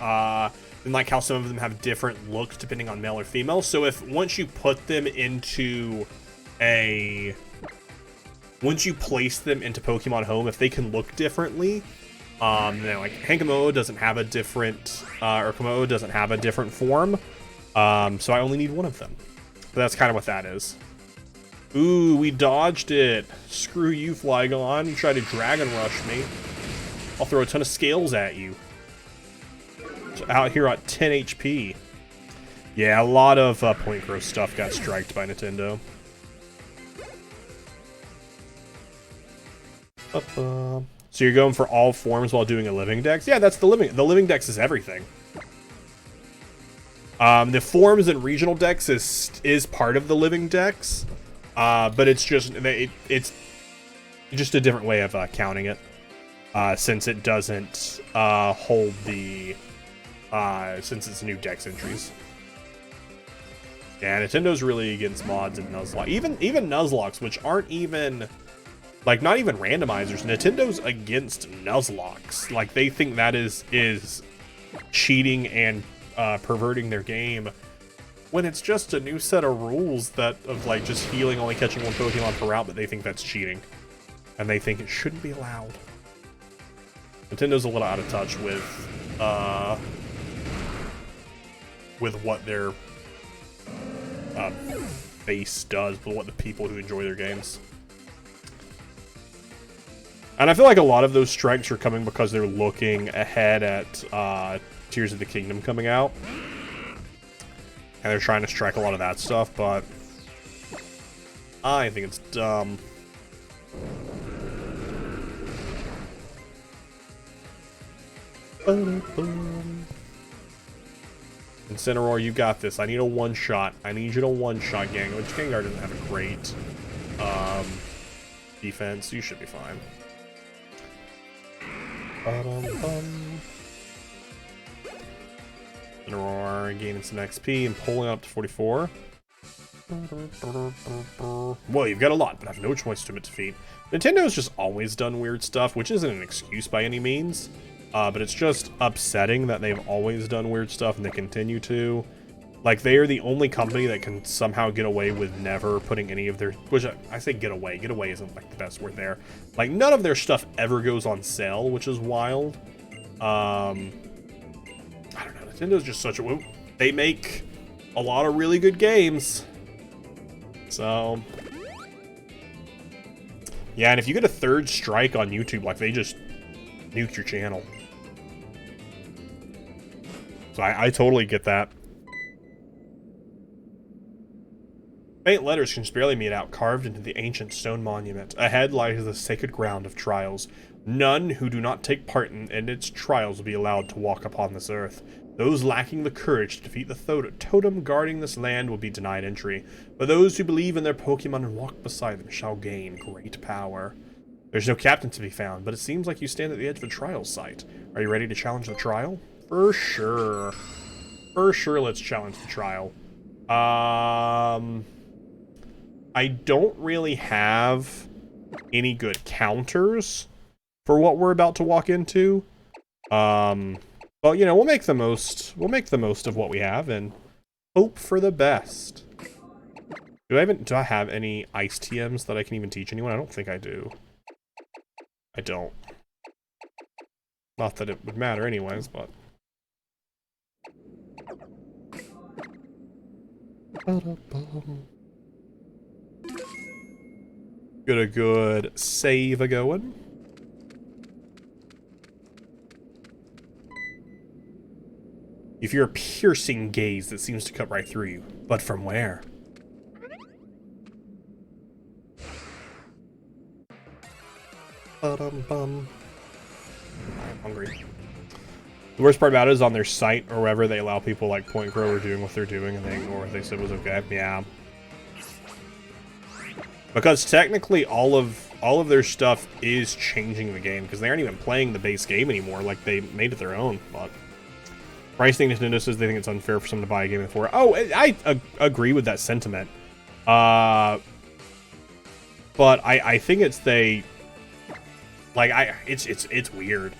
And like how some of them have different looks depending on male or female. So once you put them into once you place them into Pokemon Home, if they can look differently, like Hankamoa doesn't have a different, or Komodo doesn't have a different form, so I only need one of them. But that's kind of what that is. Ooh, we dodged it. Screw you, Flygon. You tried to Dragon Rush me. I'll throw a ton of scales at you. So out here at 10 HP. Yeah, a lot of Point Growth stuff got striked by Nintendo. So you're going for all forms while doing a living dex? Yeah, that's the living dex is everything. The forms and regional dex is part of the living dex, but it's just a different way of counting it, since it doesn't hold the since it's new dex entries. Yeah, Nintendo's really against mods and Nuzlocke. Even Nuzlocks, which aren't even like not even randomizers. Nintendo's against Nuzlocks. Like they think that is cheating and perverting their game, when it's just a new set of rules of like just healing, only catching one Pokemon per route, but they think that's cheating, and they think it shouldn't be allowed. Nintendo's a little out of touch with what their base does, but what the people who enjoy their games. And I feel like a lot of those strikes are coming because they're looking ahead at Tears of the Kingdom coming out. And they're trying to strike a lot of that stuff, but I think it's dumb. Incineroar, you got this. I need a one-shot. I need you to one-shot Gengar. Which Gengar doesn't have a great defense. You should be fine. Incineroar gaining some XP and pulling up to 44. Well, you've got a lot, but I have no choice to defeat. Nintendo's just always done weird stuff, which isn't an excuse by any means. But it's just upsetting that they've always done weird stuff and they continue to. Like, they are the only company that can somehow get away with never putting any of their... Which, I say get away. Get away isn't, like, the best word there. Like, none of their stuff ever goes on sale, which is wild. I don't know. Nintendo's just such a... They make a lot of really good games. So... Yeah, and if you get a third strike on YouTube, like, they just nuke your channel. So I totally get that. Faint letters can barely made out, carved into the ancient stone monument. Ahead lies the sacred ground of trials. None who do not take part in its trials will be allowed to walk upon this earth. Those lacking the courage to defeat the totem guarding this land will be denied entry. But those who believe in their Pokémon and walk beside them shall gain great power. There's no captain to be found, but it seems like you stand at the edge of a trial site. Are you ready to challenge the trial? For sure. For sure, let's challenge the trial. I don't really have any good counters for what we're about to walk into. But you know, we'll make the most of what we have and hope for the best. Do I have any ice TMs that I can even teach anyone? I don't think I do. I don't. Not that it would matter anyways, but... Get a good save a-going. You hear a piercing gaze that seems to cut right through you. But from where? I'm hungry. The worst part about it is on their site or wherever they allow people like Point Grower doing what they're doing and they ignore what they said was okay. Yeah. Because technically all of their stuff is changing the game because they aren't even playing the base game anymore. Like they made it their own. But pricing, Nintendo says they think it's unfair for someone to buy a game for. Oh, I agree with that sentiment. But I think it's they. Like it's weird.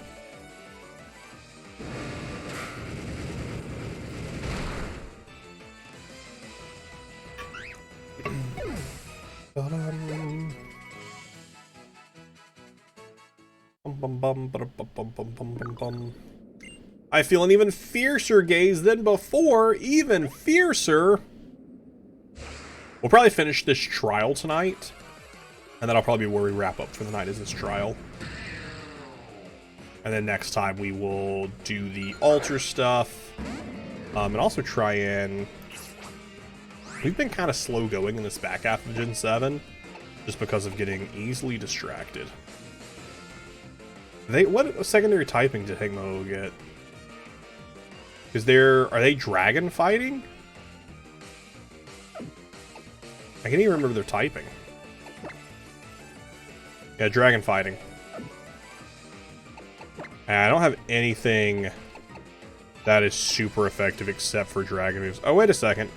I feel an even fiercer gaze than before, even fiercer. We'll probably finish this trial tonight, and that'll probably be where we wrap up for the night, is this trial. And then next time we will do the altar stuff, and also try and... We've been kind of slow going in this back half of Gen 7, just because of getting easily distracted. What secondary typing did Higmo get? Are they dragon fighting? I can't even remember their typing. Yeah, dragon fighting. And I don't have anything that is super effective except for dragon moves. Oh, wait a second.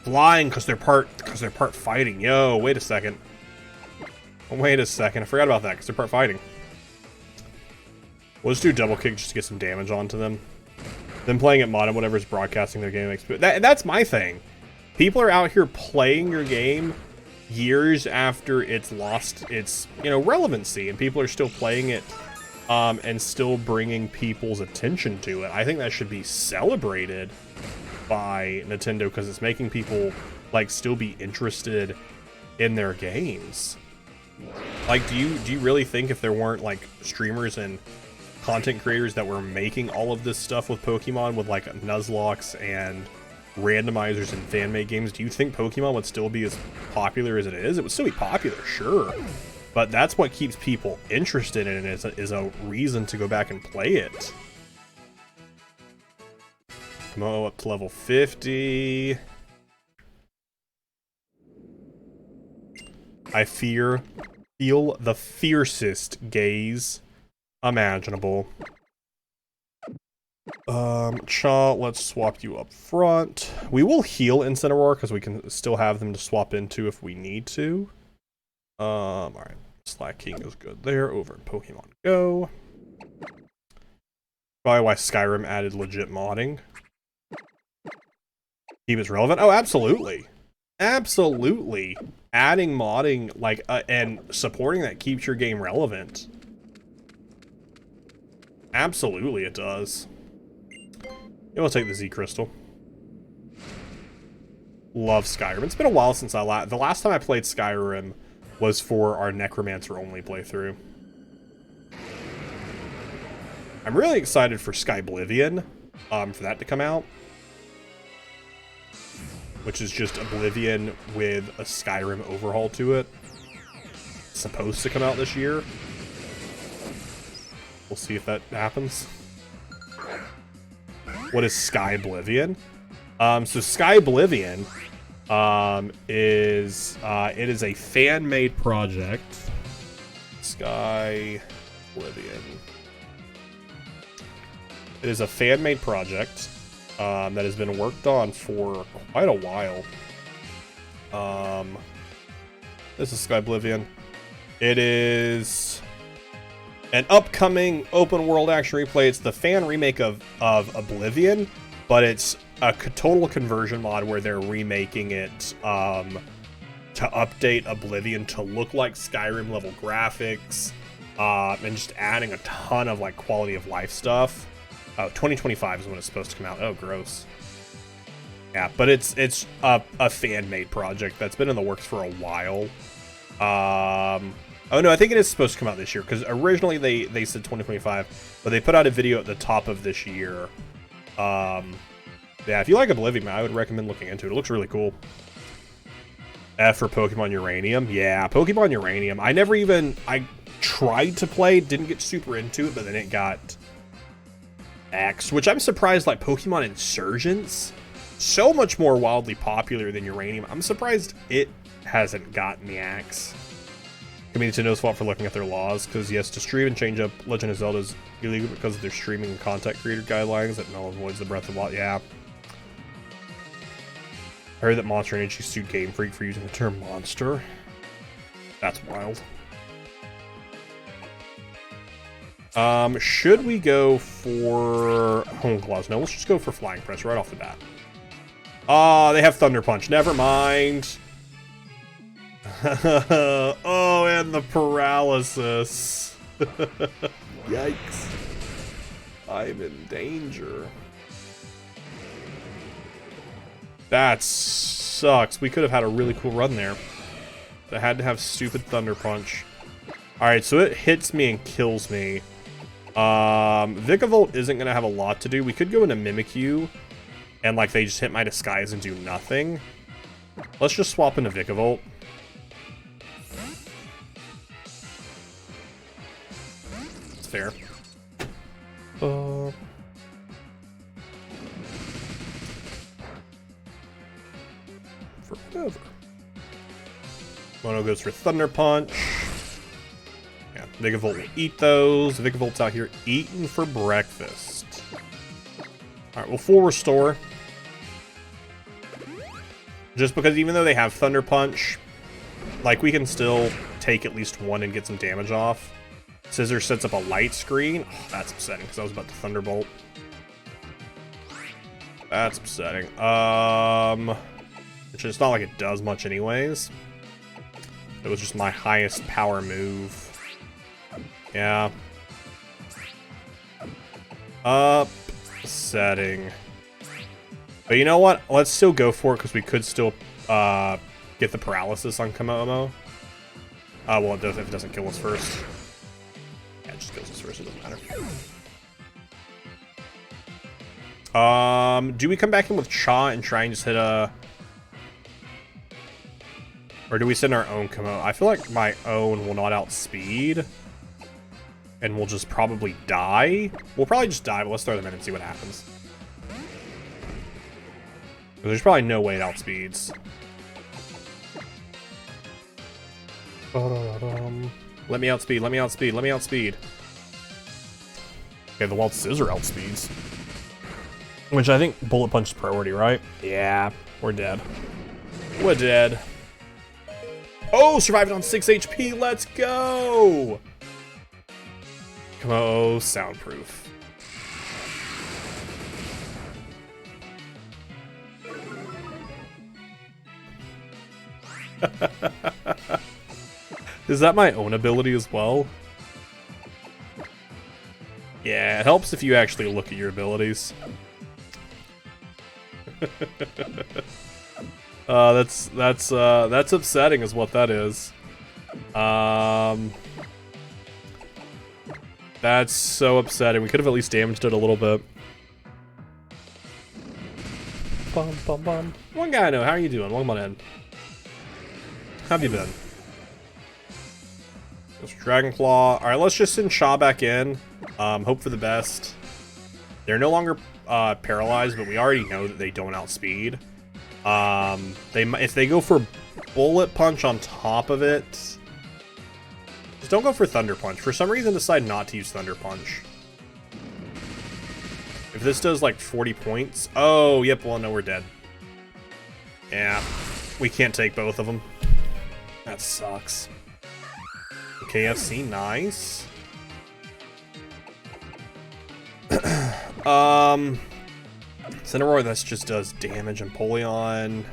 Flying because they're part fighting. Yo, wait a second. Wait a second. I forgot about that because they're part fighting. We'll just do double kick just to get some damage onto them. Then playing at mod and whatever's broadcasting their game. That's my thing. People are out here playing your game years after it's lost its, relevancy, and people are still playing it and still bringing people's attention to it. I think that should be celebrated by Nintendo because it's making people like still be interested in their games. Like, do you really think if there weren't like streamers and content creators that were making all of this stuff with Pokemon, with like Nuzlocke and randomizers and fan-made games, do you think Pokemon would still be as popular as it is? It would still be popular, sure, but that's what keeps people interested in it, is a reason to go back and play it. Come on, up to level 50. I feel the fiercest gaze imaginable. Cha, let's swap you up front. We will heal Incineroar because we can still have them to swap into if we need to. Alright. Slacking is good there over in Pokemon Go. Probably why Skyrim added legit modding. Keep it relevant? Oh, absolutely. Absolutely. Adding modding, like, and supporting that keeps your game relevant. Absolutely it does. Yeah, we'll take the Z Crystal. Love Skyrim. It's been a while since the last time I played Skyrim was for our Necromancer only playthrough. I'm really excited for Skyblivion, for that to come out. Which is just Oblivion with a Skyrim overhaul to it. It's supposed to come out this year. We'll see if that happens. What is Skyblivion? So Skyblivion is a fan-made project. Skyblivion. It is a fan-made project that has been worked on for quite a while. This is Skyblivion. It is an upcoming open world action replay. It's the fan remake of Oblivion, but it's a total conversion mod where they're remaking it to update Oblivion to look like Skyrim level graphics, and just adding a ton of like quality of life stuff. Oh, 2025 is when it's supposed to come out. Oh, gross. Yeah, but it's a fan-made project that's been in the works for a while. Oh no, I think it is supposed to come out this year, because originally they said 2025, but they put out a video at the top of this year. Yeah, if you like Oblivion, I would recommend looking into it. It looks really cool. F for Pokemon Uranium. Yeah, Pokemon Uranium. I tried to play, didn't get super into it, but then it got axed, which I'm surprised, like Pokemon Insurgents, so much more wildly popular than Uranium. I'm surprised it hasn't gotten the axe. Community knows fault for looking at their laws, because yes, to stream and change up Legend of Zelda is illegal because of their streaming and content creator guidelines that null and voids the Breath of Wild. Yeah. I heard that Monster Energy sued Game Freak for using the term monster. That's wild. Should we go for Home Claws? No, let's just go for Flying Press right off the bat. They have Thunder Punch. Never mind. Oh, and the paralysis. Yikes. I'm in danger. That sucks. We could have had a really cool run there. But I had to have stupid Thunder Punch. Alright, so it hits me and kills me. Vikavolt isn't going to have a lot to do. We could go into Mimikyu, and like they just hit my Disguise and do nothing. Let's just swap into Vikavolt. It's fair. For whatever. Mono goes for Thunder Punch. Yeah, Vikavolt will eat those. Vikavolt's out here eating for breakfast. Alright, we'll full restore. Just because even though they have Thunder Punch, like we can still take at least one and get some damage off. Scissor sets up a light screen. Oh, that's upsetting because I was about to Thunderbolt. That's upsetting. Which it's not like it does much anyways. It was just my highest power move. Yeah. Upsetting. But you know what? Let's still go for it because we could still get the paralysis on Komomo. Well, it does if it doesn't kill us first. Yeah, it just kills us first. It doesn't matter. Do we come back in with Cha and try and just hit a... Or do we send our own Komo? I feel like my own will not outspeed. And we'll just probably die. We'll probably just die, but let's throw them in and see what happens. There's probably no way it outspeeds. Let me outspeed, let me outspeed, let me outspeed. Okay, the Wild Scissor outspeeds. Which I think Bullet Punch is priority, right? Yeah, we're dead. We're dead. Oh, survived on 6 HP, let's go! Come on, soundproof. Is that my own ability as well? Yeah, it helps if you actually look at your abilities. That's upsetting is what that is. That's so upsetting. We could have at least damaged it a little bit. Bum bum bum. One guy I know, how are you doing? Welcome on in. How have you been? Dragon Claw. Alright, let's just send Shaw back in. Hope for the best. They're no longer paralyzed, but we already know that they don't outspeed. If they go for Bullet Punch on top of it, just don't go for Thunder Punch. For some reason, decide not to use Thunder Punch. If this does like 40 points, oh yep. Well, no, we're dead. Yeah, we can't take both of them. That sucks. KFC, nice. Cineroar, this just does damage. Empoleon.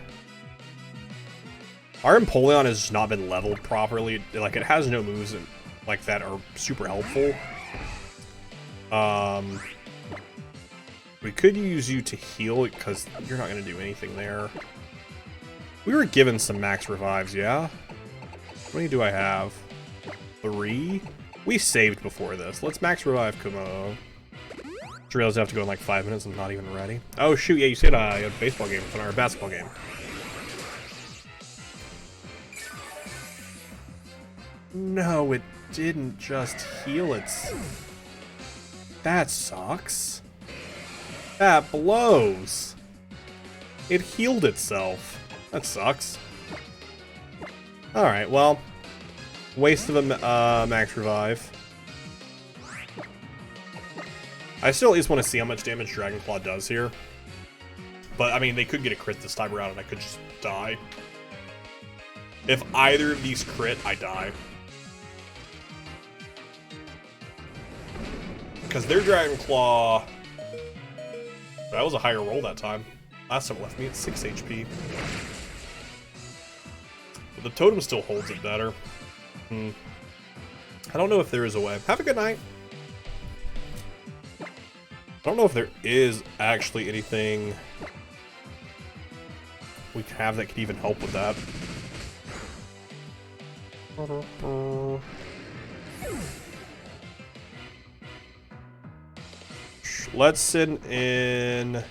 Our Empoleon has just not been leveled properly. Like, it has no moves like that are super helpful. We could use you to heal it because you're not going to do anything there. We were given some max revives, yeah? How many do I have? 3? We saved before this. Let's max revive Kumo. Just realized I have to go in like 5 minutes. I'm not even ready. Oh shoot, yeah, you said a baseball game, or a basketball game. No, it didn't just heal its... That sucks. That blows. It healed itself. That sucks. Alright, well... Waste of a max revive. I still at least want to see how much damage Dragon Claw does here. But, I mean, they could get a crit this time around and I could just die. If either of these crit, I die. Because their Dragon Claw... That was a higher roll that time. Last time it left me at 6 HP. But the totem still holds it better. I don't know if there is a way. Have a good night. I don't know if there is actually anything we can have that could even help with that. Let's send in...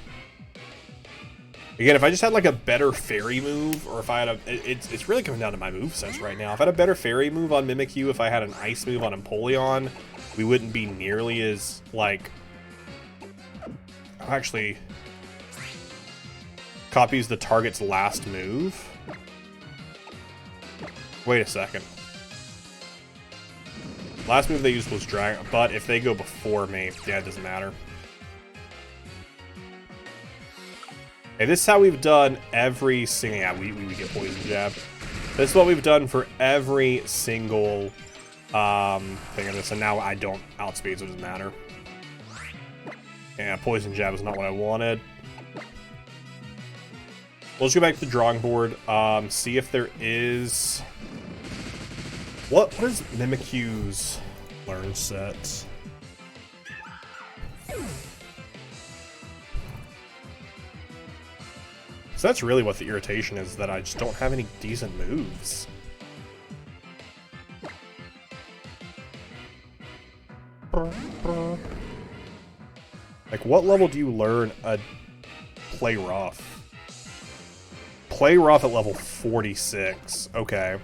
Again, if I just had like a better fairy move, or if I had a... It's really coming down to my moveset right now. If I had a better fairy move on Mimikyu, if I had an ice move on Empoleon, we wouldn't be nearly as, like... Actually... Copies the target's last move. Wait a second. Last move they used was Dragon, but if they go before me, yeah, it doesn't matter. Okay, this is how we've done every single... Yeah, we get Poison Jab. This is what we've done for every single thing of this, and now I don't outspeed, so it doesn't matter. Yeah, Poison Jab is not what I wanted. Let's go back to the drawing board, see if there is... What is Mimikyu's learn set? So that's really what the irritation is, that I just don't have any decent moves. Like, what level do you learn a Play Rough? Play Rough at level 46. Okay.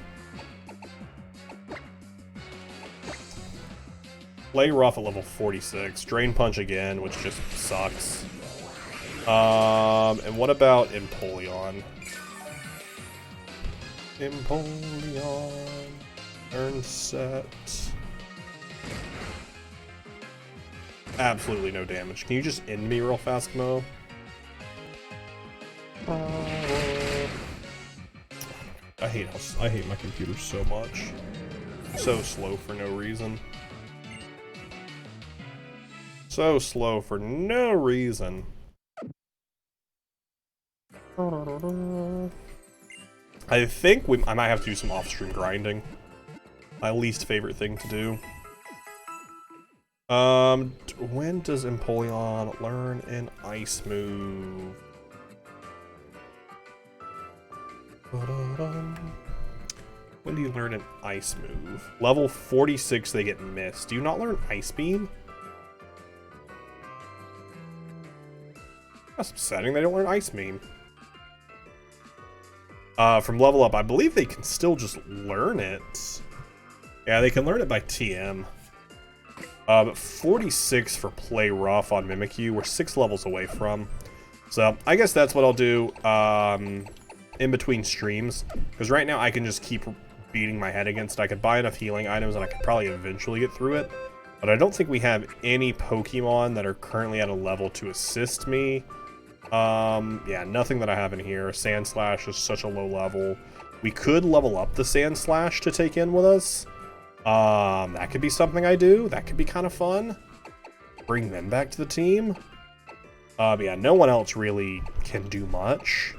Play Rough at level 46. Drain Punch again, which just sucks. And what about Empoleon? Empoleon. Turn set. Absolutely no damage. Can you just end me real fast, Mo? I hate my computer so much. So slow for no reason. So slow for no reason. I think I might have to do some off-stream grinding. My least favorite thing to do. When does Empoleon learn an ice move? When do you learn an ice move? Level 46, they get missed. Do you not learn Ice Beam? That's upsetting. They don't learn Ice Beam. From level up, I believe they can still just learn it. Yeah, they can learn it by TM. But 46 for Play Rough on Mimikyu, we're 6 levels away from. So, I guess that's what I'll do in between streams. Because right now I can just keep beating my head against it. I could buy enough healing items and I could probably eventually get through it. But I don't think we have any Pokemon that are currently at a level to assist me. Yeah, nothing that I have in here. Sandslash is such a low level. We could level up the Sandslash to take in with us. That could be something I do. That could be kind of fun. Bring them back to the team. But yeah, no one else really can do much.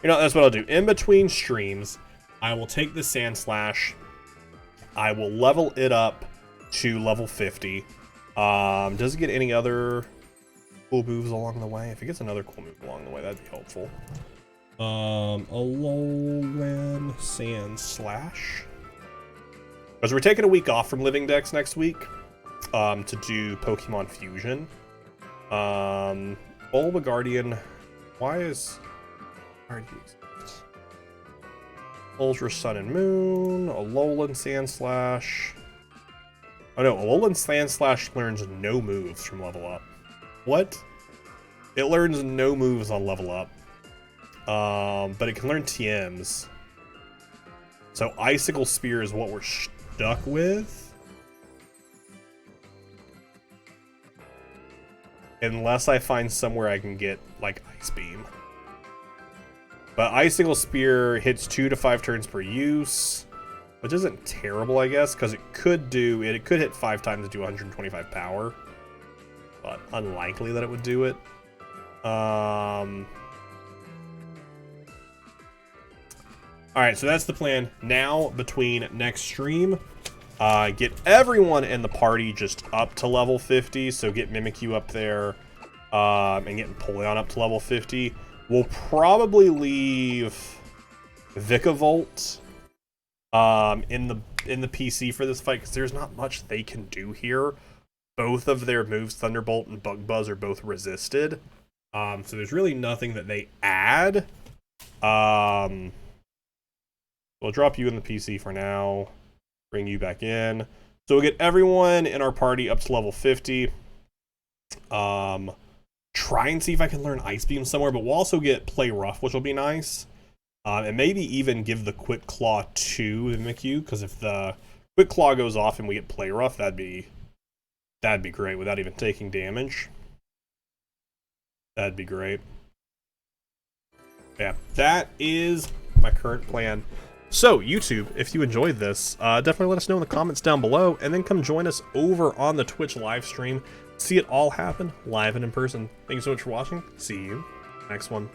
You know, that's what I'll do. In between streams, I will take the Sandslash. I will level it up to level 50. Does it get any other cool moves along the way? If it gets another cool move along the way, that'd be helpful. Alolan Sandslash. Because we're taking a week off from Living Dex next week to do Pokemon Fusion. Bulba Guardian. Why is... Ultra Sun and Moon. Alolan Sandslash. Oh no, Alolan Sandslash learns no moves from level up. What? It learns no moves on level up. But it can learn TMs. So Icicle Spear is what we're stuck with. Unless I find somewhere I can get, like, Ice Beam. But Icicle Spear hits 2 to 5 turns per use. Which isn't terrible, I guess, because it could hit 5 times and do 125 power. But unlikely that it would do it. Alright, so that's the plan. Now, between next stream, get everyone in the party just up to level 50. So get Mimikyu up there, and get Empoleon up to level 50. We'll probably leave Vikavolt in the PC for this fight, because there's not much they can do here. Both of their moves, Thunderbolt and Bug Buzz, are both resisted. So there's really nothing that they add. We'll drop you in the PC for now. Bring you back in. So we'll get everyone in our party up to level 50. Try and see if I can learn Ice Beam somewhere, but we'll also get Play Rough, which will be nice. And maybe even give the Quick Claw to Mimikyu, because if the Quick Claw goes off and we get Play Rough, that'd be great without even taking damage. That'd be great. Yeah, that is my current plan. So, YouTube, if you enjoyed this, definitely let us know in the comments down below, and then come join us over on the Twitch live stream. See it all happen live and in person. Thank you so much for watching. See you next one.